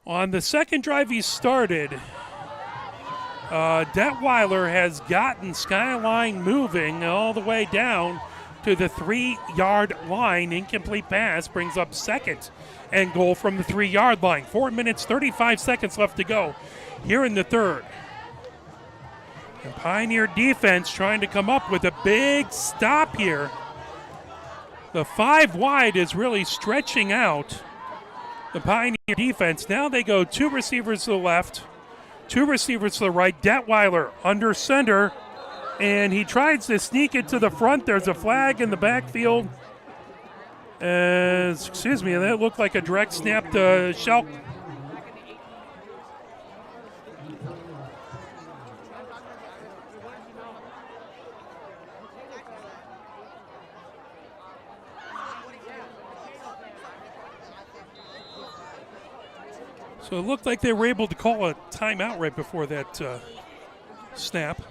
On the second drive he started, Detweiler has gotten Skyline moving all the way down to the 3-yard line. Incomplete pass brings up 2nd and goal from the 3-yard line. 4 minutes, 35 seconds left to go here in the 3rd. And Pioneer defense trying to come up with a big stop here. The 5 wide is really stretching out the Pioneer defense. Now they go 2 receivers to the left, 2 receivers to the right. Detweiler under center, and he tries to sneak it to the front. There's a flag in the backfield. Excuse me, that looked like a direct snap to Shelk. So it looked like they were able to call a timeout right before that snap.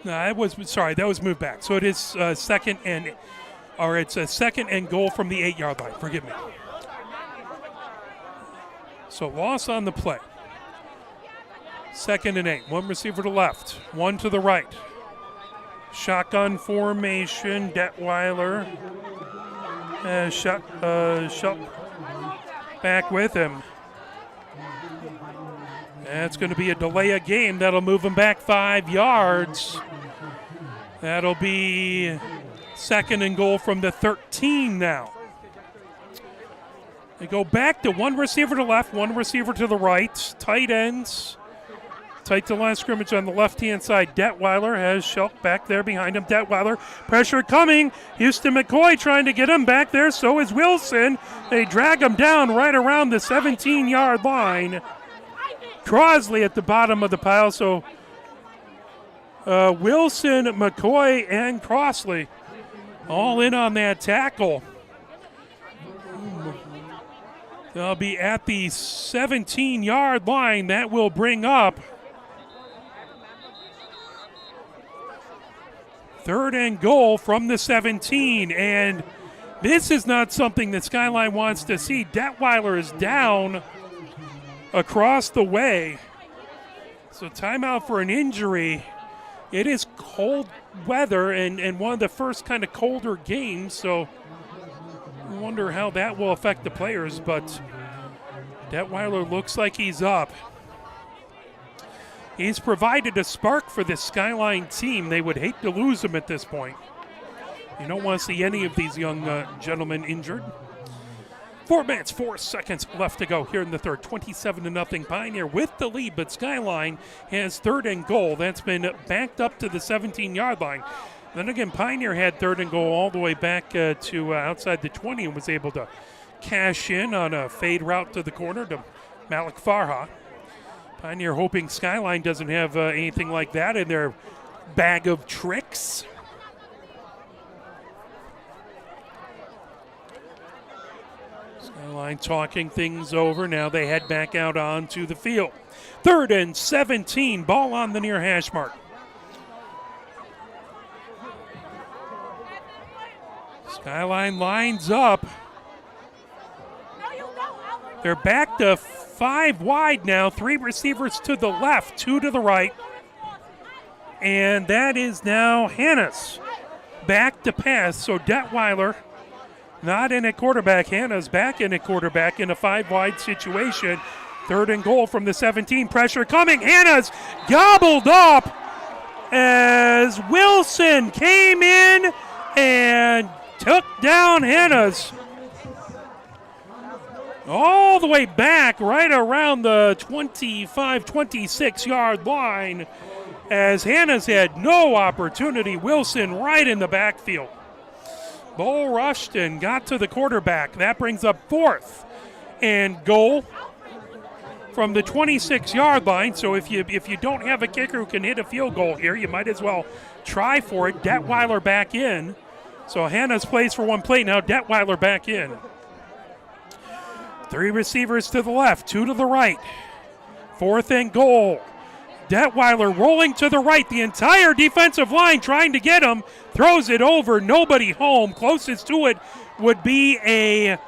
No, that was moved back. So it is it's a 2nd and goal from the 8-yard line. Forgive me. So loss on the play. 2nd and 8. 1 receiver to left, 1 to the right. Shotgun formation. Detweiler shot back with him. That's going to be a delay of game. That'll move him back 5 yards. That'll be 2nd and goal from the 13 now. They go back to 1 receiver to left, 1 receiver to the right. Tight ends. Tight to line scrimmage on the left-hand side. Detweiler has Shelk back there behind him. Detweiler, pressure coming. Houston McCoy trying to get him back there. So is Wilson. They drag him down right around the 17-yard line. Crosley at the bottom of the pile. So Wilson, McCoy, and Crosley all in on that tackle. They'll be at the 17-yard line. That will bring up 3rd and goal from the 17, and this is not something that Skyline wants to see. Detweiler is down across the way. So timeout for an injury. It is cold weather and one of the first kind of colder games, so I wonder how that will affect the players, but Detweiler looks like he's up. He's provided a spark for this Skyline team. They would hate to lose him at this point. You don't want to see any of these young gentlemen injured. 4 minutes, 4 seconds left to go here in the third. 27-0 Pioneer with the lead, but Skyline has 3rd and goal. That's been backed up to the 17-yard line. Then again, Pioneer had 3rd and goal all the way back to outside the 20 and was able to cash in on a fade route to the corner to Malik Farha. Pioneer hoping Skyline doesn't have anything like that in their bag of tricks. Skyline talking things over. Now they head back out onto the field. 3rd and 17, ball on the near hash mark. Skyline lines up. They're back to 5 wide now, 3 receivers to the left, 2 to the right. And that is now Hannes back to pass. So Detweiler not in at quarterback. Hannes back in at quarterback in a 5 wide situation. 3rd and goal from the 17. Pressure coming. Hannes gobbled up as Wilson came in and took down Hannes all the way back right around the 25, 26-yard line as Hannes had no opportunity. Wilson right in the backfield. Bull rushed and got to the quarterback. That brings up 4th and goal from the 26-yard line. So if you don't have a kicker who can hit a field goal here, you might as well try for it. Detweiler back in. So Hannes plays for 1 play now. Detweiler back in. 3 receivers to the left, 2 to the right. 4th and goal. Detweiler rolling to the right. The entire defensive line trying to get him. Throws it over. Nobody home. Closest to it would be an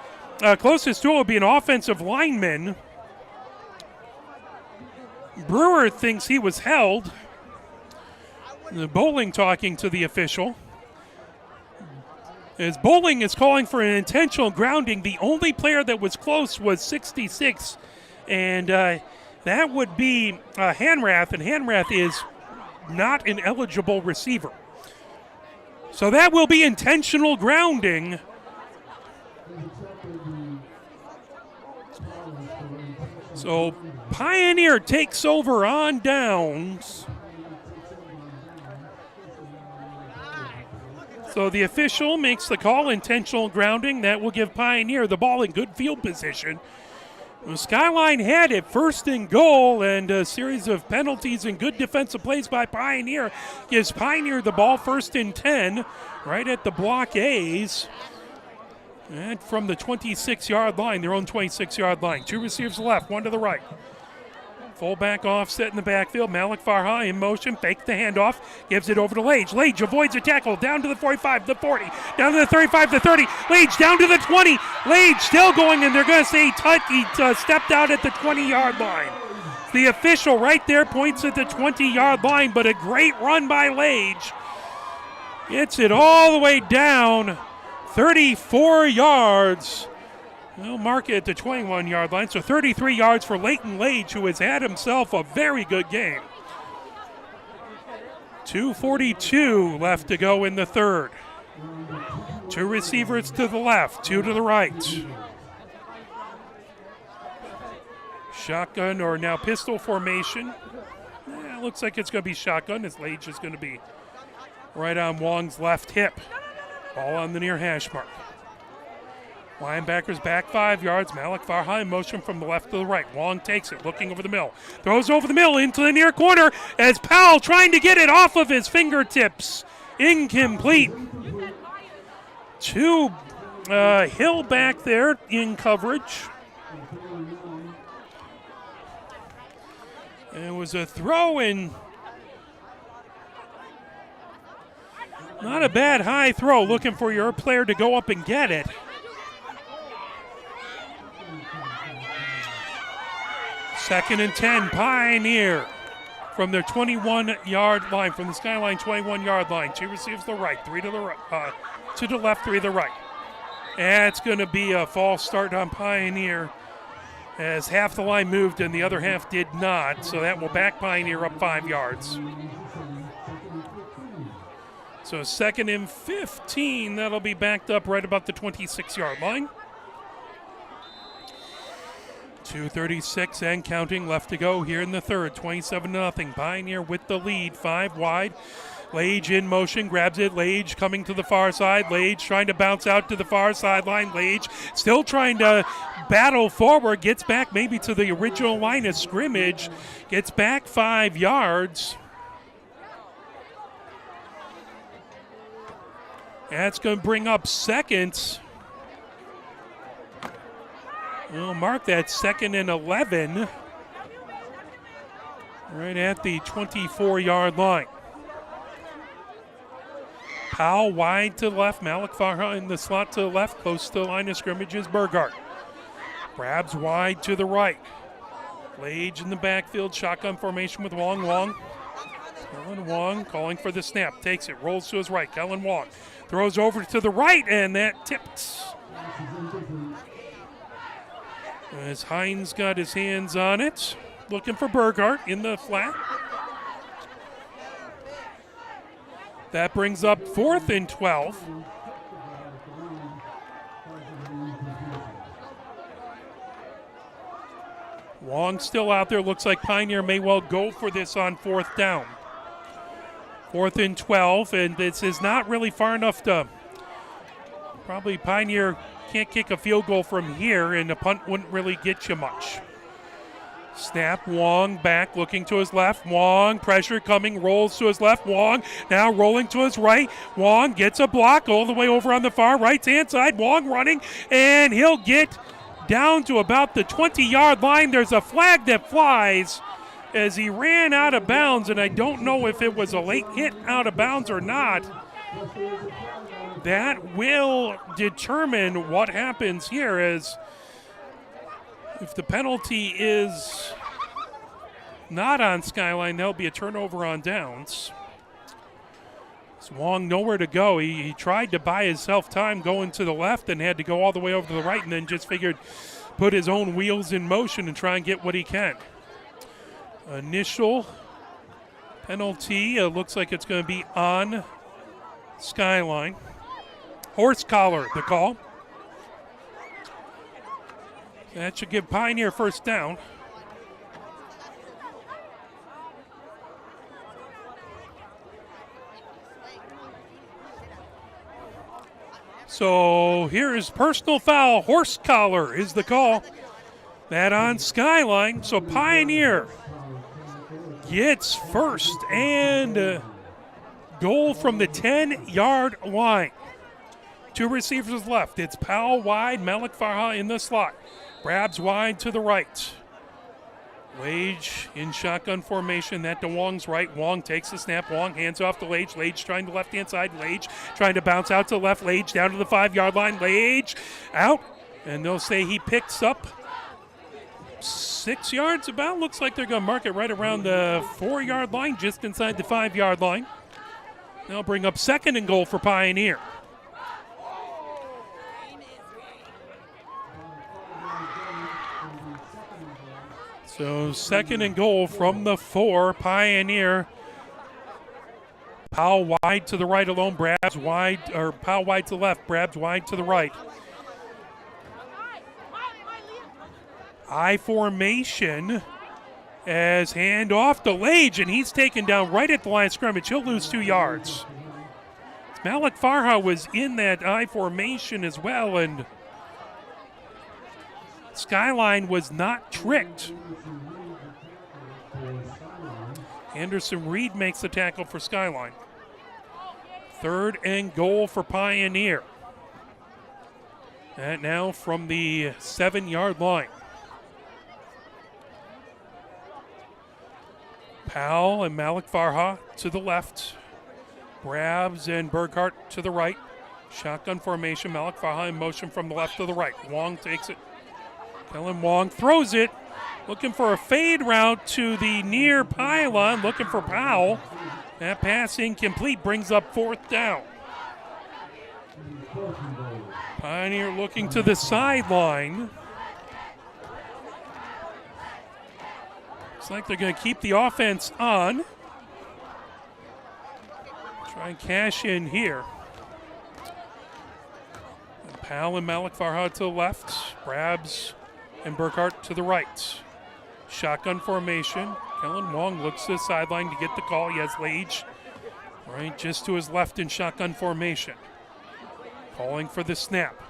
offensive lineman. Brewer thinks he was held. The Bowling talking to the official. As Bowling is calling for an intentional grounding, the only player that was close was 66, and that would be Hanrath, and Hanrath is not an eligible receiver. So that will be intentional grounding. So Pioneer takes over on downs. So the official makes the call, intentional grounding. That will give Pioneer the ball in good field position. The Skyline had it 1st and goal, and a series of penalties and good defensive plays by Pioneer gives Pioneer the ball 1st and 10 right at the block A's. And from the 26-yard line, their own 26-yard line. 2 receivers left, 1 to the right. Fullback offset in the backfield. Malik Farha in motion, fakes the handoff, gives it over to Lage. Lage avoids a tackle, down to the 45, the 40, down to the 35, the 30. Lage down to the 20. Lage still going, and they're going to say he stepped out at the 20-yard line. The official right there points at the 20-yard line, but a great run by Lage. Gets it all the way down, 34 yards. They'll mark it at the 21-yard line, so 33 yards for Leighton Lage, who has had himself a very good game. 2:42 left to go in the third. 2 receivers to the left, 2 to the right. Shotgun or now pistol formation. Looks like it's going to be shotgun as Lage is going to be right on Wong's left hip. Ball on the near hash mark. Linebackers back 5 yards. Malik Farha in motion from the left to the right. Wong takes it, looking over the middle. Throws over the middle into the near corner as Powell trying to get it off of his fingertips. Incomplete. 2 Hill back there in coverage. It was a throw in. Not a bad high throw, looking for your player to go up and get it. Second and 10, Pioneer from their 21-yard line, from the Skyline 21-yard line. Two receivers to the right, three to the right, to the left, three to the right. And it's going to be a false start on Pioneer, as half the line moved and the other half did not. So that will back Pioneer up 5 yards. So second and 15, that'll be backed up right about the 26-yard line. 2:36 and counting left to go here in the third. 27-0. Pioneer with the lead, 5 wide. Lage in motion, grabs it. Lage coming to the far side. Lage trying to bounce out to the far sideline. Lage still trying to battle forward. Gets back maybe to the original line of scrimmage. Gets back 5 yards. That's going to bring up second. We'll mark that second and 11. Right at the 24-yard line. Powell wide to the left. Malik Farha in the slot to the left. Close to the line of scrimmage is Burgart. Grabs wide to the right. Lage in the backfield. Shotgun formation with Wong. Kellen Wong calling for the snap. Takes it. Rolls to his right. Kellen Wong throws over to the right, and that tipped. As Hines got his hands on it. Looking for Burgart in the flat. That brings up 4th and 12. Wong still out there. Looks like Pioneer may well go for this on 4th down. 4th and 12, and this is not really far enough to. Probably Pioneer can't kick a field goal from here, and a punt wouldn't really get you much. Snap, Wong back, looking to his left. Wong, pressure coming, rolls to his left. Wong now rolling to his right. Wong gets a block all the way over on the far right-hand side. Wong running, and he'll get down to about the 20-yard line. There's a flag that flies as he ran out of bounds, and I don't know if it was a late hit out of bounds or not. That will determine what happens here, as if the penalty is not on Skyline, there'll be a turnover on downs. Wong nowhere to go. He tried to buy himself time going to the left and had to go all the way over to the right, and then just figured put his own wheels in motion and try and get what he can. Initial penalty looks like it's going to be on Skyline. Horse collar, the call. That should give Pioneer first down. So here is personal foul. Horse collar is the call. That on Skyline. So Pioneer gets first and goal from the 10-yard line. Two receivers left. It's Powell wide, Malik Farha in the slot. Grabs wide to the right. Lage in shotgun formation. That to Wong's right. Wong takes the snap. Wong hands off to Lage. Lage trying to left-hand side. Lage trying to bounce out to the left. Lage down to the 5-yard line. Lage out. And they'll say he picks up 6 yards about. Looks like they're going to mark it right around the 4-yard line, just inside the 5-yard line. They'll bring up second and goal for Pioneer. So second and goal from the 4, Pioneer. Powell wide to the right alone, Brabs wide, or Powell wide to the left, Brabs wide to the right. I formation as hand off to Lage, and he's taken down right at the line of scrimmage. He'll lose 2 yards. Malik Farha was in that I formation as well, and Skyline was not tricked. Anderson Reed makes the tackle for Skyline. Third and goal for Pioneer. And now from the 7-yard line. Powell and Malik Farha to the left. Brabs and Burkhart to the right. Shotgun formation. Malik Farha in motion from the left to the right. Wong takes it. Kellen Wong throws it. Looking for a fade route to the near pylon. Looking for Powell. That pass incomplete brings up fourth down. Pioneer looking to the sideline. Looks like they're going to keep the offense on. Try and cash in here. And Powell and Malik Farha to the left. Brabs and Burkhart to the right. Shotgun formation. Kellen Wong looks to the sideline to get the call. He has Lage right just to his left in shotgun formation. Calling for the snap.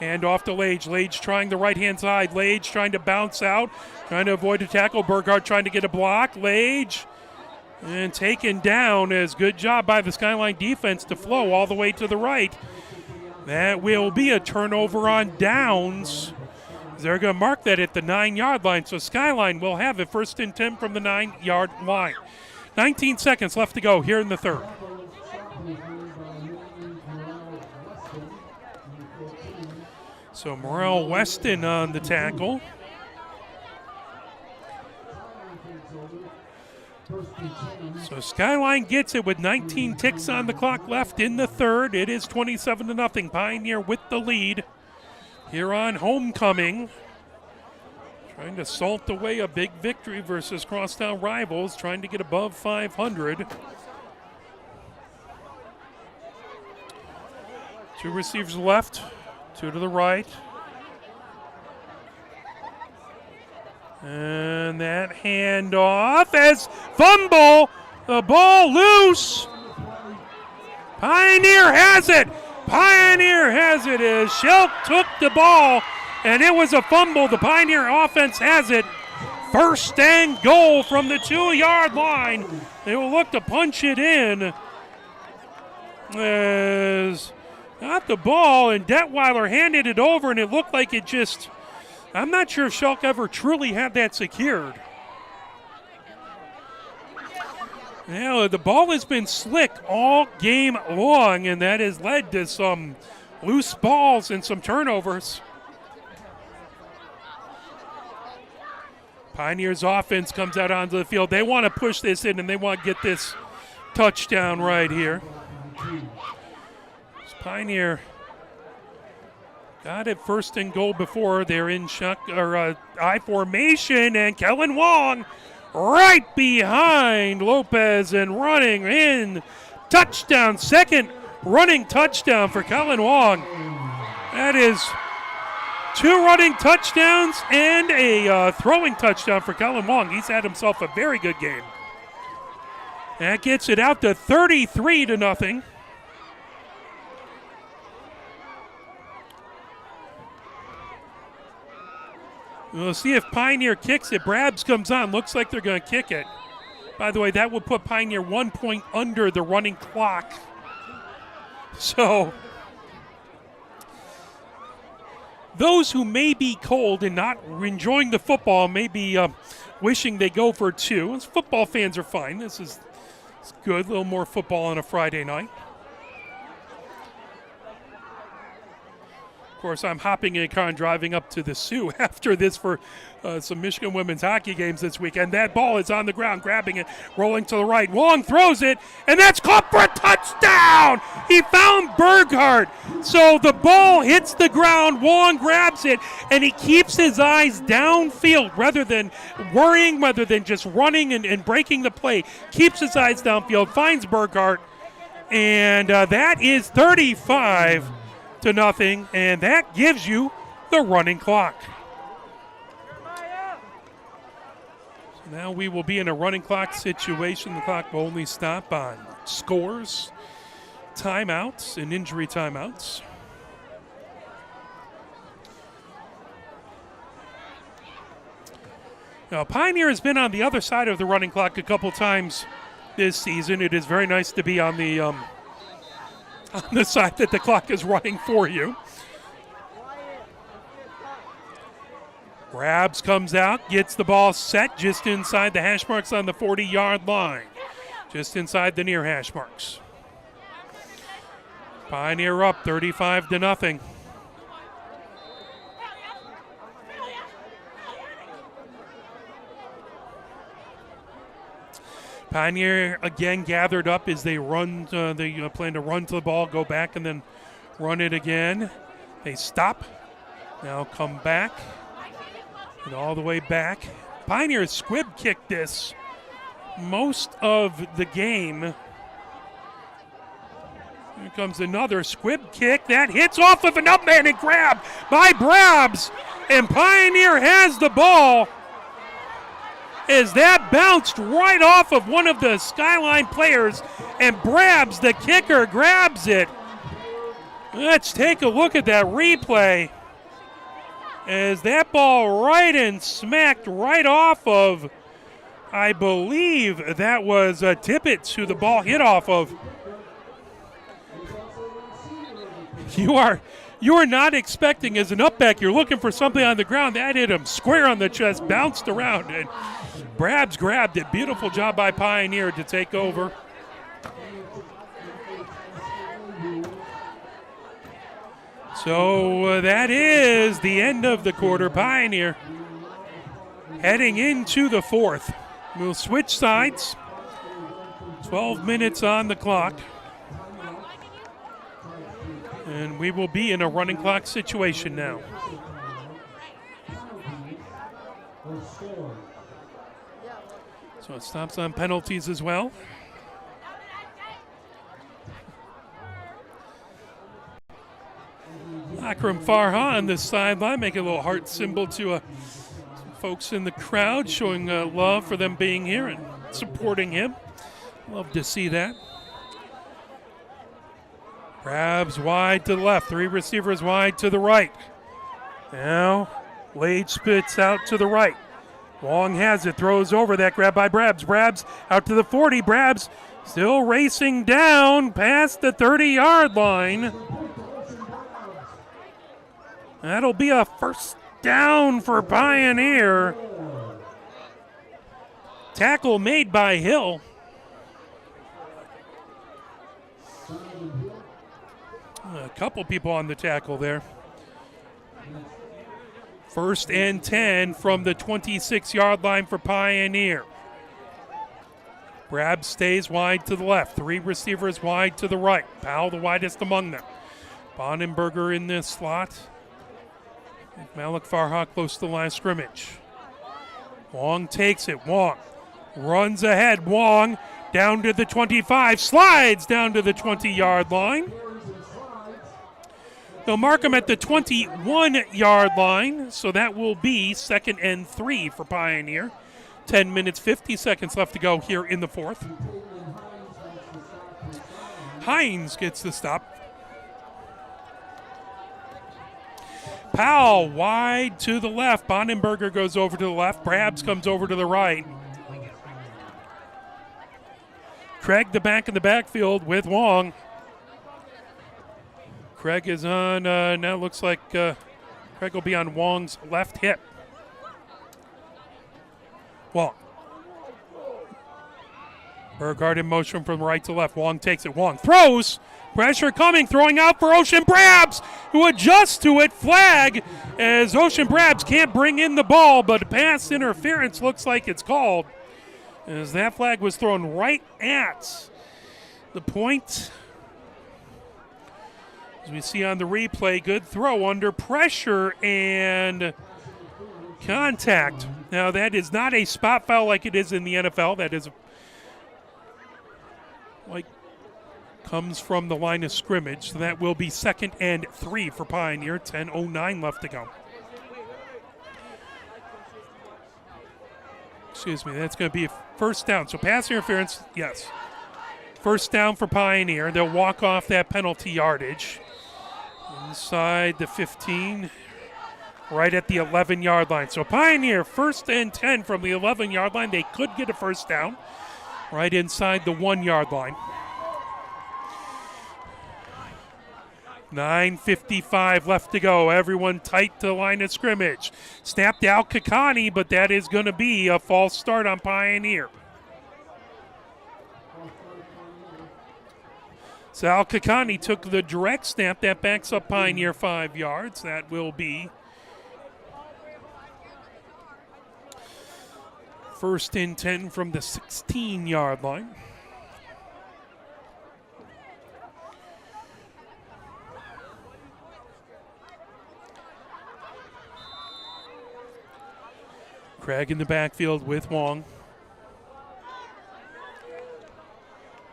Hand off to Lage. Lage trying the right-hand side. Lage trying to bounce out. Trying to avoid a tackle. Burkhart trying to get a block. Lage and taken down as good job by the Skyline defense to flow all the way to the right. That will be a turnover on downs. They're going to mark that at the 9-yard line. So Skyline will have it 1st and 10 from the 9-yard line. 19 seconds left to go here in the third. So Morrell Weston on the tackle. So Skyline gets it with 19 ticks on the clock left in the third. It is 27-0. Pioneer with the lead here on homecoming. Trying to salt away a big victory versus crosstown rivals, trying to get above 500. Two receivers left, two to the right. And that handoff as fumble, the ball loose. Pioneer has it. Pioneer has it as Shelk took the ball, and it was a fumble. The Pioneer offense has it. 1st and goal from the 2-yard line. They will look to punch it in. As got the ball, and Detweiler handed it over, and it looked like it just, I'm not sure if Shelk ever truly had that secured. Now, the ball has been slick all game long, and that has led to some loose balls and some turnovers. Pioneers offense comes out onto the field. They want to push this in, and they want to get this touchdown right here. Pioneer got it 1st and goal before. They're in I formation, and Kellen Wong right behind Lopez and running in. Touchdown, 2nd running touchdown for Kellen Wong. That is 2 running touchdowns and a throwing touchdown for Kellen Wong. He's had himself a very good game. That gets it out to 33-0. We'll see if Pioneer kicks it. Brabs comes on. Looks like they're going to kick it. By the way, that would put Pioneer 1 point under the running clock. So those who may be cold and not enjoying the football may be wishing they go for 2. As football fans are fine. This is good. A little more football on a Friday night. Of course, I'm hopping in a car and driving up to the Sioux after this for some Michigan women's hockey games this weekend. That ball is on the ground, grabbing it, rolling to the right. Wong throws it, and that's caught for a touchdown! He found Burkhart. So the ball hits the ground, Wong grabs it, and he keeps his eyes downfield rather than worrying, rather than just running and breaking the play. Keeps his eyes downfield, finds Burkhart, and that is 35-0, and that gives you the running clock. So now we will be in a running clock situation. The clock will only stop on scores, timeouts, and injury timeouts. Now, Pioneer has been on the other side of the running clock a couple times this season. It is very nice to be on the side that the clock is running for you. Brabs comes out, gets the ball set just inside the hash marks on the 40-yard line. Just inside the near hash marks. Pioneer up 35-0. Pioneer again gathered up as they run. They plan to run to the ball, go back, and then run it again. They stop. Now come back. And all the way back. Pioneer squib kicked this most of the game. Here comes another squib kick. That hits off of an up-man grab by Brabs. And Pioneer has the ball as that bounced right off of one of the Skyline players. And Brabs, the kicker, grabs it. Let's take a look at that replay. As that ball right and smacked right off of, I believe that was Tippett who the ball hit off of. You are not expecting as an upback, you're looking for something on the ground. That hit him square on the chest, bounced around, and Brabs grabbed it. Beautiful job by Pioneer to take over. So that is the end of the quarter. Pioneer heading into the fourth. We'll switch sides. 12 minutes on the clock. And we will be in a running clock situation now. So it stops on penalties as well. Akram Farha on this sideline, making a little heart symbol to folks in the crowd, showing love for them being here and supporting him. Love to see that. Grabs wide to the left, 3 receivers wide to the right. Now, Lade spits out to the right. Wong has it, throws over that grab by Brabs. Brabs out to the 40. Brabs still racing down past the 30-yard line. That'll be a first down for Pioneer. Tackle made by Hill. A couple people on the tackle there. First and 10 from the 26-yard line for Pioneer. Brabs stays wide to the left. 3 receivers wide to the right. Powell the widest among them. Bonenberger in this slot. Malik Farha close to the line of scrimmage. Wong takes it. Wong runs ahead. Wong down to the 25. Slides down to the 20-yard line. They'll mark him at the 21-yard line, so that will be 2nd and 3 for Pioneer. 10 minutes, 50 seconds left to go here in the fourth. Hines gets the stop. Powell wide to the left. Bonenberger goes over to the left. Brabs comes over to the right. Craig the back in the backfield with Wong. Craig is on, now looks like Craig will be on Wong's left hip. Wong. Burghardt in motion from right to left. Wong takes it. Wong throws. Pressure coming, throwing out for Ocean Brabs, who adjusts to it. Flag as Ocean Brabs can't bring in the ball, but pass interference looks like it's called, as that flag was thrown right at the point. As we see on the replay, good throw under pressure and contact. Now, that is not a spot foul like it is in the NFL. That is like comes from the line of scrimmage. So that will be 2nd and 3 for Pioneer. 10:09 left to go. Excuse me, that's going to be a first down. So pass interference, yes. First down for Pioneer. They'll walk off that penalty yardage. Inside the 15, right at the 11-yard line. So Pioneer, 1st and 10 from the 11-yard line. They could get a first down right inside the 1-yard line. 9:55 left to go. Everyone tight to the line of scrimmage. Snapped out Kakani, but that is going to be a false start on Pioneer. Sal Kakani took the direct snap. That backs up Pioneer 5 yards. That will be first and 10 from the 16-yard line. Craig in the backfield with Wong.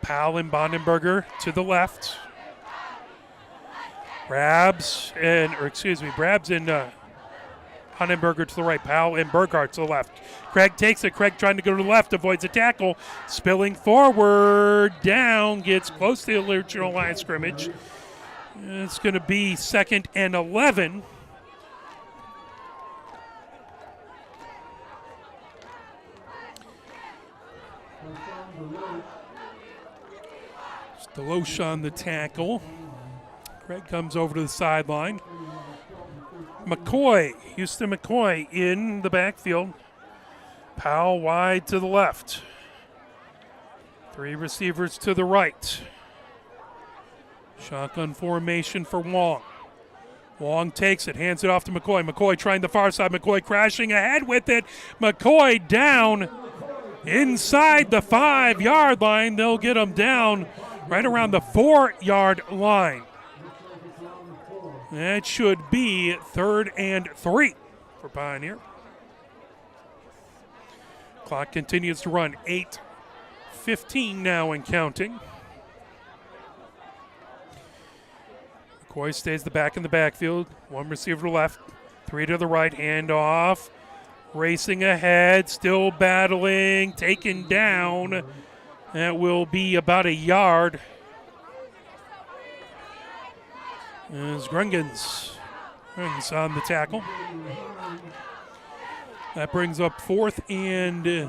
Powell and Bondenberger to the left. Brabs and Bondenberger to the right. Powell and Burghardt to the left. Craig takes it. Craig trying to go to the left, avoids a tackle. Spilling forward, down, gets close to the original line of scrimmage. It's going to be 2nd and 11. Deloche on the tackle. Craig comes over to the sideline. Houston McCoy in the backfield. Powell wide to the left. 3 receivers to the right. Shotgun formation for Wong. Wong takes it, hands it off to McCoy. McCoy trying the far side. McCoy crashing ahead with it. McCoy down inside the 5-yard line. They'll get him down right around the 4-yard line. That should be 3rd and 3 for Pioneer. Clock continues to run. 8:15 now and counting. McCoy stays the back in the backfield. 1 receiver to the left, 3 to the right. Handoff. Racing ahead, still battling, taken down. That will be about 1 yard. As Grungens on the tackle. That brings up 4th and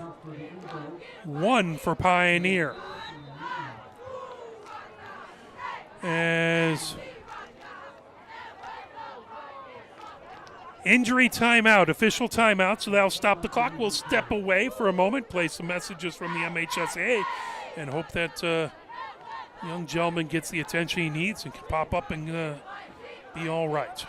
1 for Pioneer. As injury timeout, official timeout, so that'll stop the clock. We'll step away for a moment, play some messages from the MHSA, and hope that young gentleman gets the attention he needs and can pop up and be all right.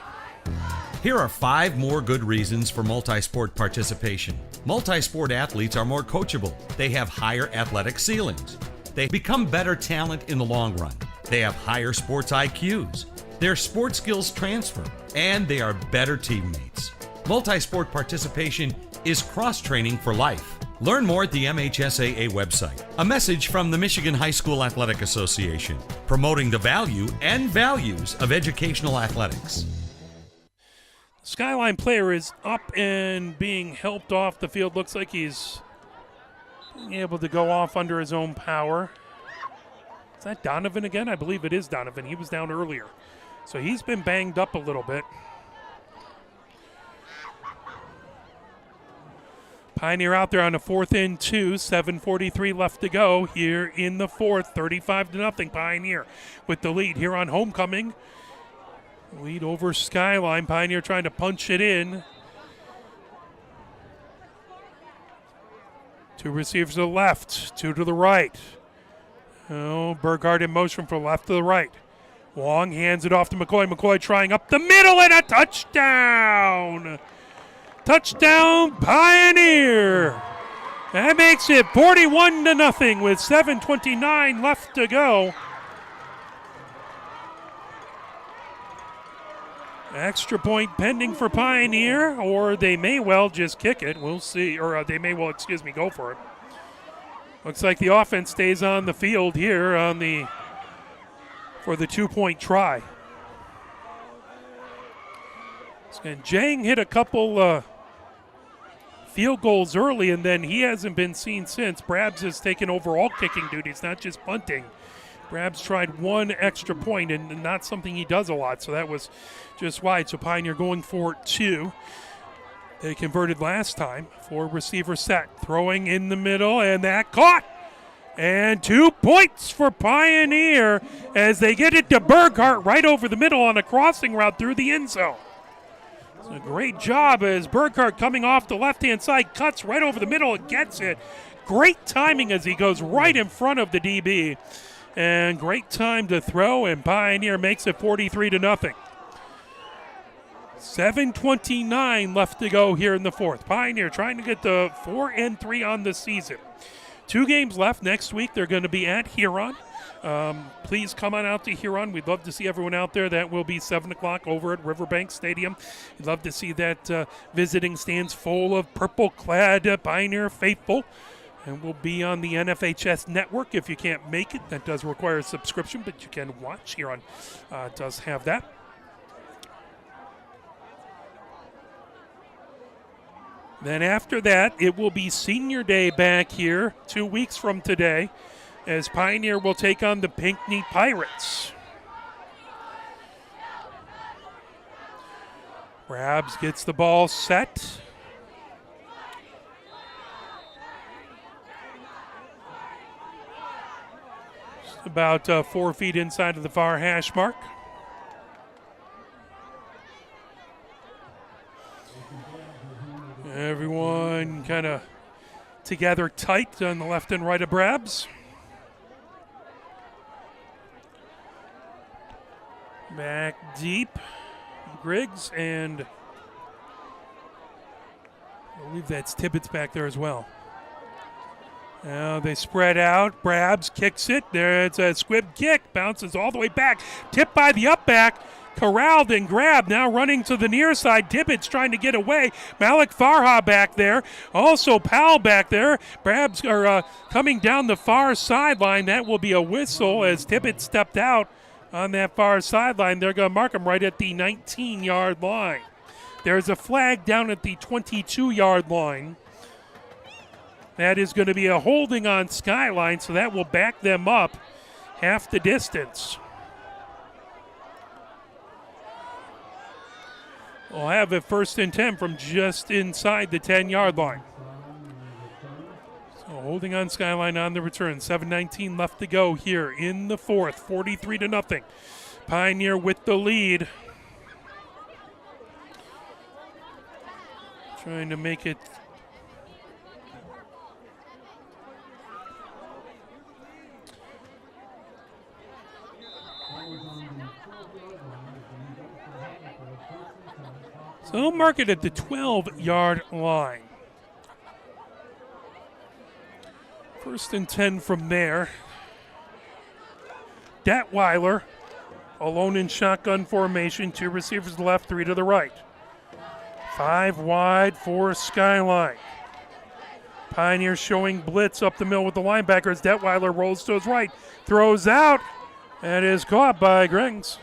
Here are 5 more good reasons for multi-sport participation. Multi-sport athletes are more coachable. They have higher athletic ceilings. They become better talent in the long run. They have higher sports IQs. Their sports skills transfer, and they are better teammates. Multi-sport participation is cross-training for life. Learn more at the MHSAA website. A message from the Michigan High School Athletic Association, promoting the value and values of educational athletics. Skyline player is up and being helped off the field. Looks like he's being able to go off under his own power. Is that Donovan again? I believe it is Donovan. He was down earlier. So he's been banged up a little bit. Pioneer out there on a 4th and 2, 7:43 left to go here in the 4th, 35-0 Pioneer with the lead here on homecoming. Lead over Skyline. Pioneer trying to punch it in. 2 receivers to the left, 2 to the right. Oh, Burghardt in motion from left to the right. Wong hands it off to McCoy. McCoy trying up the middle and a touchdown. Touchdown Pioneer. That makes it 41-0 with 7:29 left to go. Extra point pending for Pioneer, or they may well just kick it. We'll see. Or they may well, go for it. Looks like the offense stays on the field here for the 2-point try. And Jang hit a couple field goals early, and then he hasn't been seen since. Brabs has taken over all kicking duties, not just punting. Brabs tried 1 extra point, and not something he does a lot, so that was just wide. So Pioneer going for 2. They converted last time. 4 receiver set, throwing in the middle, and that caught. And 2 points for Pioneer as they get it to Burghardt right over the middle on a crossing route through the end zone. It's a great job as Burghardt coming off the left-hand side, cuts right over the middle and gets it. Great timing as he goes right in front of the DB. And great time to throw, and Pioneer makes it 43-0. 7:29 left to go here in the fourth. Pioneer trying to get to 4-3 on the season. 2 games left. Next week they're going to be at Huron. Please come on out to Huron. We'd love to see everyone out there. That will be 7 o'clock over at Riverbank Stadium. We'd love to see that visiting stands full of purple-clad Pioneer faithful. And we'll be on the NFHS network if you can't make it. That does require a subscription, but you can watch. Huron does have that. Then after that, it will be Senior Day back here 2 weeks from today, as Pioneer will take on the Pinckney Pirates. Rabs gets the ball set. Just about 4 feet inside of the far hash mark. Everyone kind of together tight on the left and right of Brabs. Back deep, Griggs, and I believe that's Tibbetts back there as well. Now they spread out. Brabs kicks it. There, it's a squib kick. Bounces all the way back. Tipped by the up back. Corralled and grabbed. Now running to the near side. Tibbetts trying to get away. Malik Farha back there. Also Powell back there. Brabs are coming down the far sideline. That will be a whistle as Tibbetts stepped out on that far sideline. They're going to mark him right at the 19-yard line. There's a flag down at the 22-yard line. That is going to be a holding on Skyline, so that will back them up half the distance. We'll have it 1st and 10 from just inside the 10-yard line. So holding on Skyline on the return. 7:19 left to go here in the fourth. 43-0. Pioneer with the lead. Trying to make it so they'll mark it at the 12-yard line. 1st and 10 from there. Detweiler alone in shotgun formation. 2 receivers to the left, 3 to the right. 5 wide for Skyline. Pioneer showing blitz up the middle with the linebackers. Detweiler rolls to his right. Throws out. And is caught by Griggs.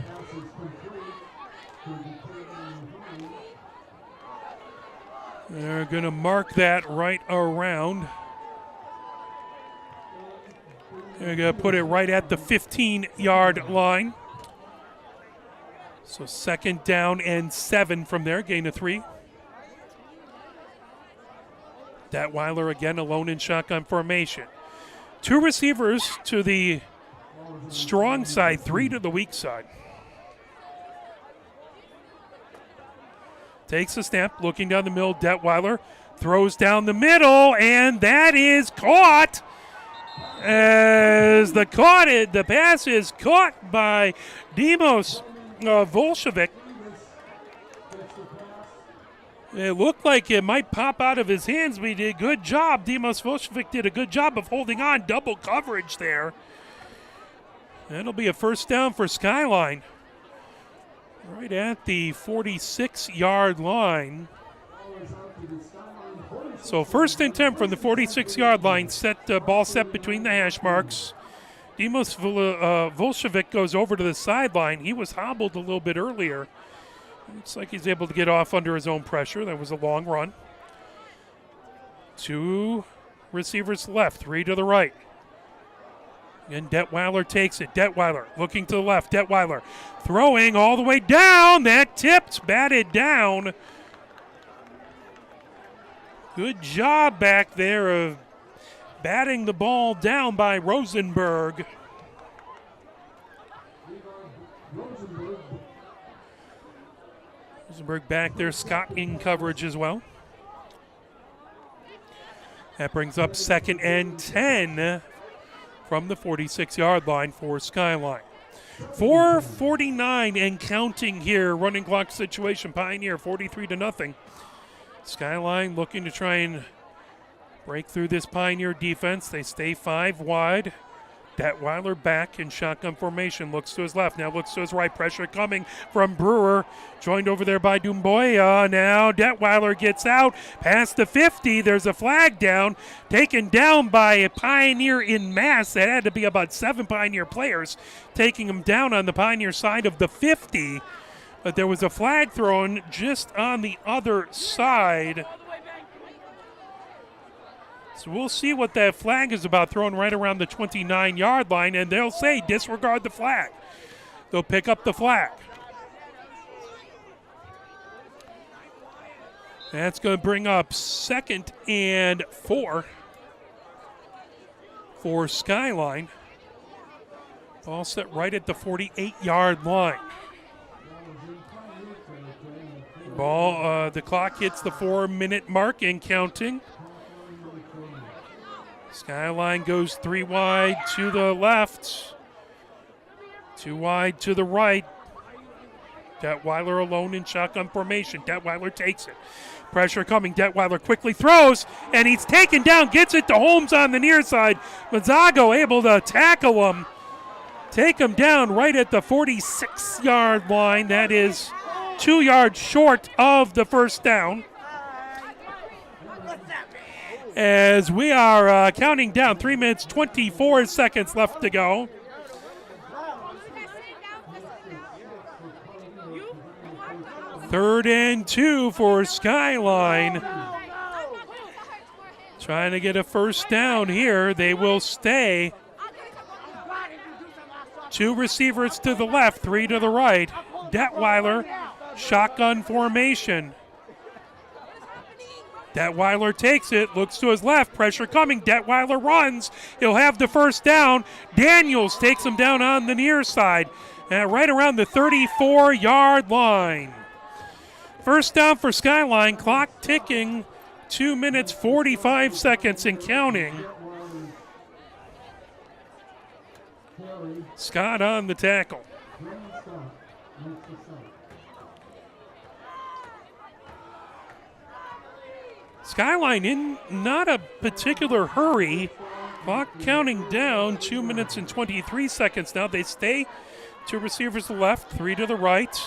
They're going to mark that right around. They're going to put it right at the 15-yard line. So 2nd down and 7 from there, gain of 3. Detweiler again alone in shotgun formation. 2 receivers to the strong side, 3 to the weak side. Takes a snap, looking down the middle. Detweiler throws down the middle, and that is caught. As the pass is caught by Demos Volshevik. It looked like it might pop out of his hands, but he did a good job. Demos Volshevik did a good job of holding on. Double coverage there. That'll be a 1st down for Skyline. Right at the 46-yard line. So 1st and 10 from the 46-yard line. Ball set between the hash marks. Demos Volshevik goes over to the sideline. He was hobbled a little bit earlier. Looks like he's able to get off under his own pressure. That was a long run. 2 receivers left, 3 to the right. And Detweiler takes it. Detweiler looking to the left. Detweiler throwing all the way down. That tipped, batted down. Good job back there of batting the ball down by Rosenberg. Rosenberg back there, Scott in coverage as well. That brings up 2nd and 10 from the 46-yard line for Skyline. 4:49 and counting here. Running clock situation. Pioneer 43-0. Skyline looking to try and break through this Pioneer defense. They stay 5 wide. Detweiler back in shotgun formation. Looks to his left. Now looks to his right. Pressure coming from Brewer. Joined over there by Dumboya. Now Detweiler gets out. Past the 50. There's a flag down. Taken down by a Pioneer in mass. That had to be about 7 Pioneer players taking him down on the Pioneer side of the 50. But there was a flag thrown just on the other side. So we'll see what that flag is about, thrown right around the 29-yard line, and they'll say disregard the flag. They'll pick up the flag. That's going to bring up 2nd and 4 for Skyline. Ball set right at the 48-yard line. The clock hits the 4-minute mark and counting. Skyline goes 3 wide to the left, 2 wide to the right. Detweiler alone in shotgun formation. Detweiler takes it. Pressure coming. Detweiler quickly throws, and he's taken down. Gets it to Holmes on the near side. Mazzago able to tackle him. Take him down right at the 46-yard line. That is 2 yards short of the first down. As we are counting down, 3 minutes, 24 seconds left to go. Third and 2 for Skyline. Trying to get a first down here. They will stay. 2 receivers to the left, 3 to the right. Detweiler, shotgun formation. Detweiler takes it, looks to his left, pressure coming. Detweiler runs. He'll have the first down. Daniels takes him down on the near side, right around the 34-yard line. First down for Skyline, clock ticking, 2 minutes, 45 seconds and counting. Scott on the tackle. Skyline in not a particular hurry. Clock counting down, 2 minutes and 23 seconds now. They stay 2 receivers to the left, 3 to the right.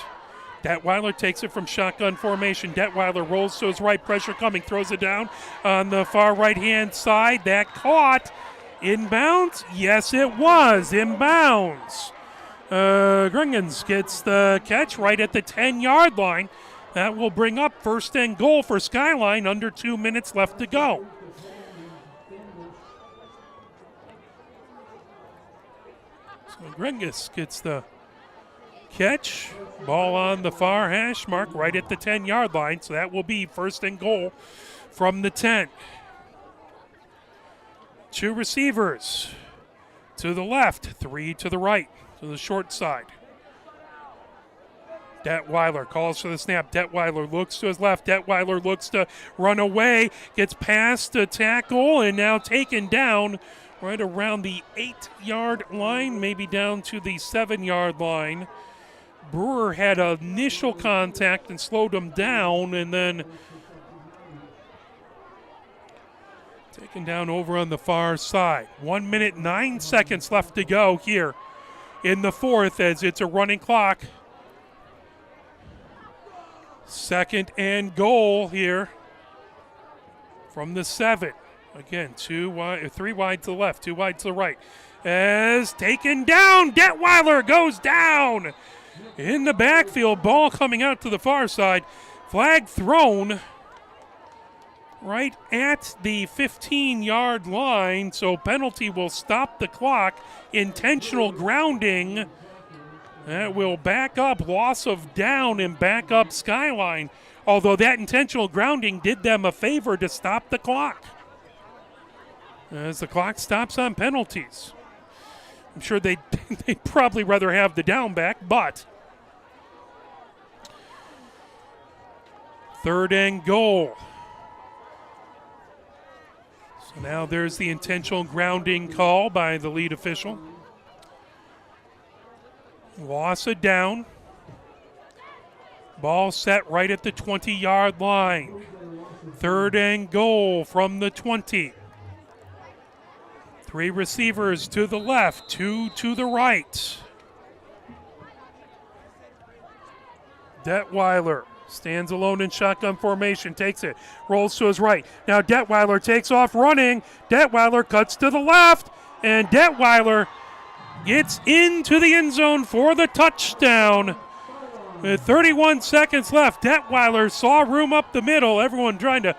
Detweiler takes it from shotgun formation. Detweiler rolls to his right, pressure coming, throws it down on the far right-hand side. That caught. Inbounds? Yes, it was. Inbounds. Gringens gets the catch right at the 10-yard line. That will bring up first and goal for Skyline, under 2 minutes left to go. So Gringes gets the catch. Ball on the far hash mark right at the 10-yard line. So that will be first and goal from the 10. 2 receivers to the left, 3 to the right, to the short side. Detweiler calls for the snap. Detweiler looks to his left. Detweiler looks to run away. Gets past the tackle and now taken down right around the 8-yard line, maybe down to the 7-yard line. Brewer had initial contact and slowed him down, and then taken down over on the far side. 1 minute, 9 seconds left to go here in the fourth as it's a running clock. Second and goal here from the 7. Again, 3 wide to the left, 2 wide to the right. As taken down, Detweiler goes down in the backfield. Ball coming out to the far side. Flag thrown right at the 15-yard line, so penalty will stop the clock. Intentional grounding. That will back up, loss of down, and back up Skyline. Although that intentional grounding did them a favor to stop the clock. As the clock stops on penalties. I'm sure they'd probably rather have the down back, but third and goal. Now there's the intentional grounding call by the lead official. Wassa down. Ball set right at the 20-yard line. 3rd and goal from the 20. 3 receivers to the left, 2 to the right. Detweiler stands alone in shotgun formation, takes it, rolls to his right. Now Detweiler takes off running. Detweiler cuts to the left, and Detweiler gets into the end zone for the touchdown. With 31 seconds left, Detweiler saw room up the middle. Everyone trying to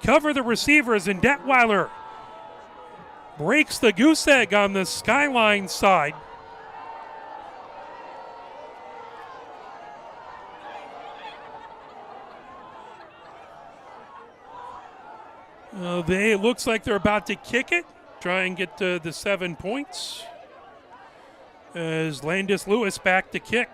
cover the receivers, and Detweiler breaks the goose egg on the Skyline side. It looks like they're about to kick it, try and get the 7 points. As Landis Lewis back to kick.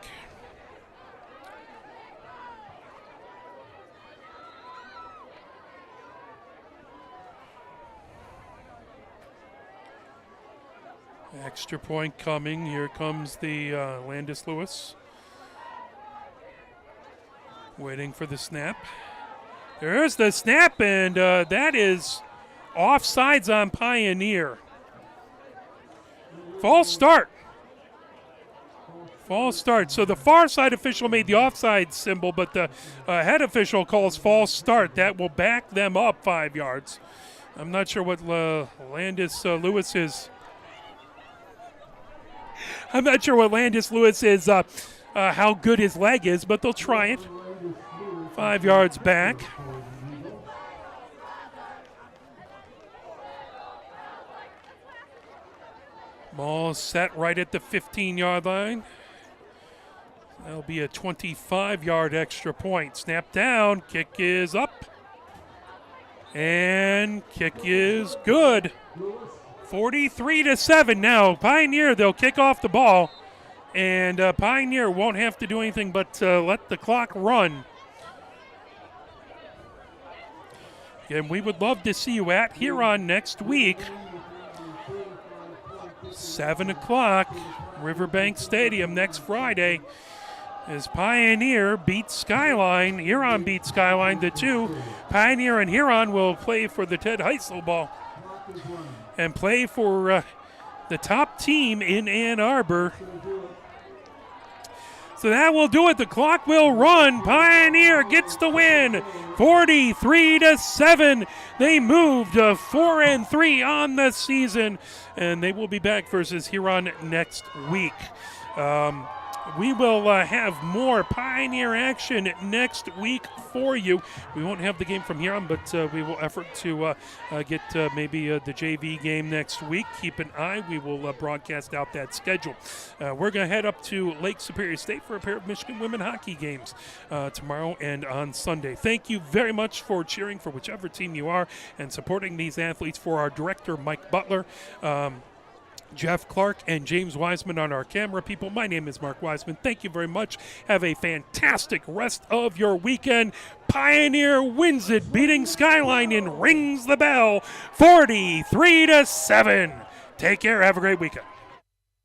Extra point coming. Here comes the Landis Lewis. Waiting for the snap. There's the snap, and that is offsides on Pioneer. False start. False start. So the far side official made the offside symbol, but the head official calls false start. That will back them up 5 yards. I'm not sure what Landis Lewis is. I'm not sure what Landis Lewis is, how good his leg is, but they'll try it. 5 yards back. Ball set right at the 15-yard line. That'll be a 25-yard extra point. Snap down, kick is up. And kick is good. 43-7 now. Pioneer, they'll kick off the ball. And Pioneer won't have to do anything but let the clock run. And we would love to see you at Huron next week. 7 o'clock, Riverbank Stadium next Friday. As Pioneer beats Skyline. Huron beats Skyline. The 2. Pioneer and Huron will play for the Ted Heisel Ball and play for the top team in Ann Arbor. So that will do it. The clock will run. Pioneer gets the win, 43-7. They moved 4-3 on the season, and they will be back versus Huron next week. We will have more Pioneer action next week for you. We won't have the game from Huron, but we will effort to get maybe the JV game next week. Keep an eye. We will broadcast out that schedule. We're going to head up to Lake Superior State for a pair of Michigan women hockey games tomorrow and on Sunday. Thank you very much for cheering for whichever team you are and supporting these athletes. For our director, Mike Butler, Jeff Clark, and James Wiseman on our camera people. My name is Mark Wiseman. Thank you very much. Have a fantastic rest of your weekend. Pioneer wins it, beating Skyline and rings the bell, 43-7. Take care. Have a great weekend.